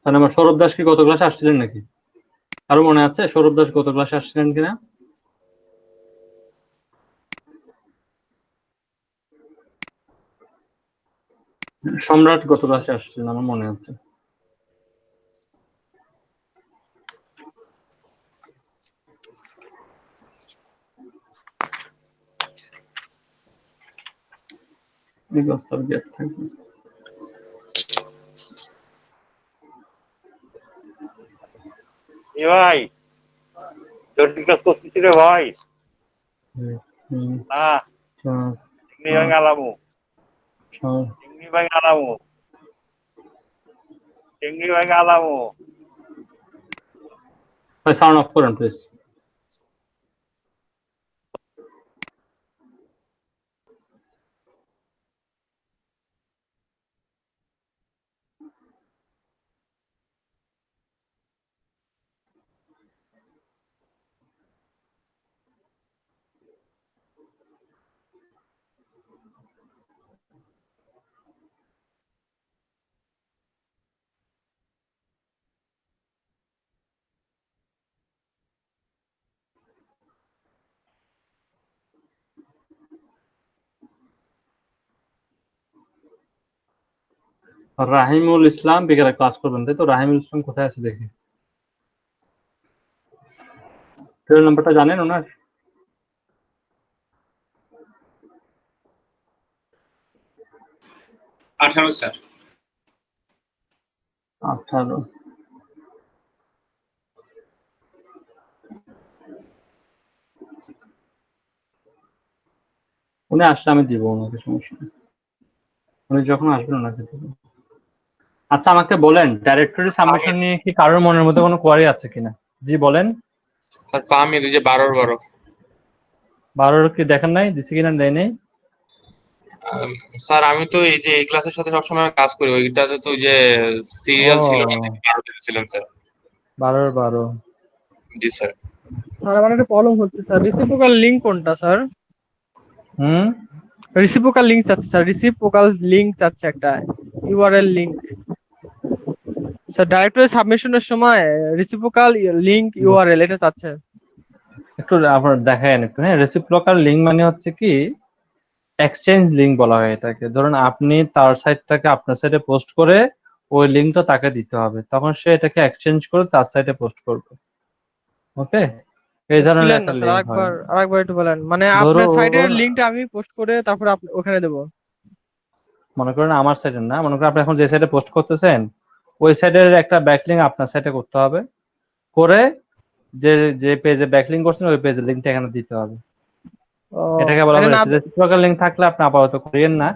6 নাম্বার সৌরভ দাস কি গত ক্লাসে আসছিলেন নাকি? আরো মনে আছে সৌরভ দাস গত ক্লাসে আসছিলেন কিনা? সম্রাট গত ক্লাসে আসছিলেন আমার মনে আছে। ভাই জটিল ক্লাস করতেছি রে ভাই। না চিংড়ি ভাই আলামু, চিংড়ি ভাই আলামু, চিংড়ি ভাই আলামু। সাউন্ড অফ করেন প্লিজ। রাহিমুল ইসলাম বিকেলে ক্লাস করবেন, তাই তো? রাহিমুল ইসলাম কোথায় আছে দেখি। নাম্বারটা জানেন ওনার? 18 স্যার। 18। উনি আসলে আমি দিব ওনাকে, সমস্যা নেই, উনি যখন আসবেন ওনাকে দিব। আচ্ছা আমাকে বলেন, ডাইরেক্টরি সাবমিশন নিয়ে কি কারোর মনের মধ্যে কোনো কোয়ারি আছে কিনা? জি বলেন। স্যার ফাহমি যে 12 12 কি দেখেন নাই, দিছি কিনা দেয় নাই? স্যার আমি তো এই যে এই ক্লাসের সাথে সবসময় কাজ করি, ওইটাতে তো যে সিরিয়াল ছিল না, 12 দিয়েছিলেন স্যার। 12 জি স্যার। স্যার আমার একটা প্রবলেম হচ্ছে স্যার, রিসিপ্রোকাল লিংক কোনটা স্যার? রিসিপ্রোকাল লিংক চাচ্ছে স্যার, রিসিপ্রোকাল লিংক চাচ্ছে একটা ইউআরএল লিংক স্যার, ডাইরেক্টরি সাবমিশনের সময় রিসিপ্রোকাল লিংক ইউআরএল এটা চাচ্ছে। একটু আপনার দেখায় একটু। হ্যাঁ, রেসিপ্রোকাল লিংক মানে হচ্ছে কি এক্সচেঞ্জ লিংক বলা হয় এটাকে। ধরুন আপনি তার সাইটটাকে আপনার সাইটে পোস্ট করে ওই লিংকটা তাকে দিতে হবে, তখন সে এটাকে এক্সচেঞ্জ করে তার সাইটে পোস্ট করবে। ওকে, এই ধরনের একটা লিংক হয়। আরেকবার একটু বলেন, মানে আপনার সাইটের লিংকটা আমি পোস্ট করে তারপর ওখানে দেব। মনে করেন আমার সাইটে না, মনে করেন আপনি এখন যে সাইটে পোস্ট করতেছেন ওই সাইটের একটা ব্যাকলিংক আপনার সাইটে করতে হবে, করে যে যে পেজে ব্যাকলিংক করছেন ওই পেজের লিংকটা এখানে দিতে হবে। এটাকে বলা হয় রেসিপ্রোকাল লিংক। থাকলে আপনি আপাতত করিয়েন না,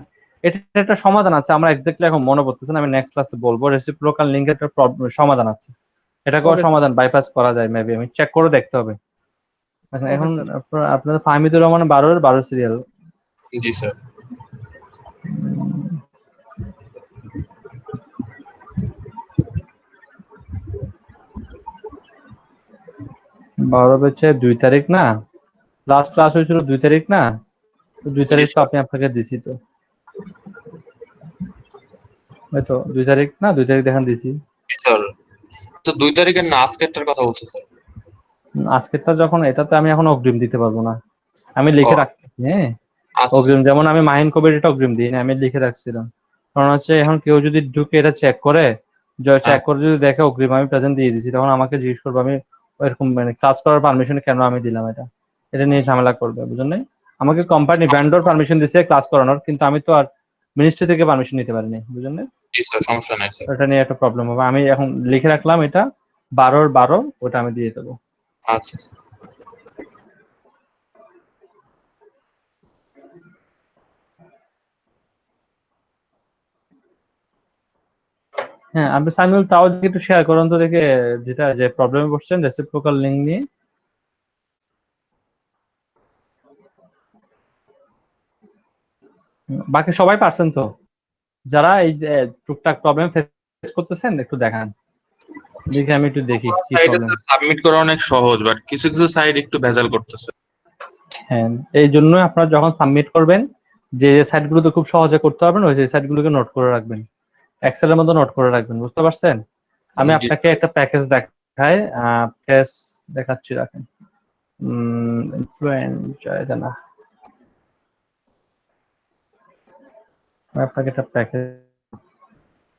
এটা একটা সমাধান আছে, আমরা এক্স্যাক্টলি এখন মনে পড়তেছে না, আমি নেক্সট ক্লাসে বলবো। রেসিপ্রোকাল লিংকের একটা সমাধান আছে, এটাকেও সমাধান বাইপাস করা যায় মেবি, আমি চেক করে দেখতে হবে। এখন আপনাদের ফাহমিদুর রহমান 12 সিরিয়াল। জি স্যার। 12 বেচে 2 তারিখ না, লাস্ট ক্লাস হয়েছিল 2 তারিখ না, তো 2 তারিখ তো আপনি আপনাকে দিছি তো, এই তো 2 তারিখ না, 2 তারিখ দেখান দিছি। স্যার তো 2 তারিখের না আজকেরটার কথা বলছি স্যার। আজকেরটা যখন, এটা তো আমি এখন অগ্রিম দিতে পারবো না, আমি লিখে ও, রাখতেছি। হ্যাঁ, আচ্ছা অগ্রিম যেমন আমি মাহিন কবির এটা অগ্রিম দিই না, আমি লিখে রাখছিলাম। কারণ হচ্ছে এখন কেউ যদি ঢুকে এটা চেক করে, চেক করে যদি দেখে অগ্রিম আমি প্রেজেন্ট দিয়ে দিছি, তখন আমাকে জিজ্ঞেস করবে আমি এরকম মানে ক্লাস করার পারমিশন কেন আমি দিলাম, এটা নিয়ে ঝামেলা করবে, বুঝলেন নাই? আমাকে কোম্পানি ভেন্ডর পারমিশন দিছে ক্লাস করানোর, কিন্তু আমি তো আর মিনিস্ট্রি থেকে পারমিশন নিতে পারিনি, বুঝলেন না? জি স্যার, সমস্যা নাই স্যার। এটা নিয়ে একটা প্রবলেম হবে। আমি এখন লিখে রাখলাম এটা 12/12, ওটা আমি দিয়ে দেবো। আচ্ছা স্যার। হ্যাঁ, আপনি সাইমুল তাও যদি একটু শেয়ার করেন তো দেখে, যেটা যে প্রবলেমে বসছেন রেসিপ্রোকাল লিঙ্ক নিয়ে। বাকি সবাই পারছেন তো? যারা এই যে টুকটাক প্রবলেম ফেস করতেছেন একটু দেখান, দেখি আমি একটু দেখি কি সাইডে প্রবলেম। সাবমিট করা অনেক সহজ, বাট কিছু কিছু সাইড একটু ভেজাল করতেছে। হ্যাঁ, এই জন্য আপনারা যখন সাবমিট করবেন, যে সাইটগুলোতে খুব সহজে করতে পারবেন ওই সাইটগুলোকে নোট করে রাখবেন, এক্সেলের মধ্যে নোট করে রাখবেন, বুঝতে পারছেন? আমি জি আপনাকে একটা প্যাকেজ দেখাই, প্যাকেজ দেখাচ্ছি, রাখেন। ইনফ্লুয়েন্সার এটা না, আমি আপনাকে একটা প্যাকেজ,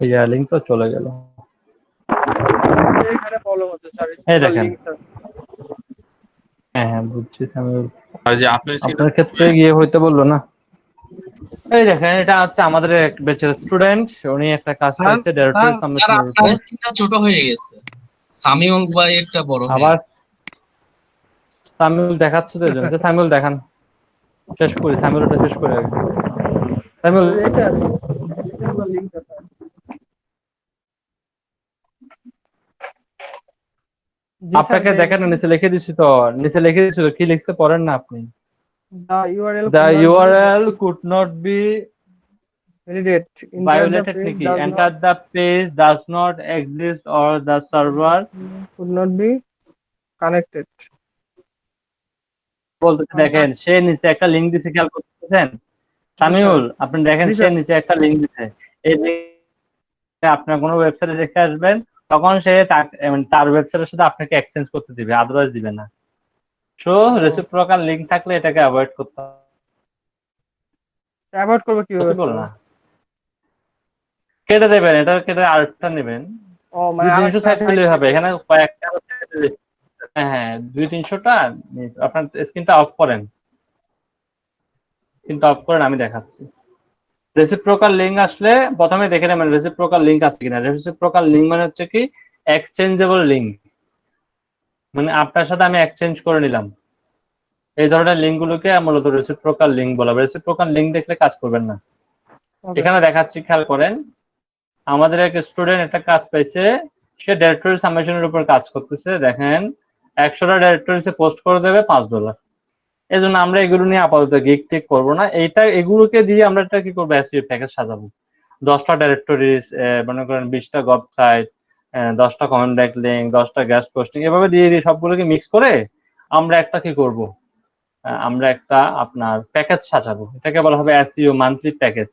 এই লিঙ্ক তো চলে গেল। এখানে বলো হচ্ছে স্যার, এই দেখেন, লিংক হ্যাঁ হ্যাঁ বুঝছি, আমি আর যে আপনি আপনার ক্ষেত্রে গিয়ে হইতে বললো না। এই দেখেন, এটা হচ্ছে আমাদের এক ব্যাচের স্টুডেন্ট, উনি একটা কাজ পাইছে ডাইরেক্টরি স্যার সাবমিশনের আপনার উপর। স্ক্রিনটা ছোট হয়ে গেছে, সামিউল ভাই একটা বড় হয়ে আবার গেছে। সামিউল দেখাচ্ছে তো, এজন্য সামিউল দেখান, শেষ করি সামিউলটা শেষ করে আগে। সামিউল এটা ডিসেম্বর লিংক আছে। জি স্যার, আপনাকে দেখেন নিচে লিখে দিছি তো, নিচে লিখে দিছি তো, কি লিখছে পড়েন না আপনি? the URL could not be validate. violated নাকি, enter the page does not exist or the server could not be connected. বলতেছে। দেখেন সে নিচে একটা লিংক দিছে, খেয়াল করতেছেন সামিউল? আপনি দেখেন জি সে স্যার। নিচে একটা লিংক দিছে, এই লিংকে আপনার কোনো ওয়েবসাইটে রেখে আসবেন, তখন সে মানে তার ওয়েবসাইটের সাথে আপনাকে এক্সচেঞ্জ করতে দিবে, আদারওয়াইজ দিবে না। সো রেসিপ্রোকাল লিংক থাকলে এটাকে অ্যাভয়েড করতে হবে। অ্যাভয়েড করবে কিভাবে পসিবল স্যার? না, কেটে দেবেন, এটা কেটে আরেকটা নেবেন। ও মানে 200-300 সাইট হলেই হবে, আরেকটা এখানে কয়েকটা। হ্যাঁ হ্যাঁ, 200-300টা। আপনার স্ক্রিনটা অফ করেন, স্ক্রিনটা অফ করেন, আমি দেখাচ্ছি। রেসিপ্রোকাল লিংক আসলে প্রথমে দেখে নেবেন রেসিপ্রোকাল লিংক আছে কিনা। রেসিপ্রোকাল লিংক মানে হচ্ছে কি, এক্সচেঞ্জেবল লিংক, মানে আপনার সাথে আমি এক্সচেঞ্জ করে নিলাম, এই ধরনের লিংক গুলোকে মূলত রেসিপ্রোকাল লিংক বলা হবে। রেসিপ্রোকাল লিংক দেখলে কাজ করবেন না। এখানে দেখাচ্ছি, খেয়াল করেন, আমাদের এক স্টুডেন্ট একটা কাজ পাইছে, সে ডাইরেক্টরি সাবমিশনের উপর কাজ করতেছে। দেখেন 100টা ডাইরেক্টরিতে পোস্ট করে দেবে $5। এই জন্য আমরা এগুলো নিয়ে আপাতত গিগ টিক করবো না, এগুলোকে দিয়ে আমরা একটা কি করবো, এসইও প্যাকেজ সাজাবো। 10টা ডাইরেক্টরিজ, মনে করেন 20টা ওয়েবসাইট, 10টা কমেন্ট ব্যাক লিঙ্ক, 10টা গেস্ট পোস্টিং, এভাবে দিয়ে দিয়ে সবগুলোকে মিক্স করে আমরা একটা কি করব, আমরা একটা আপনার প্যাকেজ সাজাবো, এটাকে বলা হবে এসইও মান্থলি প্যাকেজ।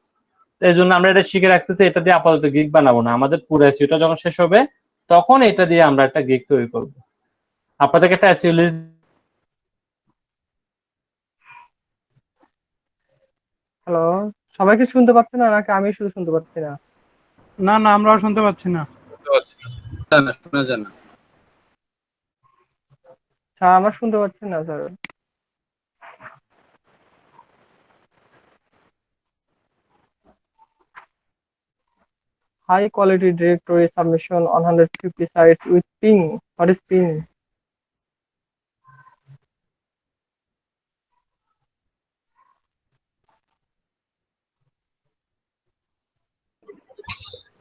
এই জন্য আমরা এটা শিখে রাখতেছি, এটা দিয়ে আপাতত গিগ বানাবো না, আমাদের পুরো এসইওটা যখন শেষ হবে তখন এটা দিয়ে আমরা একটা গিগ তৈরি করব। আপনাদেরকে একটা এসইও লিস্ট। হ্যালো, সবাই কি শুনতে পাচ্ছে না নাকি আমি শুধু শুনতে পাচ্ছি না? না না, আমরাও শুনতে পাচ্ছি না। শোনা যায় না। স্যার আমার শুনতে পাচ্ছি না sir. High quality directory submission on 150 sites with ping. What is ping?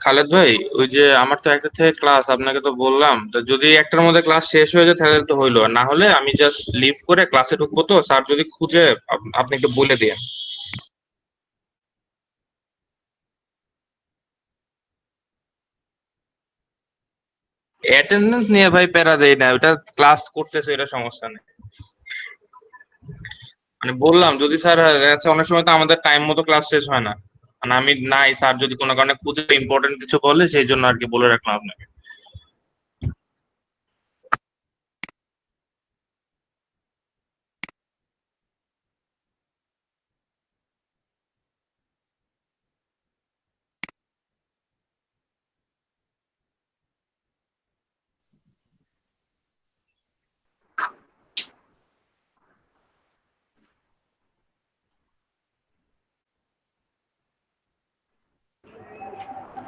Khaled ভাই, ওই যে আমার তো একটা থেকে ক্লাস, আপনাকে তো বললাম, তো যদি একটার মধ্যে ক্লাস শেষ হয়ে যায় তাহলে তো হইলো, আর না হলে আমি জাস্ট লিভ করে ক্লাসে ঢুকবো, তো স্যার যদি খুঁজে আপনাকে বলে দেন। অ্যাটেন্ডেন্স নিয়ে ভাই প্যারা দেই না, ওটা ক্লাস করতেছে, এটা সমস্যা নেই। মানে বললাম যদি স্যার আচ্ছা, অনেক সময় তো আমাদের টাইম মতো ক্লাস শেষ হয় না, মানে আমি নাই, স্যার যদি কোনো কারণে খুঁজে ইম্পর্টেন্ট কিছু বলে সেই জন্য আর কি বলে রাখলাম আপনাকে।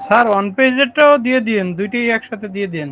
স্যার ওয়ান পেজেরটাও দিয়ে দিন, দুইটাই একসাথে দিয়ে দিন।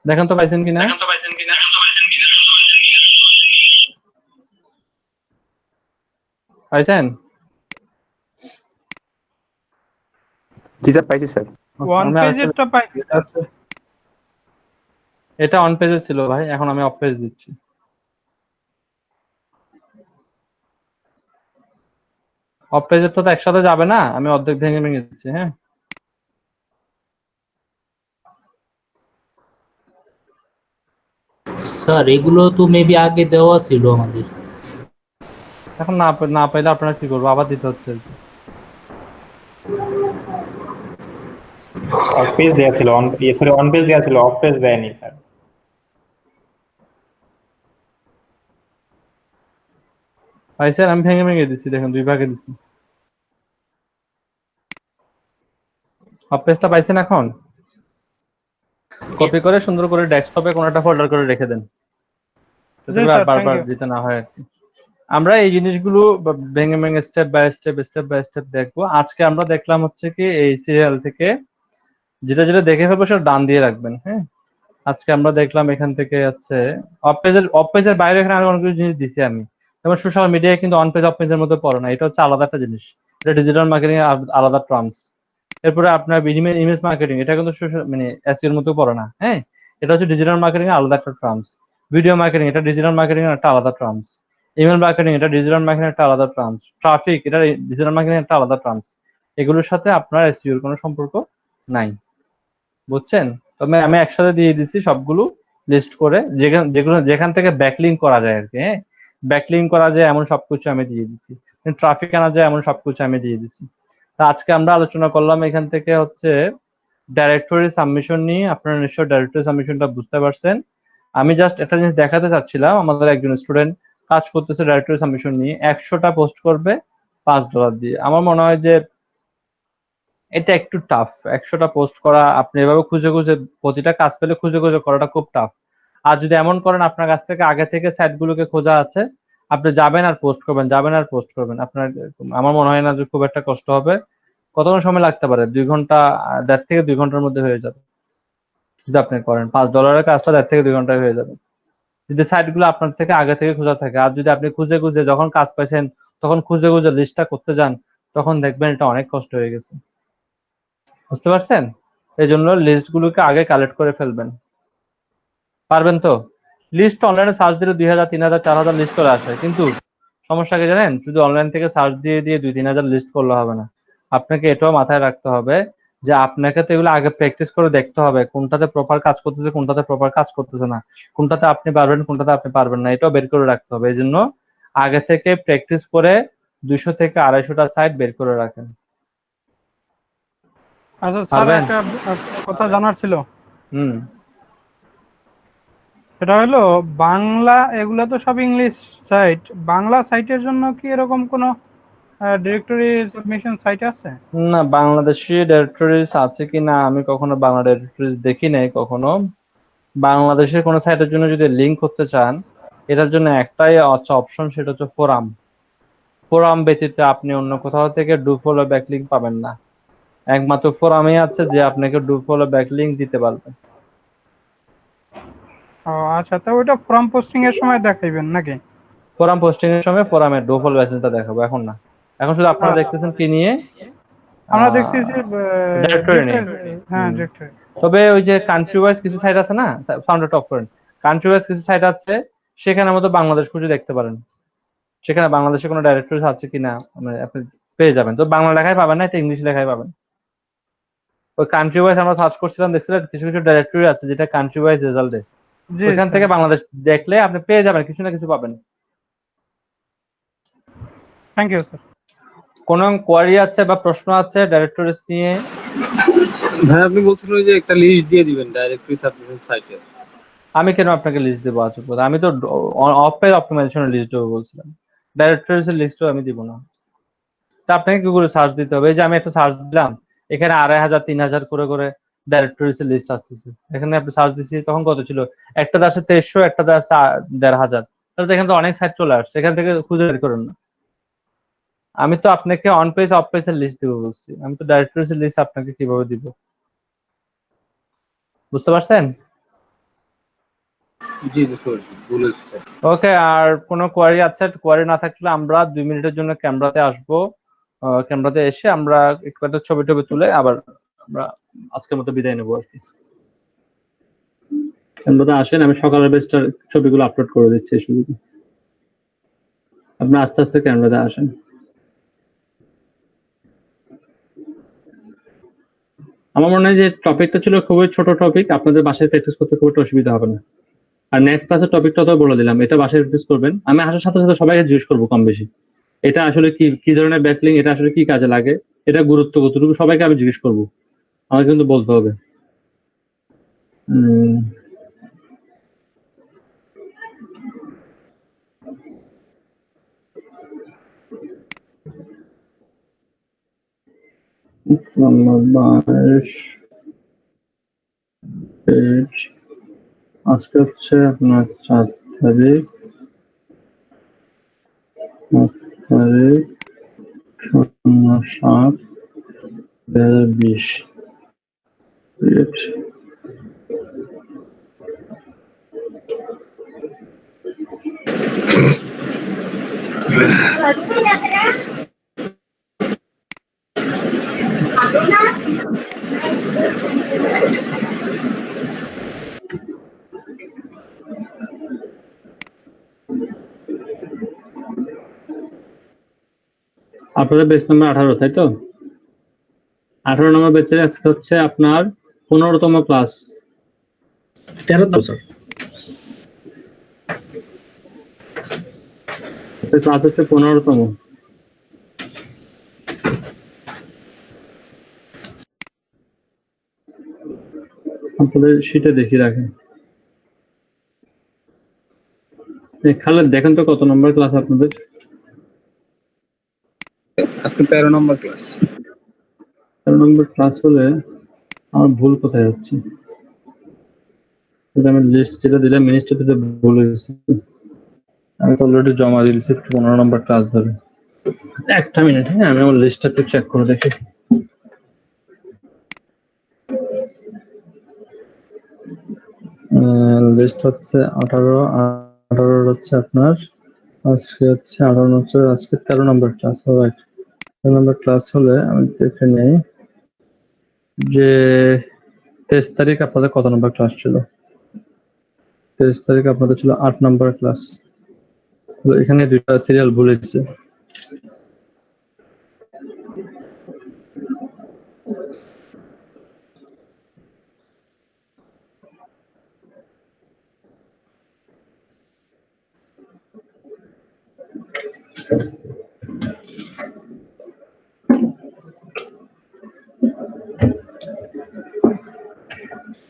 দেখেন তো পাইছেন কিনা। পাইছেন? জি স্যার, পাইছি স্যার। ওয়ান আমি আরেকটা পেজেরটা পাই। এটা অন পেজে ছিল ভাই, এখন আমি অফ পেজ দিচ্ছি। অফ পেজের তো একসাথে যাবে না, আমি অর্ধেক ভেঙে ভেঙে দিচ্ছি। হ্যাঁ, স্যার এগুলো তো মেবি আগে দেওয়া ছিল আমাদের। এখন না পাইলে আপনারা কি করবো, আবার দিতে হচ্ছে। অফ পেজ দেওয়া ছিল, অন পেজ দেওয়া ছিল, অফ পেজ দেয়নি স্যার। পাইছেন? আমি ভেঙে ভেঙে দিচ্ছি, দেখেন 2 ভাগে দিচ্ছি। অফ পেজটা পাইছেন? এখন কপি করে সুন্দর করে ডেস্কটপে কোনো একটা ফোল্ডার করে রেখে দেন, যাতে জি করে আর স্যার, থ্যাংক বারবার ইউ। দিতে না হয় আর কি। আমরা এই জিনিসগুলো ভেঙে ভেঙে স্টেপ বাই স্টেপ দেখবো। আজকে আমরা দেখলাম হচ্ছে কি এই সিরিয়াল থেকে যেটা যেটা দেখে ফেলবো সেটা ডান দিয়ে রাখবেন। হ্যাঁ, আজকে আমরা দেখলাম এখান থেকে হচ্ছে অফ পেজের বাইরে এখানে আরো অনেক কিছু জিনিস দিছি আমি, যেমন সোশ্যাল মিডিয়ায় কিন্তু অন পেজ অফ পেজের মধ্যে পড়ে না, এটা হচ্ছে আলাদা একটা জিনিস, এটা ডিজিটাল মার্কেটিং এর আলাদা টার্মস। এরপরে আপনার ইমেজ মার্কেটিং, এটা কিন্তু মানে এসইও এর মধ্যে পড়ে না। হ্যাঁ, এটা হচ্ছে ডিজিটাল মার্কেটিং এর আলাদা একটা টার্মস। ভিডিও মার্কেটিং, এটা ডিজিটাল মার্কেটিং এর একটা আলাদা টার্মস। ইমেল মার্কেটিং, এটা ডিজিটাল মার্কেটিং এর একটা আলাদা টার্মস। ট্রাফিক, এটা ডিজিটাল মার্কেটিং এর একটা আলাদা টার্মস। এগুলোর সাথে আপনার এসইও এর কোনো সম্পর্ক নাই, বুঝছেন? তবে আমি একসাথে দিয়ে দিচ্ছি সবগুলো লিস্ট করে, যেখান থেকে ব্যাকলিঙ্ক করা যায় আর কি। হ্যাঁ, ব্যাকলিঙ্ক করা যায় এমন সবকিছু আমি দিয়ে দিচ্ছি, ট্রাফিক আনা যায় এমন সবকিছু আমি দিয়ে দিচ্ছি। তা আজকে আমরা আলোচনা করলাম এখান থেকে হচ্ছে ডাইরেক্টরি সাবমিশন নিয়ে। আপনারা নিশ্চয়ই ডাইরেক্টরি সাবমিশনটা বুঝতে পারছেন। আমি জাস্ট একটা জিনিস দেখাতে চাচ্ছিলাম, আমাদের একজন স্টুডেন্ট কাজ করতেছে ডাইরেক্টরি সাবমিশন নিয়ে, 100টা পোস্ট করবে $5 দিয়ে। আমার মনে হয় যে এটা একটু টাফ, 100টা পোস্ট করা, আপনি এভাবে খুঁজে খুঁজে প্রতিটা কাজ পেলে খুঁজে খুঁজে করাটা খুব টাফ। আর যদি এমন করেন আপনার কাছ থেকে আগে থেকে সাইটগুলোকে খোঁজা আছে, আপনি যাবেন আর পোস্ট করবেন, যাবেন আর পোস্ট করবেন, আপনার আমার মনে হয় না যে খুব একটা কষ্ট হবে। কতক্ষণ সময় লাগতে পারে? 2 ঘন্টা, 1.5 থেকে 2 ঘন্টার মধ্যে হয়ে যাবে যদি আপনি করেন। $5 কাজটা 1.5 থেকে 2 ঘন্টায় হয়ে যাবে যদি সাইটগুলো আপনার থেকে আগে থেকে খোঁজা থাকে। আর যদি আপনি খুঁজে খুঁজে যখন কাজ পাইছেন তখন খুঁজে খুঁজে লিস্টটা করতে যান, তখন দেখবেন এটা অনেক কষ্ট হয়ে গেছে। বুঝতে পারছেন? এই জন্য লিস্ট গুলোকে আগে কালেক্ট করে ফেলবেন। পারবেন তো? লিস্ট অনলাইনে সার্চ দিলে 2000, 3000, 4000 লিস্ট চলে আসে, কিন্তু সমস্যা কি জানেন? শুধু অনলাইন থেকে সার্চ দিয়ে দিয়ে 2-3000 লিস্ট করলে হবে না। আপনাকে এটাও মাথায় রাখতে হবে যে আপনাকে তো এগুলো আগে প্র্যাকটিস করে দেখতে হবে, কোনটাতে প্রপার কাজ করতেছে, কোনটাতে প্রপার কাজ করতেছে না, কোনটাতে আপনি পারবেন, কোনটাতে আপনি পারবেন না, এটাও বের করে রাখতে হবে। এই জন্য আগে থেকে প্র্যাকটিস করে 200 থেকে 250টা সাইট বের করে রাখেন। আচ্ছা স্যার, পারবেন? একটা কথা জানার ছিল। হুম, সেটা হলো বাংলা, এগুলা তো সব ইংলিশ সাইট, বাংলা সাইটের জন্য কি এরকম কোনো ডিরেক্টরি সাবমিশন সাইট আছে? না, বাংলাদেশি ডিরেক্টরিজ আছে কিনা আমি কখনো বাংলা ডিরেক্টরিজ দেখি নাই কখনো। বাংলাদেশের কোনো সাইটের জন্য যদি লিংক করতে চান, এটার জন্য একটাই অপশন, সেটা হচ্ছে ফোরাম। ফোরাম ব্যতীত আপনি অন্য কোথাও থেকে ডু ফলো ব্যাকলিংক পাবেন না। একমাত্র ফোরামই আছে যে আপনাকে ডু ফলো ব্যাকলিংক দিতে পারবে। ও আচ্ছা, তো ওইটা ফর্ম পোস্টিং এর সময় দেখাইবেন নাকি? ফোরাম পোস্টিং এর সময় ফোরামের ডু ফলো ব্যাকলিংকটা দেখাবো, এখন না। এখন শুধু আপনারা দেখতেছেন কি নিয়ে, আমরা দেখছি যে ডিরেক্টরি নিয়ে। হ্যাঁ ডিরেক্টরি। তবে ওই যে কান্ট্রি ওয়াইজ কিছু সাইট আছে না, সাউন্ডটা অফ করেন। কান্ট্রি ওয়াইজ কিছু সাইট আছে, সেখানে মতো বাংলাদেশ খুঁজে দেখতে পারেন, সেখানে বাংলাদেশে কোনো ডাইরেক্টরিজ আছে কিনা মানে আপনি পেয়ে যাবেন। তো বাংলা লেখায় পাবেন না, এটা ইংলিশ লেখায় পাবেন। ওই কান্ট্রি ওয়াইজ আমরা সার্চ করছিলাম, দেখছিলাম কিছু কিছু ডাইরেক্টরি আছে যেটা কান্ট্রি ওয়াইজ রেজাল্ট দেয়, ওইখান থেকে বাংলাদেশ দেখলে আপনি পেয়ে যাবেন, কিছু না কিছু পাবেন। Thank you sir. কোন কোয়ারি আছে বা প্রশ্ন আছে ডাইরেক্টরিজ নিয়ে? ভাই আপনি বলছিলেন যে একটা লিস্ট দিয়ে দিবেন ডাইরেক্টরি সাবমিশন সাইটে। আমি কেন আপনাকে লিস্ট দেবো? আজ আমি তো অফ পেজ অপটিমাইজেশনের লিস্ট দেবো বলছিলাম, ডাইরেক্টরিজ এর লিস্টও আমি দিব না। তা আপনাকে গুগলে সার্চ দিতে হবে। এই যে আমি একটা সার্চ দিলাম, এখানে 2500 3000 করে করে ডাইরেক্টরিজ এর লিস্ট আসতেছে। এখানে আপনি সার্চ দিচ্ছি তখন কত ছিল, একটা আছে 2300, একটা আছে 1500। তাহলে এখানে তো অনেক সাইট চলে আসছে, এখান থেকে খুঁজে বের করেন না। আমি তো আপনাকে অন পেজ অফ পেজ এর লিস্ট দিব বলছি, আমি তো ডাইরেক্টরিজ এর লিস্ট আপনাকে কিভাবে দিব, বুঝতে পারছেন? জি বুঝতে পারছি, ভুল হয়েছে। ওকে, আর কোনো কোয়ারি আছে? কোয়ারি না থাকলে আমরা 2 মিনিটের জন্য ক্যামেরাতে আসবো। ক্যামেরাতে এসে আমরা একটা ছবি টবি তুলে আবার আমরা আজকের মতো বিদায় নেবো আর কি। ক্যামেরাতে আসেন, আমি সকালের বেস্টার ছবিগুলো আপলোড করে দিচ্ছি শুধু, আপনি আস্তে আস্তে ক্যামেরাতে আসেন। আমার মনে হয় যে টপিকটা ছিল খুবই ছোট টপিক, আপনাদের বাসায় প্র্যাকটিস করতে খুব একটা অসুবিধা হবে না। আর নেক্সট ক্লাসের টপিকটা তো বলে দিলাম, এটা বাসায় প্র্যাকটিস করবেন। আমি আসার সাথে সাথে সবাইকে জিজ্ঞেস করবো কম বেশি, এটা আসলে কি ধরনের ব্যাকলিং, এটা আসলে কি কাজে লাগে, এটা গুরুত্ব কতটুকু, সবাইকে আমি জিজ্ঞেস করবো, আমাকে কিন্তু বলতে হবে। আজকে হচ্ছে আপনার 4 তারিখ, 07/2020। আপনাদের বেচ নাম্বার 18, তাই তো? 18 নম্বর বেচে আজকে হচ্ছে আপনার 15তম ক্লাস। 13তম স্যার। ক্লাস হচ্ছে 15তম। আপনাদের শীটে দেখি রাখেন। খালেদ দেখেন তো কত নম্বর ক্লাস আপনাদের? আজকে 13 নম্বর ক্লাস। 13 নম্বর ক্লাস হলে আমার ভুল কোথায় হচ্ছে? আমি লিস্ট যেটা দিলাম মিনিস্টার দিতে ভুল হয়েছে, আমি তো অলরেডি জমা দিয়েছি 15 নম্বর ক্লাস ধরে। একটা মিনিট, হ্যাঁ আমি আমার লিস্টটা একটু চেক করে দেখি। লিস্ট হচ্ছে 18 হচ্ছে আপনার, আজকে হচ্ছে 18 হচ্ছে, আজকে 13 নম্বর ক্লাস। রাইট, 13 নম্বর ক্লাস হলে আমি দেখে নেই যে 23 তারিখ আপনাদের কত নম্বর ক্লাস ছিল। 23 তারিখ আপনাদের ছিল 8 নম্বর ক্লাস। এখানে দুইটা সিরিয়াল ভুলে গেছে।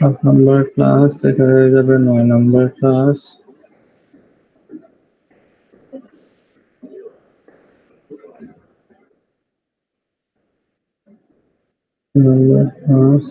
7 নম্বর ক্লাস, এটা হয়ে যাবে 9 নম্বর ক্লাস। নম্বর ক্লাস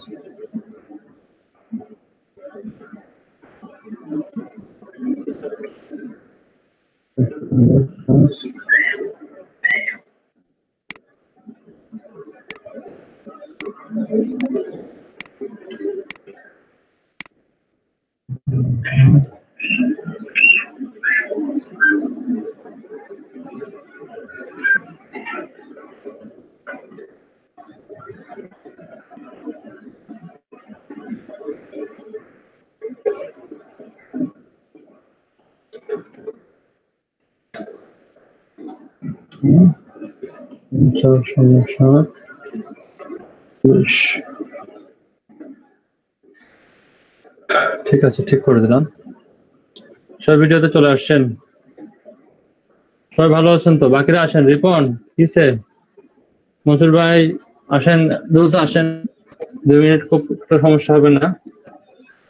সমস্যা। ঠিক আছে, ঠিক করে দিলাম। সব ভিডিওতে চলে আসছেন, সবাই ভালো আছেন তো? বাকিরা আসেন। রিপন কিসে? মনসুর ভাই আসেন, দ্রুত আসেন, 2 মিনিট, খুব একটা সমস্যা হবে না,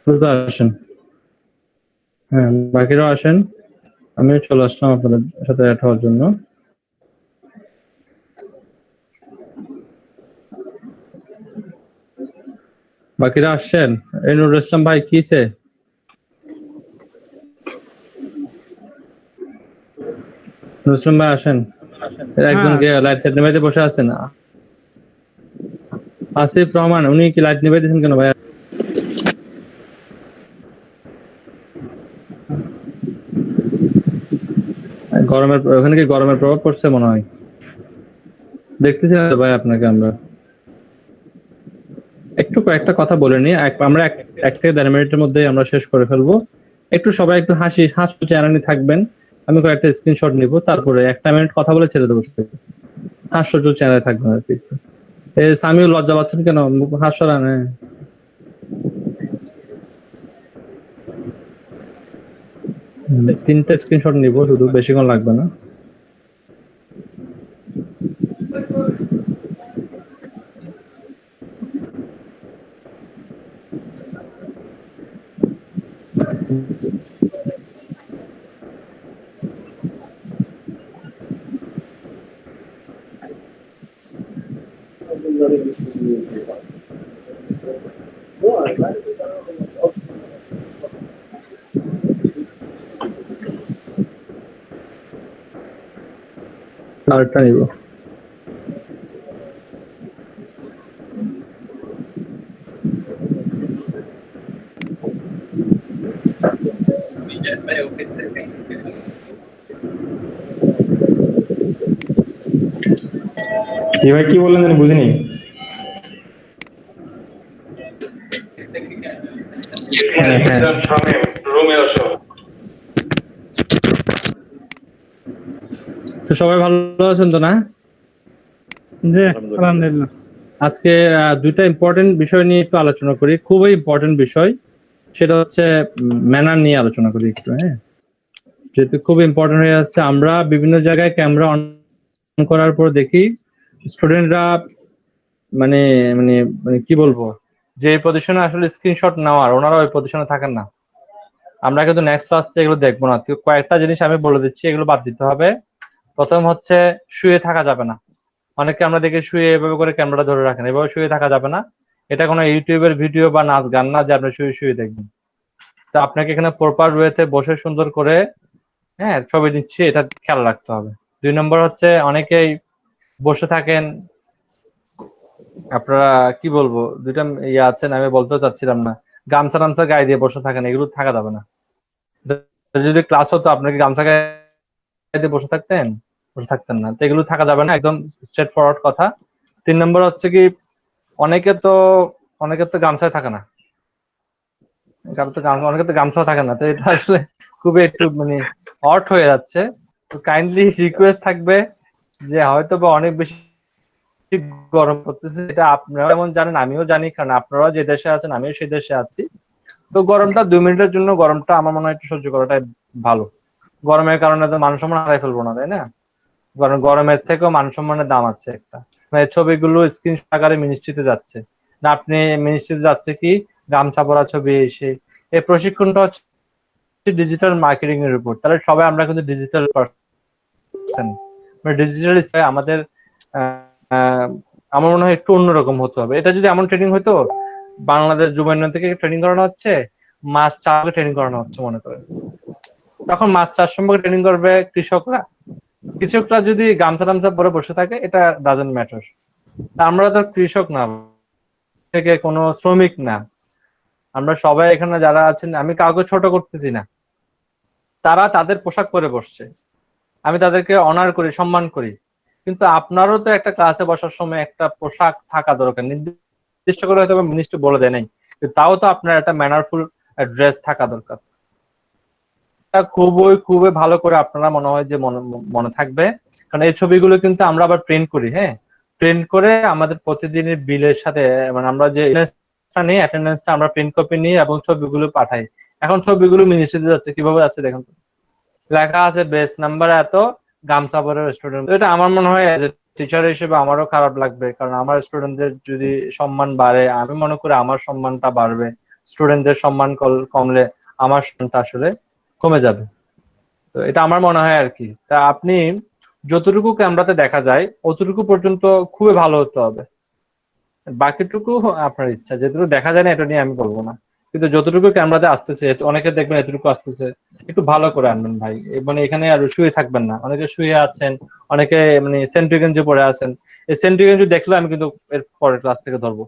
দ্রুত আসেন। হ্যাঁ, বাকিরাও আসেন, আমিও চলে আসলাম আপনাদের সাথে অ্যাড হওয়ার জন্য। বাকিরা আসছেন? এই নুরুল ইসলাম ভাই কিসে? নুরুল ইসলাম ভাই আসেন। একজন লাইট নিভাইতে বসে আছেন, আসিফ রহমান, উনি কি লাইট নিভাইতেছেন কেন ভাই? গরমের, ওখানে কি গরমের প্রভাব পড়ছে মনে হয়? দেখতেছি না ভাই আপনাকে আমরা। একটু কয়েকটা কথা বলে নিই, আমরা 1 থেকে 1.5 মিনিটের মধ্যে আমরা শেষ করে ফেলবো। একটু সবাই একটু হাসি চেহারানি থাকবেন। আমি কয়েকটা স্ক্রিনশট নিব, তারপরে 1 মিনিট কথা বলে ছেড়ে দেবো। হাস্যজ্জ্বল চেহারায় থাকবেন আর কি। সামিউল লজ্জা পাচ্ছেন কেন? হাস্যরান। 3টা স্ক্রিনশট নিব শুধু, বেশিক্ষণ লাগবে না। আরেকটা নিব। ভাই কি বললেন জানি বুঝিনি। সবাই ভালো আছেন তো না? জি আলহামদুলিল্লাহ। আজকে 2টা ইম্পর্টেন্ট বিষয় নিয়ে একটু আলোচনা করি, খুবই ইম্পর্টেন্ট বিষয়। সেটা হচ্ছে ম্যানার নিয়ে আলোচনা করি একটু। হ্যাঁ, যেহেতু খুব ইম্পর্টেন্ট হয়ে যাচ্ছে, আমরা বিভিন্ন জায়গায় ক্যামেরা অন করার পর দেখি স্টুডেন্টরা মানে মানে মানে কি বলবো, যে পজিশনে আসলে স্ক্রিনশট নেওয়ার, ওনারা ওই পজিশনে থাকেন না। আমরা কিন্তু নেক্সট ক্লাসে এগুলো দেখবো না। কয়েকটা জিনিস আমি বলে দিচ্ছি, এগুলো বাদ দিতে হবে। প্রথম হচ্ছে শুয়ে থাকা যাবে না। অনেকে আমরা দেখে শুয়ে এভাবে করে ক্যামেরাটা ধরে রাখেন, এভাবে শুয়ে থাকা যাবে না। এটা কোনো ইউটিউবের ভিডিও বা নাচ গান না যে আপনি শুয়ে শুয়ে দেখবেন। তো আপনাকে এখানে প্রপার ওয়েতে বসে সুন্দর করে ছবি দিচ্ছি, এটা খেয়াল রাখতে হবে। 2 নম্বর হচ্ছে অনেকেই বসে থাকেন, আপনারা কি বলবো, 2টা ইয়ে আছেন, আমি বলতে চাচ্ছিলাম না, গামছা টামছা গায়ে দিয়ে বসে থাকেন, এগুলো থাকা যাবে না। যদি ক্লাস হতো আপনাকে গামছা গায়ে দিয়ে বসে থাকতেন? বসে থাকতেন না। তো এগুলো থাকা যাবে না, একদম স্ট্রেট ফরওয়ার্ড কথা। 3 নম্বর হচ্ছে কি, অনেকে তো গামছায় থাকে না, অনেকে তো গামছা থাকে না। তো এটা আসলে খুবই একটু মানে অড হয়ে যাচ্ছে। তো কাইন্ডলি রিকোয়েস্ট থাকবে যে হয়তো বা অনেক বেশি গরম পড়তেছে, এটা আপনারা যেমন জানেন আমিও জানি, কারণ আপনারা যে দেশে আছেন আমিও সেই দেশে আছি। তো গরমটা 2 মিনিটের জন্য, গরমটা আমার মনে হয় একটু সহ্য করাটাই ভালো। গরমের কারণে তো মান সম্মান হারাই ফেলবো না, তাই না? কারণ গরমের থেকেও মান সম্মানের দাম আছে একটা। ছবিগুলো স্ক্রিনশট আকারে মিনিস্ট্রিতে যাচ্ছে না, আপনি মিনিস্ট্রিতে যাচ্ছে কি গামছা পরা ছবি এসে এই প্রশিক্ষণটা হচ্ছে ডিজিটাল মার্কেটিং এর উপর। তাহলে সবাই আমরা কিন্তু ডিজিটাল পারসন, ডিজিটাল আমাদের আমার মনে হয় একটু অন্যরকম হতে হবে। এটা যদি এমন ট্রেনিং হতো, বাংলাদেশ যুব উন্নয়ন থেকে ট্রেনিং করানো হচ্ছে, মাছ চাষে ট্রেনিং করানো হচ্ছে মনে করেন, তখন মাছ চাষ সম্পর্কে ট্রেনিং করবে কৃষকরা। কৃষকরা যদি গামছা টামছা পরে বসে থাকে, এটা ডাজন্ট ম্যাটার। আমরা তো কৃষক না, থেকে কোনো শ্রমিক না, আমরা সবাই এখানে যারা আছেন, আমি কাউকে ছোট করতেছি না, তারা তাদের পোশাক পরে বসছে, আমি তাদেরকে অনার করি, সম্মান করি। কিন্তু আপনারও তো একটা ক্লাসে বসার সময় একটা পোশাক থাকা দরকার, নির্দিষ্ট করে হয়তো মিনিস্টার বলে দেয় নাই, তাও তো আপনার একটা ম্যানারফুল ড্রেস থাকা দরকার। খুবই খুবই ভালো করে আপনারা মনে হয় যে মনে থাকবে, কারণ এই ছবিগুলো কিন্তু আমরা আবার প্রিন্ট করি। হ্যাঁ, প্রিন্ট করে আমাদের প্রতিদিনের বিলের সাথে, মানে আমরা যে নিই অ্যাটেন্ডেন্সটা আমরা প্রিন্ট কপি নিই এবং ছবিগুলো পাঠাই। এখন ছবিগুলো মিনিস্ট্রিতে যাচ্ছে, কিভাবে যাচ্ছে দেখেন তো, লেখা আছে বেস্ট নাম্বার এত, গামছা পরে স্টুডেন্ট। এটা আমার মনে হয় এজ এ টিচার হিসেবে আমারও খারাপ লাগবে, কারণ আমার স্টুডেন্টদের যদি সম্মান বাড়ে, আমি মনে করি আমার সম্মানটা বাড়বে। স্টুডেন্টদের সম্মান কমলে আমার সম্মানটা আসলে কমে যাবে। তো এটা আমার মনে হয় আর কি। তা আপনি যতটুকু ক্যামেরাতে দেখা যায় অতটুকু পর্যন্ত খুবই ভালো হতে হবে, বাকিটুকু আপনার ইচ্ছা। যেটুকু দেখা যায় না এটা নিয়ে আমি বলবো না, কিন্তু যতটুকু ক্যামেরাতে আসতেছে, অনেকে দেখবেন এতটুকু আসতেছে, একটু ভালো করে আনবেন ভাই। মানে এখানে আর শুয়ে থাকবেন না, অনেকে শুয়ে আছেন, অনেকে মানে সেন্ট্রি গেঞ্জি পরে আছেন। এই সেন্ট্রি গেঞ্জি দেখলে আমি কিন্তু এর পরের ক্লাস থেকে ধরবো,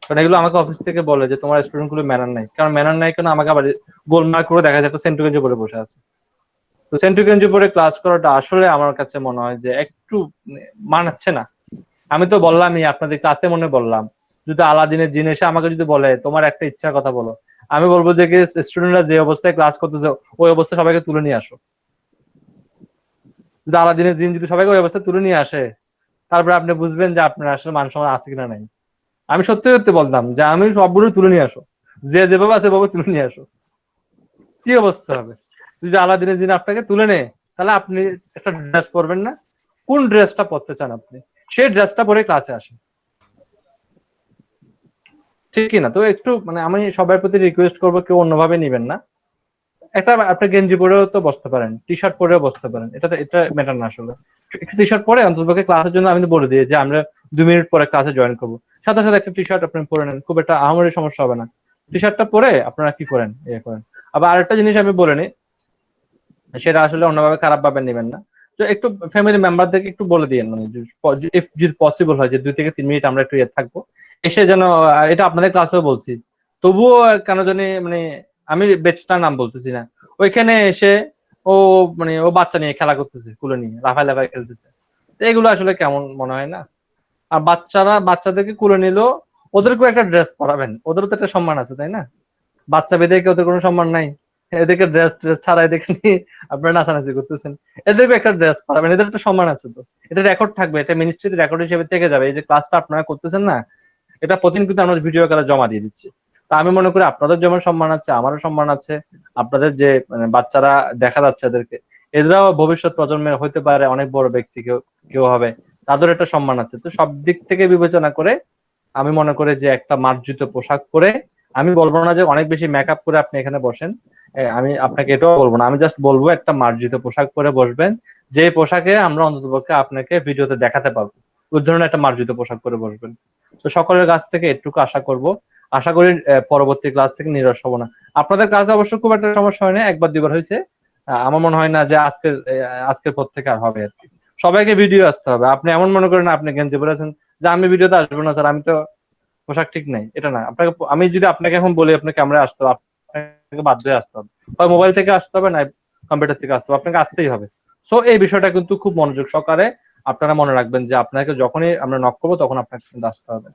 কারণ এগুলো আমাকে অফিস থেকে বলে যে তোমার স্টুডেন্ট গুলো ম্যানার নাই। কারণ ম্যানার নাই কেন, আমাকে আবার গোলমাল করে দেখা যায় একটা সেন্ট্রি গেঞ্জি পরে বসে আছে। তো সেন্ট্রি গেঞ্জি পরে ক্লাস করাটা আসলে আমার কাছে মনে হয় যে একটু মানাচ্ছে না। আমি তো বললামই আপনাদের ক্লাসে মনে বললাম, যদি আলাদিনের জিন এসে আমাকে যদি বলে তোমার একটা ইচ্ছার কথা বলো, আমি বলবো যে স্টুডেন্টরা যে অবস্থায় ক্লাস করতেছে ওই অবস্থায় সবাইকে তুলে নিয়ে আসো। যদি আলাদিনের জিন যদি সবাইকে ওই অবস্থায় তুলে নিয়ে আসে, তারপরে আপনি বুঝবেন যে আপনার আসলে মান সম্মান আছে কিনা নাই। আমি সত্যি সত্যি বলতাম যে আমি সবগুলো তুলে নিয়ে আসো, যে যেভাবে আছে সেভাবে তুলে নিয়ে আসো, কি অবস্থা হবে যদি আলাদিনের জিন আপনাকে তুলে নেয়। তাহলে আপনি একটা ড্রেস পরবেন না, কোন ড্রেসটা পরতে চান আপনি, সেই ড্রেসটা পরে ক্লাসে আসেন, ঠিক না? তো একটু মানে আমি সবার প্রতি রিকোয়েস্ট করবো, কেউ অন্যভাবে নিবেন না। একটা আপনি গেঞ্জি পরেও তো বসতে পারেন, টি শার্ট পরেও বসতে পারেন, এটা ম্যাটার না আসলে। একটা টি শার্ট পরে অন্ততপক্ষে ক্লাসের জন্য আমি বলে দিই যে আমরা 2 মিনিট পরে ক্লাসে জয়েন করবো, সাথে সাথে একটা টি শার্ট আপনি পরে নেন, খুব একটা আহামরি সমস্যা হবে না। টি শার্টটা পরে আপনারা কি করেন করেন। আবার আরেকটা জিনিস আমি বলে নিই, সেটা আসলে অন্যভাবে খারাপ ভাবে নেবেন না। তো একটু ফ্যামিলি মেম্বারদেরকে একটু বলে দিয়েন, মানে যদি পসিবল হয় যে 2 থেকে 3 মিনিট আমরা একটু থাকবো, এসে যেন, এটা আপনাদের ক্লাসেও বলছি, তবুও কেন জানি মানে আমি বেচটার নাম বলতেছি না, ওইখানে এসে ও মানে ও বাচ্চা নিয়ে খেলা করতেছে, কুলে নিয়ে লাফায় লাফায় খেলতেছে। তো এগুলো আসলে কেমন মনে হয় না? আর বাচ্চাদেরকে কুলে নিলেও ওদেরকেও একটা ড্রেস পরাবেন, ওদেরও তো একটা সম্মান আছে তাই না? বাচ্চা বেঁধে ওদের কোনো সম্মান নাই, এদেরকে ড্রেস ছাড়া এদেরকে নিয়ে আপনারা নাচানাচি করতেছেন, এদেরকে একটা ড্রেস পরাবেন, এদের একটা সম্মান আছে। তো এটা রেকর্ড থাকবে, এটা মিনিস্ট্রিতে রেকর্ড হিসেবে থেকে যাবে। এই যে ক্লাসটা আপনারা করতেছেন না, এটা প্রতিদিন কিন্তু আমরা ভিডিও আকারে জমা দিয়ে দিচ্ছি। তো আমি মনে করি আপনাদের যেমন সম্মান আছে, আমারও সম্মান আছে। আপনাদের যে মানে বাচ্চারা দেখা যাচ্ছে এদেরকে, এরাও ভবিষ্যৎ প্রজন্মের হইতে পারে অনেক বড় ব্যক্তি, কেউ কেউ হবে, তাদের একটা সম্মান আছে। তো সব দিক থেকে বিবেচনা করে আমি মনে করি যে একটা মার্জিত পোশাক পরে, আমি বলবো না যে অনেক বেশি মেকআপ করে আপনি এখানে বসেন, আমি আপনাকে এটাও বলবো না, আমি জাস্ট বলবো একটা মার্জিত পোশাক পরে বসবেন, যে পোশাকে আমরা অন্ততপক্ষে আপনাকে ভিডিওতে দেখাতে পারবো, ওই ধরনের একটা মার্জিত পোশাক পরে বসবেন। তো সকলের কাছ থেকে এটুকু আশা করব, আশা করি পরবর্তী ক্লাস থেকে নিরাশ হবো না। আপনাদের ক্লাসে অবশ্য খুব একটা সমস্যা হয় না, একবার দুবার হয়েছে, আমার মনে হয় না যে আজকের পর থেকে আর হবে আর কি। সবাইকে ভিডিও আসতে হবে, আপনি এমন মনে করেন আপনি গেঞ্জি পরে আছেন যে আমি ভিডিওতে আসবো না স্যার, আমি তো পোশাক ঠিক নাই, এটা না। আপনাকে আমি যদি আপনাকে এখন বলি আপনাকে ক্যামেরায় আসতে হবে, আপনাকে বাধ্য হয়ে আসতে হবে, হয় মোবাইল থেকে আসতে হবে না কম্পিউটার থেকে আসতে হবে, আপনাকে আসতেই হবে। সো এই বিষয়টা কিন্তু খুব মনোযোগ সহকারে আপনারা মনে রাখবেন যে আপনাকে যখনই আমরা নক করবো তখন আপনাকে কিন্তু আসতে হবে।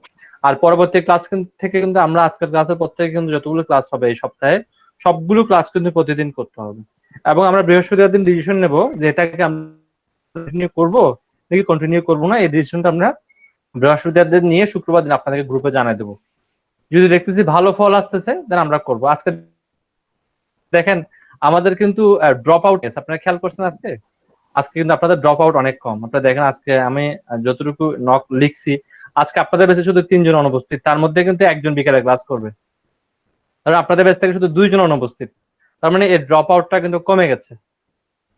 আর পরবর্তী ক্লাস থেকে কিন্তু আমরা আজকের ক্লাসের পর থেকে কিন্তু যতগুলো ক্লাস হবে এই সপ্তাহে, সবগুলো ক্লাস কিন্তু প্রতিদিন করতে হবে। এবং আমরা বৃহস্পতিবার দিন ডিসিশন নেব যে এটাকে আমরা কন্টিনিউ করবো নাকি কন্টিনিউ করবো না। এই ডিসিশনটা আমরা বৃহস্পতিবার নিয়ে শুক্রবার দিন আপনাদেরকে গ্রুপে জানাই দেবো। যদি দেখতেছি ভালো ফল আসতেছে দেন আমরা করবো। আজকে দেখেন আমাদের কিন্তু ড্রপ আউট, আপনারা খেয়াল করছেন আজকে আজকে কিন্তু আপনাদের ড্রপ আউট অনেক কম। আপনারা দেখেন আজকে আমি যতটুকু নক লিখছি, আজকে আপনাদের বেশি শুধু 3 জন অনুপস্থিত, তার মধ্যে কিন্তু একজন বিকেলে ক্লাস করবে। ধরুন আপনাদের ব্যাচ থেকে শুধু 2 জন অনুপস্থিত, তার মানে এই ড্রপ আউটটা কিন্তু কমে গেছে।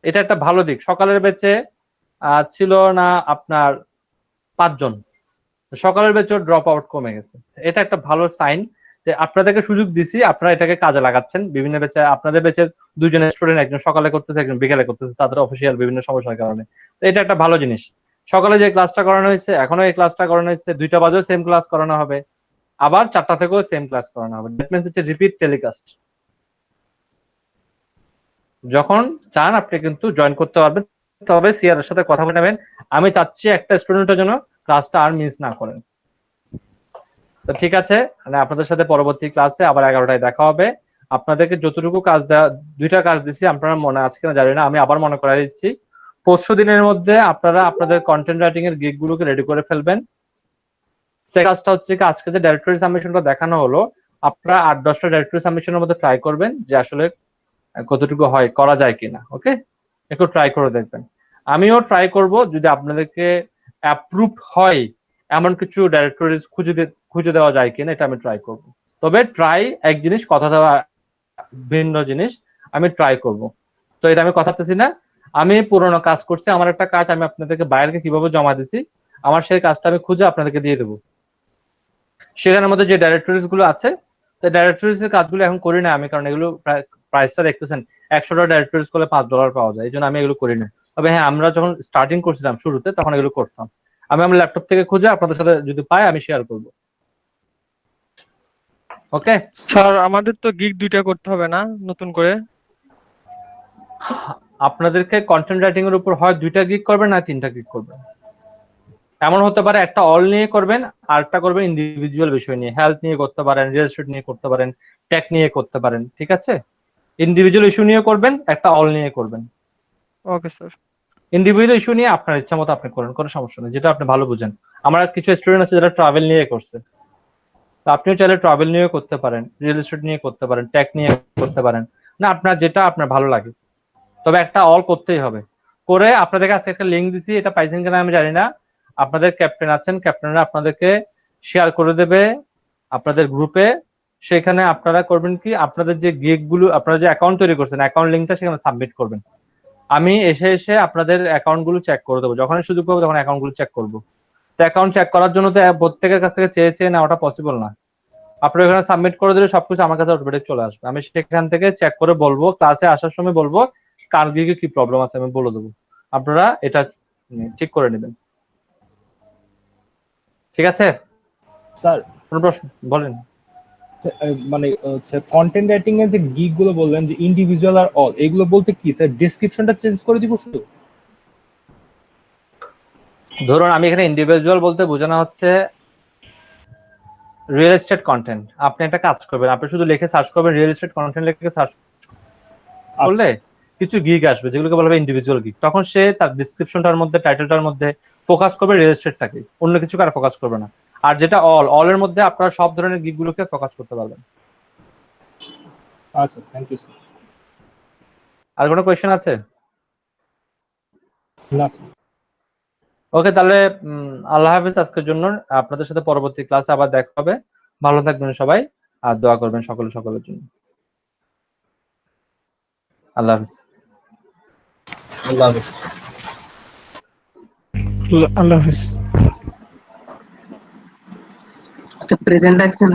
এটা একটা ভালো দিক। সকালের ব্যাচে ছিল না আপনার 5 জন, সকালের ব্যাচেও ড্রপ আউট কমে গেছে। এটা একটা ভালো সাইন যে আপনাদেরকে সুযোগ দিছি, আপনারা এটাকে কাজে লাগাচ্ছেন। বিভিন্ন ব্যাচে আপনাদের ব্যাচের 2 জন স্টুডেন্ট, একজন সকালে করতেছে একজন বিকেলে করতেছে, তাদের অফিসিয়াল বিভিন্ন সমস্যার কারণে। তো এটা একটা ভালো জিনিস। সকালে যে ক্লাসটা করানো হয়েছে এখনো এই ক্লাসটা করানো হয়েছে, 2টা বাজেও সেম ক্লাস করানো হবে, আবার 4টা থেকেও সেম ক্লাস করানো হবে। দ্যাট মিন্স হচ্ছে রিপিট টেলিকাস্ট। যখন চান আপনি কিন্তু জয়েন করতে পারবেন, তবে সিআর এর সাথে কথা বলে নেবেন। আমি চাচ্ছি একটা স্টুডেন্টের জন্য ক্লাসটা আর মিস না করেন। তো ঠিক আছে, মানে আপনাদের সাথে পরবর্তী ক্লাসে আবার 11টায় দেখা হবে। আপনাদেরকে যতটুকু কাজ দেওয়া, 2টা কাজ দিচ্ছি, আপনারা মনে আছে কিনা জানি না, আমি আবার মনে করাই দিচ্ছি। 500 দিনের মধ্যে আপনারা আপনাদের কন্টেন্ট রাইটিং এর গিগ গুলোকে রেডি করে ফেলবেন। সেকেন্ড কাজটা হচ্ছে কি, আজকে যে ডাইরেক্টরি সাবমিশনটা দেখানো হলো, আপনারা 8-10টা ডাইরেক্টরি সাবমিশনের মধ্যে ট্রাই করবেন যে আসলে কতটুকু হয়, করা যায় কিনা। ওকে, একটু ট্রাই করে দেখবেন। আমিও ট্রাই করব, যদি আপনাদেরকে অ্যাপ্রুভড হয় এমন কিছু ডাইরেক্টরিজ খুঁজে দেওয়া যায় কিনা, এটা আমি ট্রাই করব। তবে ট্রাই এক জিনিস, কথা দেওয়া ভিন্ন জিনিস। আমি ট্রাই করব, তো এটা আমি কথা বলতেছি না। আমি পুরোনো কাজ করছি, আমার একটা কাজ আমি আপনাদেরকে বাইরেকে কিভাবে জমা দিছি, আমার সেই কাজটা আমি খুঁজে আপনাদেরকে দিয়ে দেবো। সেখানের মধ্যে যে ডাইরেক্টরিজ গুলো আছে, তো ডাইরেক্টরিজ এর কাজগুলো এখন করি না আমি, কারণ এগুলো প্রাইসটা দেখতেছেন, 100টা ডাইরেক্টরিজ করলে $5 পাওয়া যায়, এই জন্য আমি এগুলো করি না। তবে হ্যাঁ, আমরা যখন স্টার্টিং করছিলাম শুরুতে, তখন এগুলো করতাম। আমি আমার ল্যাপটপ থেকে খুঁজে আপনাদের সাথে যদি পাই আমি শেয়ার করব। ওকে স্যার, আমাদের তো গিগ 2টা করতে হবে না নতুন করে? আপনাদেরকে কন্টেন্ট রাইটিং এর উপর হয় 2টা গিগ করবেন না 3টা গিগ করবেন। এমন হতে পারে একটা অল নিয়ে করবেন, আর একটা করবেন ইন্ডিভিজুয়াল বিষয় নিয়ে, হেলথ নিয়ে করতে পারেন, রিয়েল এস্টেট নিয়ে করতে পারেন, টেক নিয়ে করতে পারেন। ঠিক আছে, ইন্ডিভিজুয়াল ইস্যু নিয়ে করবেন, একটা অল নিয়ে করবেন। Okay sir. ইন্ডিভিজুয়াল ইস্যু নিয়ে আপনার ইচ্ছা মতো আপনি করেন, কোনো সমস্যা নেই, যেটা আপনি ভালো বুঝেন। আমার কিছু স্টুডেন্ট আছে যারা ট্রাভেল নিয়ে করছে, তো আপনিও চাইলে ট্রাভেল নিয়ে করতে পারেন, রিয়েল এস্টেট নিয়ে করতে পারেন, টেক নিয়ে করতে পারেন, না আপনার যেটা আপনার ভালো লাগে। তবে একটা অল করতেই হবে। করে আপনাদেরকে আজকে একটা লিঙ্ক দিছি, এটা পাইছেন কিনা আমি জানি না। আপনাদের ক্যাপ্টেন আছেন, ক্যাপ্টেনরা আপনাদেরকে শেয়ার করে দেবে আপনাদের গ্রুপে। সেখানে আপনারা করবেন কি, আপনাদের যে গিগ গুলো, আপনারা যে অ্যাকাউন্ট তৈরি করছেন, অ্যাকাউন্ট লিঙ্কটা সেখানে সাবমিট করবেন। আমি এসে আপনাদের অ্যাকাউন্ট গুলো চেক করে দেবো, যখনই সুযোগ পাবো তখন অ্যাকাউন্ট গুলো চেক করবো। তো অ্যাকাউন্ট চেক করার জন্য তো প্রত্যেকের কাছ থেকে চেয়ে নেওয়াটা পসিবল না। আপনারা এখানে সাবমিট করে দিলে সবকিছু আমার কাছে অটোমেটিক চলে আসবে। আমি সেখান থেকে চেক করে বলবো, ক্লাসে আসার সময় বলবো কার গিগে কি প্রবলেম আছে, আমি বলে দেবো। আপনারা এটা ঠিক করে নেবেন। ঠিক আছে স্যার, কোনো প্রশ্ন বলেন। মানে হচ্ছে কন্টেন্ট রাইটিং এর যে গিগ গুলো বললেন যে ইন্ডিভিজুয়াল আর অল, এগুলো বলতে কি স্যার? ডেসক্রিপশনটা চেঞ্জ করে দিব শুধু? ধরুন আমি এখানে ইন্ডিভিজুয়াল বলতে বোঝানো হচ্ছে রিয়েল এস্টেট কন্টেন্ট। আপনি একটা কাজ করবেন, আপনি শুধু লিখে সার্চ করবেন রিয়েল এস্টেট কন্টেন্ট লিখে সার্চ করলে কিছু গিগ আসবে যেগুলোকে বলা হবে ইন্ডিভিজুয়াল গিগ। তখন সে তার ডেসক্রিপশনটার মধ্যে, টাইটেলটার মধ্যে ফোকাস করবে রিয়েল এস্টেটটাকে, অন্য কিছু আর ফোকাস করবে না। আর যেটা অল এর মধ্যে আপনারা সব ধরনের গিগ গুলোকে ফোকাস করতে পারবেন। আচ্ছা, থ্যাংক ইউ স্যার। আর কোনো কোয়েশ্চেন আছে? না স্যার। ওকে, তাহলে আল্লাহ হাফেজ আজকের জন্য। আপনাদের সাথে পরবর্তী ক্লাসে আবার দেখা হবে। ভালো থাকবেন সবাই, আর দোয়া করবেন সকলের জন্য। আল্লাহ হাফেজ। আল্লাহ হাফেজ। আল্লাহ হাফেজ। Present action